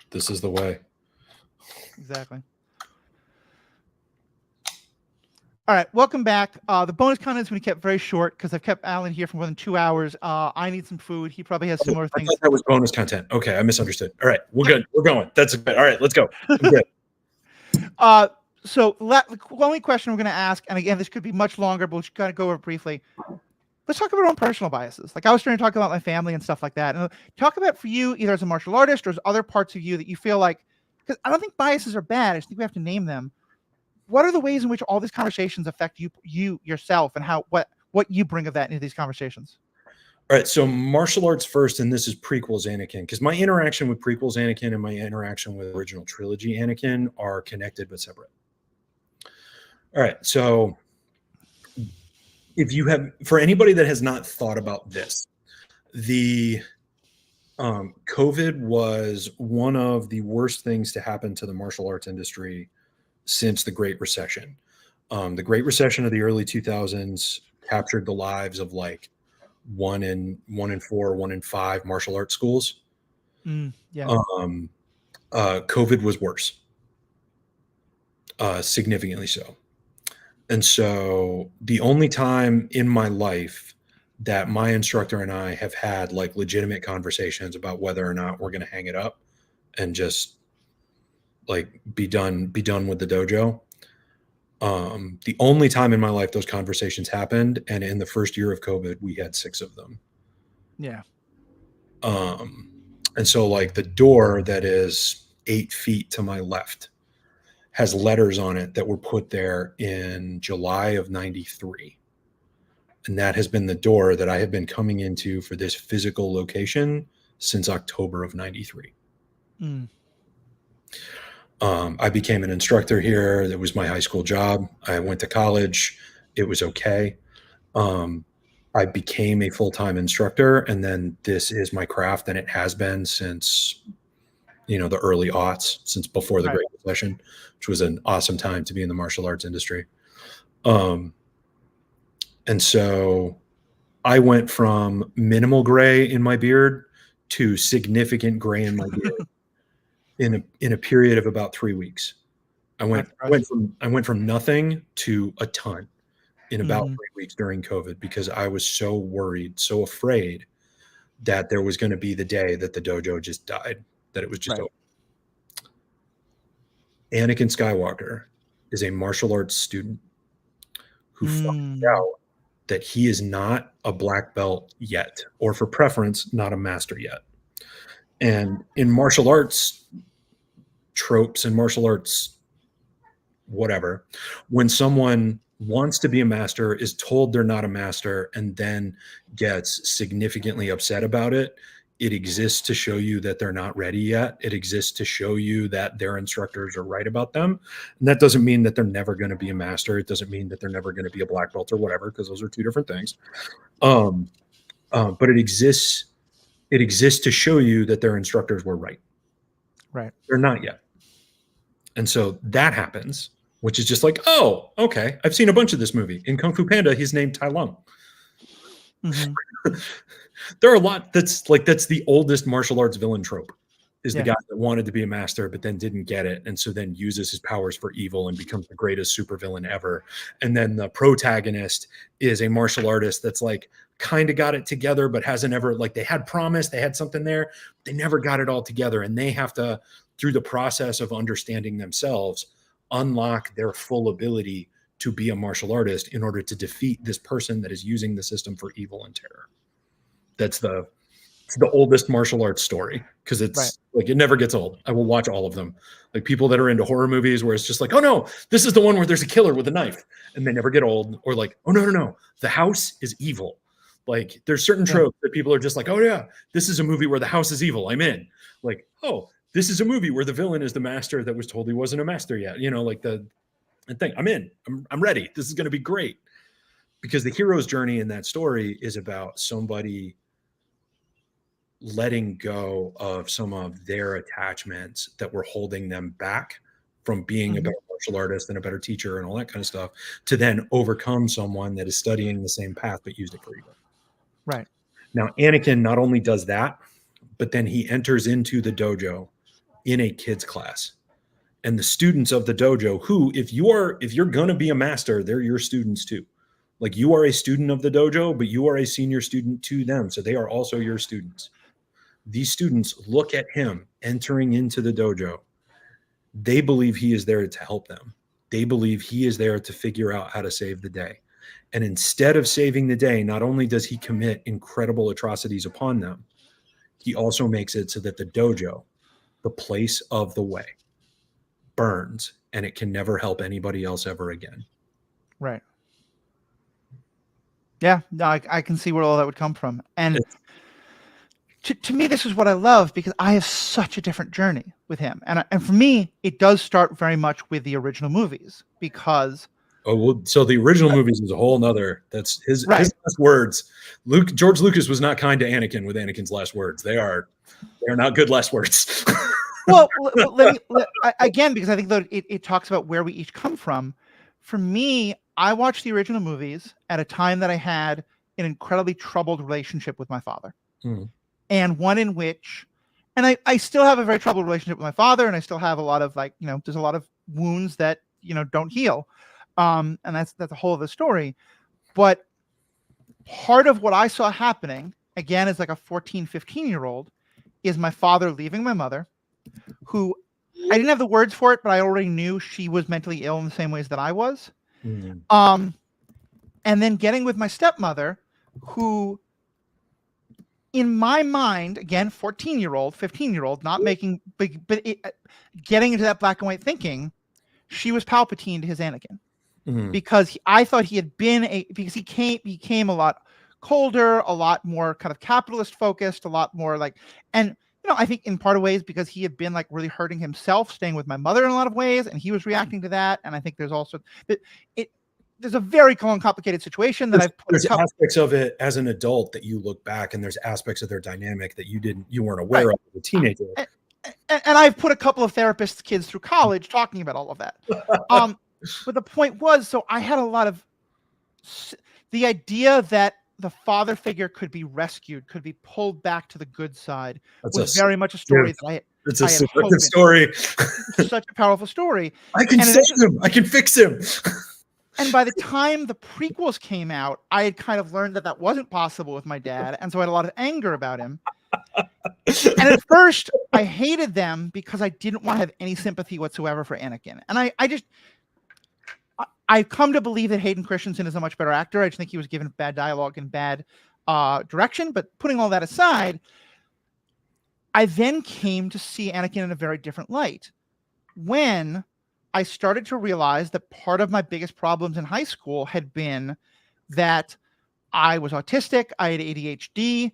This is the way. Exactly. All right, welcome back. The bonus content is going to be kept very short because I've kept Alan here for more than 2 hours. I need some food. He probably has similar things. That was bonus content. Okay, I misunderstood. All right, we're good. We're going. That's good. All right, let's go. I'm good. So the only question we're going to ask, and again, this could be much longer, but we'll just kind of go over it briefly. Let's talk about our own personal biases. Like, I was trying to talk about my family and stuff like that. And talk about, for you, either as a martial artist or as other parts of you that you feel like, because I don't think biases are bad. I just think we have to name them. What are the ways in which all these conversations affect you yourself, and what you bring of that into these conversations? All right, so martial arts first, and this is prequels Anakin, because my interaction with prequels Anakin and my interaction with original trilogy Anakin are connected but separate. All right, so for anybody that has not thought about this, the COVID was one of the worst things to happen to the martial arts industry since the Great Recession. The Great Recession of the early 2000s captured the lives of like 1 in 4, 1 in 5 martial arts schools. COVID was worse, significantly so. And so the only time in my life that my instructor and I have had like legitimate conversations about whether or not we're going to hang it up and just like be done with the dojo. The only time in my life those conversations happened, and in the first year of COVID, we had 6 of them. Yeah. And so like the door that is 8 feet to my left has letters on it that were put there in July of 93. And that has been the door that I have been coming into for this physical location since October of 93. I became an instructor here. That was my high school job. I went to college. It was okay. I became a full-time instructor, and then this is my craft, and it has been since, the early aughts, since before the Great Recession, which was an awesome time to be in the martial arts industry. And so I went from minimal gray in my beard to significant gray in my beard in a period of about 3 weeks. I went from nothing to a ton in about 3 weeks during COVID, because I was so worried, so afraid that there was going to be the day that the dojo just died, that it was just over. Anakin Skywalker is a martial arts student who found out that he is not a black belt yet, or for preference, not a master yet. And in martial arts tropes and martial arts, whatever, when someone wants to be a master, is told they're not a master, and then gets significantly upset about it, it exists to show you that they're not ready yet. It exists to show you that their instructors are right about them. And that doesn't mean that they're never going to be a master. It doesn't mean that they're never going to be a black belt or whatever, because those are 2 different things. But it exists to show you that their instructors were right. Right. They're not yet. And so that happens, which is just like, oh, okay, I've seen a bunch of this movie. In Kung Fu Panda, he's named Tai Lung. There are a lot that's the oldest martial arts villain trope, is Yeah. the guy that wanted to be a master but then didn't get it, and so then uses his powers for evil and becomes the greatest supervillain ever. And then the protagonist is a martial artist that's like kind of got it together but hasn't ever, like, they had promise, they had something there, they never got it all together, and they have to, through the process of understanding themselves, unlock their full ability to be a martial artist in order to defeat this person that is using the system for evil and terror. It's the oldest martial arts story, because it's Right. like, it never gets old. I will watch all of them. Like, people that are into horror movies where it's just like, oh no, this is the one where there's a killer with a knife, and they never get old. Or like, oh no, the house is evil. Like, there's certain tropes that people are just like, oh yeah, this is a movie where the house is evil, I'm in. Like, oh, this is a movie where the villain is the master that was told he wasn't a master yet. You know, like the thing. I'm in. I'm ready. This is going to be great. Because the hero's journey in that story is about somebody letting go of some of their attachments that were holding them back from being a better martial artist and a better teacher and all that kind of stuff, to then overcome someone that is studying the same path but used it for evil. Right. Now, Anakin not only does that, but then he enters into the dojo in a kids class. And the students of the dojo, who, if you're going to be a master, they're your students too. Like, you are a student of the dojo, but you are a senior student to them. So they are also your students. These students look at him entering into the dojo. They believe he is there to help them. They believe he is there to figure out how to save the day. And instead of saving the day, not only does he commit incredible atrocities upon them, he also makes it so that the dojo, the place of the way, burns, and it can never help anybody else ever again. Right. Yeah, no, I can see where all that would come from. And to me, this is what I love, because I have such a different journey with him. And for me, it does start very much with the original movies, because... Oh, well, so the original movies is a whole nother, that's his last words. George Lucas was not kind to Anakin with Anakin's last words. They're not good last words. Well, again, because I think that it talks about where we each come from. For me, I watched the original movies at a time that I had an incredibly troubled relationship with my father. And one in which, and I still have a very troubled relationship with my father, and I still have a lot of, like, there's a lot of wounds that, don't heal. And that's a whole other story. But part of what I saw happening, again, as like a 14, 15-year-old, is my father leaving my mother, who I didn't have the words for it, but I already knew she was mentally ill in the same ways that I was. And then getting with my stepmother, who, in my mind, again, 14-year-old, 15-year-old, not making big, but getting into that black and white thinking, she was Palpatine to his Anakin. Because I thought he had been because he became a lot colder, a lot more kind of capitalist focused, a lot more like, and I think in part of ways because he had been like really hurting himself, staying with my mother in a lot of ways, and he was reacting to that. And I think there's also there's a very complicated situation that there's aspects of it as an adult that you look back, and there's aspects of their dynamic that you weren't aware of as a teenager. And I've put a couple of therapists' kids through college talking about all of that. But the point was, so I had a lot of the idea that the father figure could be rescued, could be pulled back to the good side, was very much a story that I had. It's a super good story. Such a powerful story. I can save him. I can fix him. And by the time the prequels came out, I had kind of learned that wasn't possible with my dad, and so I had a lot of anger about him. And at first, I hated them because I didn't want to have any sympathy whatsoever for Anakin. And I've come to believe that Hayden Christensen is a much better actor. I just think he was given bad dialogue and bad direction. But putting all that aside, I then came to see Anakin in a very different light when I started to realize that part of my biggest problems in high school had been that I was autistic, I had ADHD,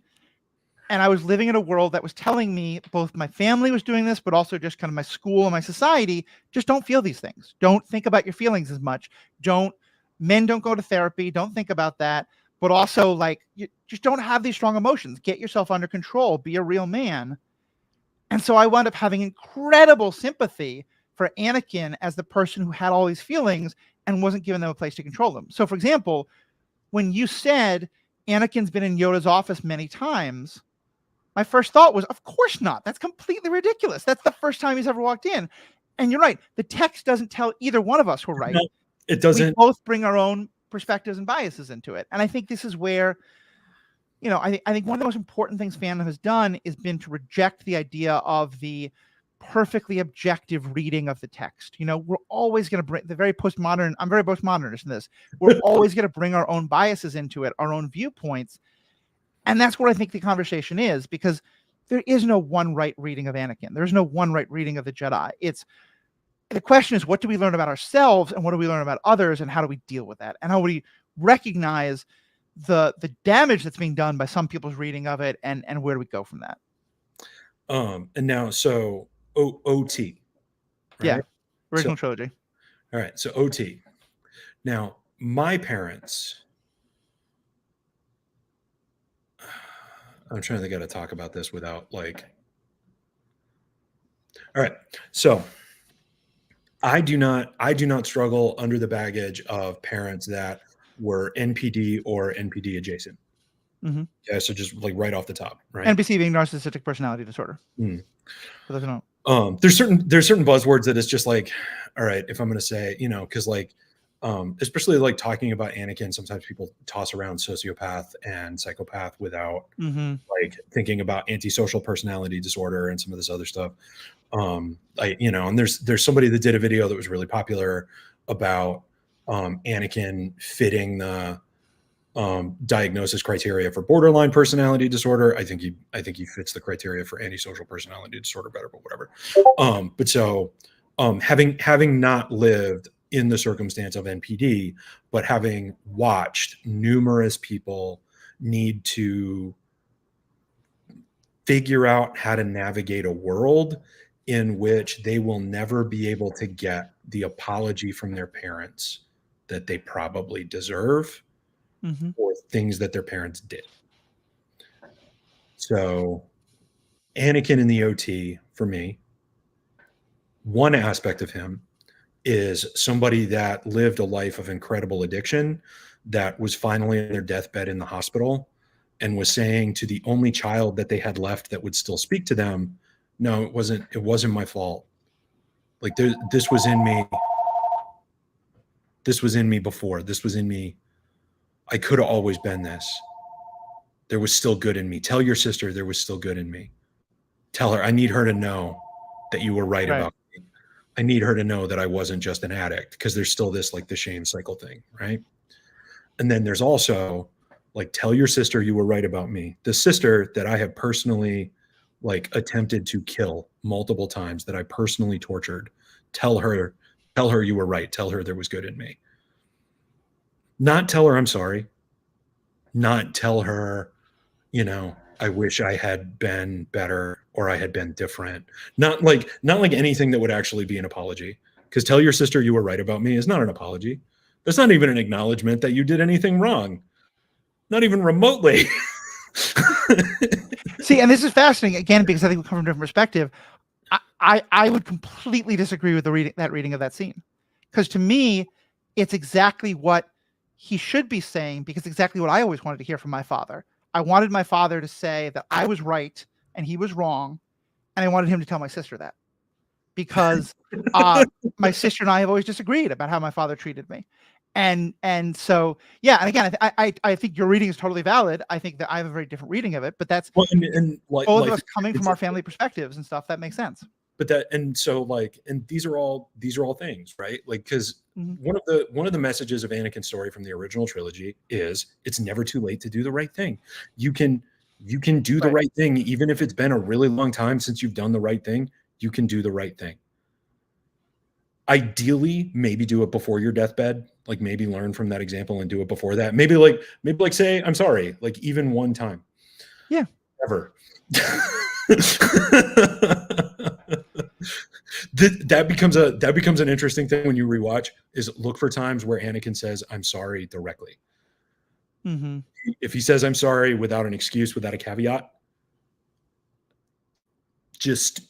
and I was living in a world that was telling me both my family was doing this, but also just kind of my school and my society, just don't feel these things. Don't think about your feelings as much. Men don't go to therapy. Don't think about that. But also, like, you just don't have these strong emotions. Get yourself under control. Be a real man. And so I wound up having incredible sympathy for Anakin as the person who had all these feelings and wasn't given them a place to control them. So, for example, when you said Anakin's been in Yoda's office many times, My first thought was, of course not. That's completely ridiculous. That's the first time he's ever walked in. And you're right. The text doesn't tell either one of us we're right. No, it We doesn't. both bring our own perspectives and biases into it. And I think this is where, I think one of the most important things fandom has done is been to reject the idea of the perfectly objective reading of the text. We're always going to bring I'm very postmodernist in this. We're always going to bring our own biases into it, our own viewpoints. And that's what I think the conversation is, because there is no one right reading of Anakin. There's no one right reading of the Jedi. The question is, what do we learn about ourselves and what do we learn about others, and how do we deal with that? And how do we recognize the damage that's being done by some people's reading of it, and where do we go from that? And now, so OT. Right? Yeah. Original trilogy. All right. So OT. Now, my parents, I'm trying to think how to talk about this without all right. So I do not struggle under the baggage of parents that were NPD or NPD adjacent. Mm-hmm. Yeah. So just right off the top, right? NPC being narcissistic personality disorder. Mm. For those who don't. There's certain buzzwords that it's just all right, if I'm going to say, because especially talking about Anakin, sometimes people toss around sociopath and psychopath without thinking about antisocial personality disorder and some of this other stuff. And there's somebody that did a video that was really popular about Anakin fitting the diagnosis criteria for borderline personality disorder. I think he fits the criteria for antisocial personality disorder better, but whatever. But so having not lived in the circumstance of NPD, but having watched numerous people need to figure out how to navigate a world in which they will never be able to get the apology from their parents that they probably deserve for things that their parents did. So Anakin in the OT, for me, one aspect of him is somebody that lived a life of incredible addiction, that was finally in their deathbed in the hospital and was saying to the only child that they had left that would still speak to them, no, it wasn't my fault. This was in me. This was in me before. This was in me. I could have always been this. There was still good in me. Tell your sister there was still good in me. Tell her, I need her to know that you were right about me. I need her to know that I wasn't just an addict, because there's still this the shame cycle thing, right? And then there's also tell your sister you were right about me. The sister that I have personally attempted to kill multiple times, that I personally tortured, tell her you were right. Tell her there was good in me. Not tell her I'm sorry. Not tell her, I wish I had been better or I had been different. Not like anything that would actually be an apology. Because tell your sister you were right about me is not an apology. That's not even an acknowledgement that you did anything wrong. Not even remotely. See, and this is fascinating again, because I think we come from a different perspective. I would completely disagree with that reading of that scene, because to me, it's exactly what he should be saying, because exactly what I always wanted to hear from my father. I wanted my father to say that I was right and he was wrong, and I wanted him to tell my sister that, because my sister and I have always disagreed about how my father treated me. And so, yeah. And again, I think your reading is totally valid. I think that I have a very different reading of it, but that's both of us coming from our family perspectives and stuff. That makes sense. But and these are all things, right? Because one of the messages of Anakin's story from the original trilogy is it's never too late to do the right thing. You can do the right thing, even if it's been a really long time since you've done the right thing. You can do the right thing. Ideally, maybe do it before your deathbed. Maybe learn from that example and do it before that. Maybe say I'm sorry, even one time. Yeah. Ever. That becomes an interesting thing when you rewatch, is look for times where Anakin says I'm sorry directly. If he says I'm sorry without an excuse, without a caveat, just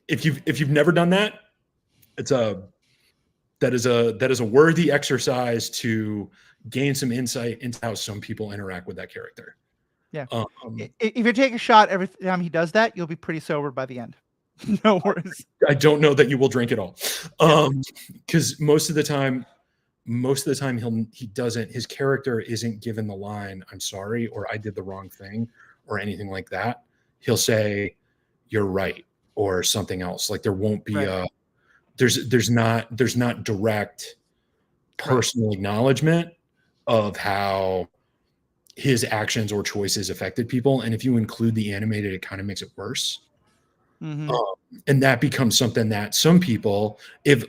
if you've never done that, that is a worthy exercise to gain some insight into how some people interact with that character. Yeah. Um, If you take a shot every time he does that, you'll be pretty sober by the end. No worries. I don't know that you will drink at all. Yeah. Because most of the time he doesn't, his character isn't given the line, "I'm sorry," or "I did the wrong thing," or anything like that. He'll say, "You're right," or something else. Like there won't be Right. there's not direct personal acknowledgement of how his actions or choices affected people. And if you include the animated, it kind of makes it worse. Mhm. And that becomes something that some people, if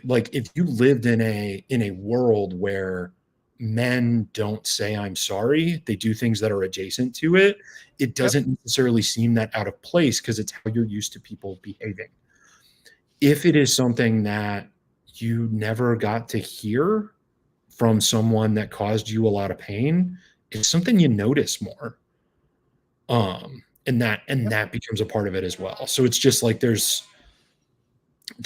you lived in a world where men don't say "I'm sorry," they do things that are adjacent to it, it doesn't necessarily seem that out of place because it's how you're used to people behaving. If it is something that you never got to hear from someone that caused you a lot of pain, it's something you notice more. And that becomes a part of it as well. So it's just like there's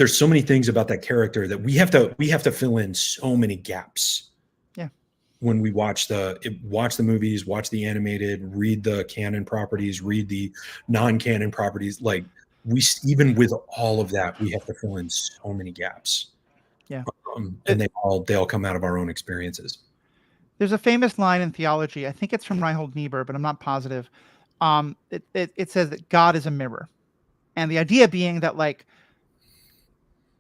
so many things about that character that we have to fill in so many gaps. Yeah. When we watch the movies, watch the animated, read the canon properties, read the non-canon properties, like even with all of that, we have to fill in so many gaps. Yeah. And they all come out of our own experiences. There's a famous line in theology. I think it's from Reinhold Niebuhr, but I'm not positive. It says that God is a mirror, and the idea being that like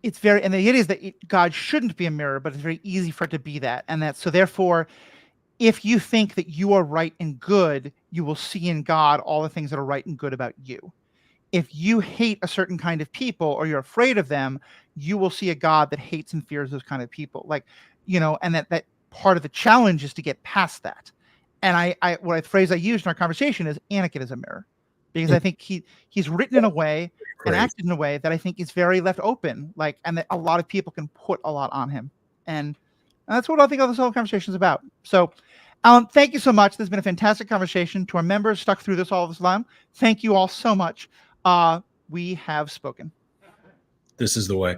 it's very, and the idea is that God shouldn't be a mirror, but it's very easy for it to be that, and that so therefore, if you think that you are right and good, you will see in God all the things that are right and good about you. If you hate a certain kind of people or you're afraid of them, you will see a God that hates and fears those kind of people. Like, and that part of the challenge is to get past that. And what phrase I used in our conversation is Anakin is a mirror, because I think he's written in a way and acted in a way that I think is very left open, like, and that a lot of people can put a lot on him. And that's what I think this whole conversation is about. So, Alan, thank you so much. This has been a fantastic conversation. To our members stuck through this all this time, thank you all so much. We have spoken. This is the way.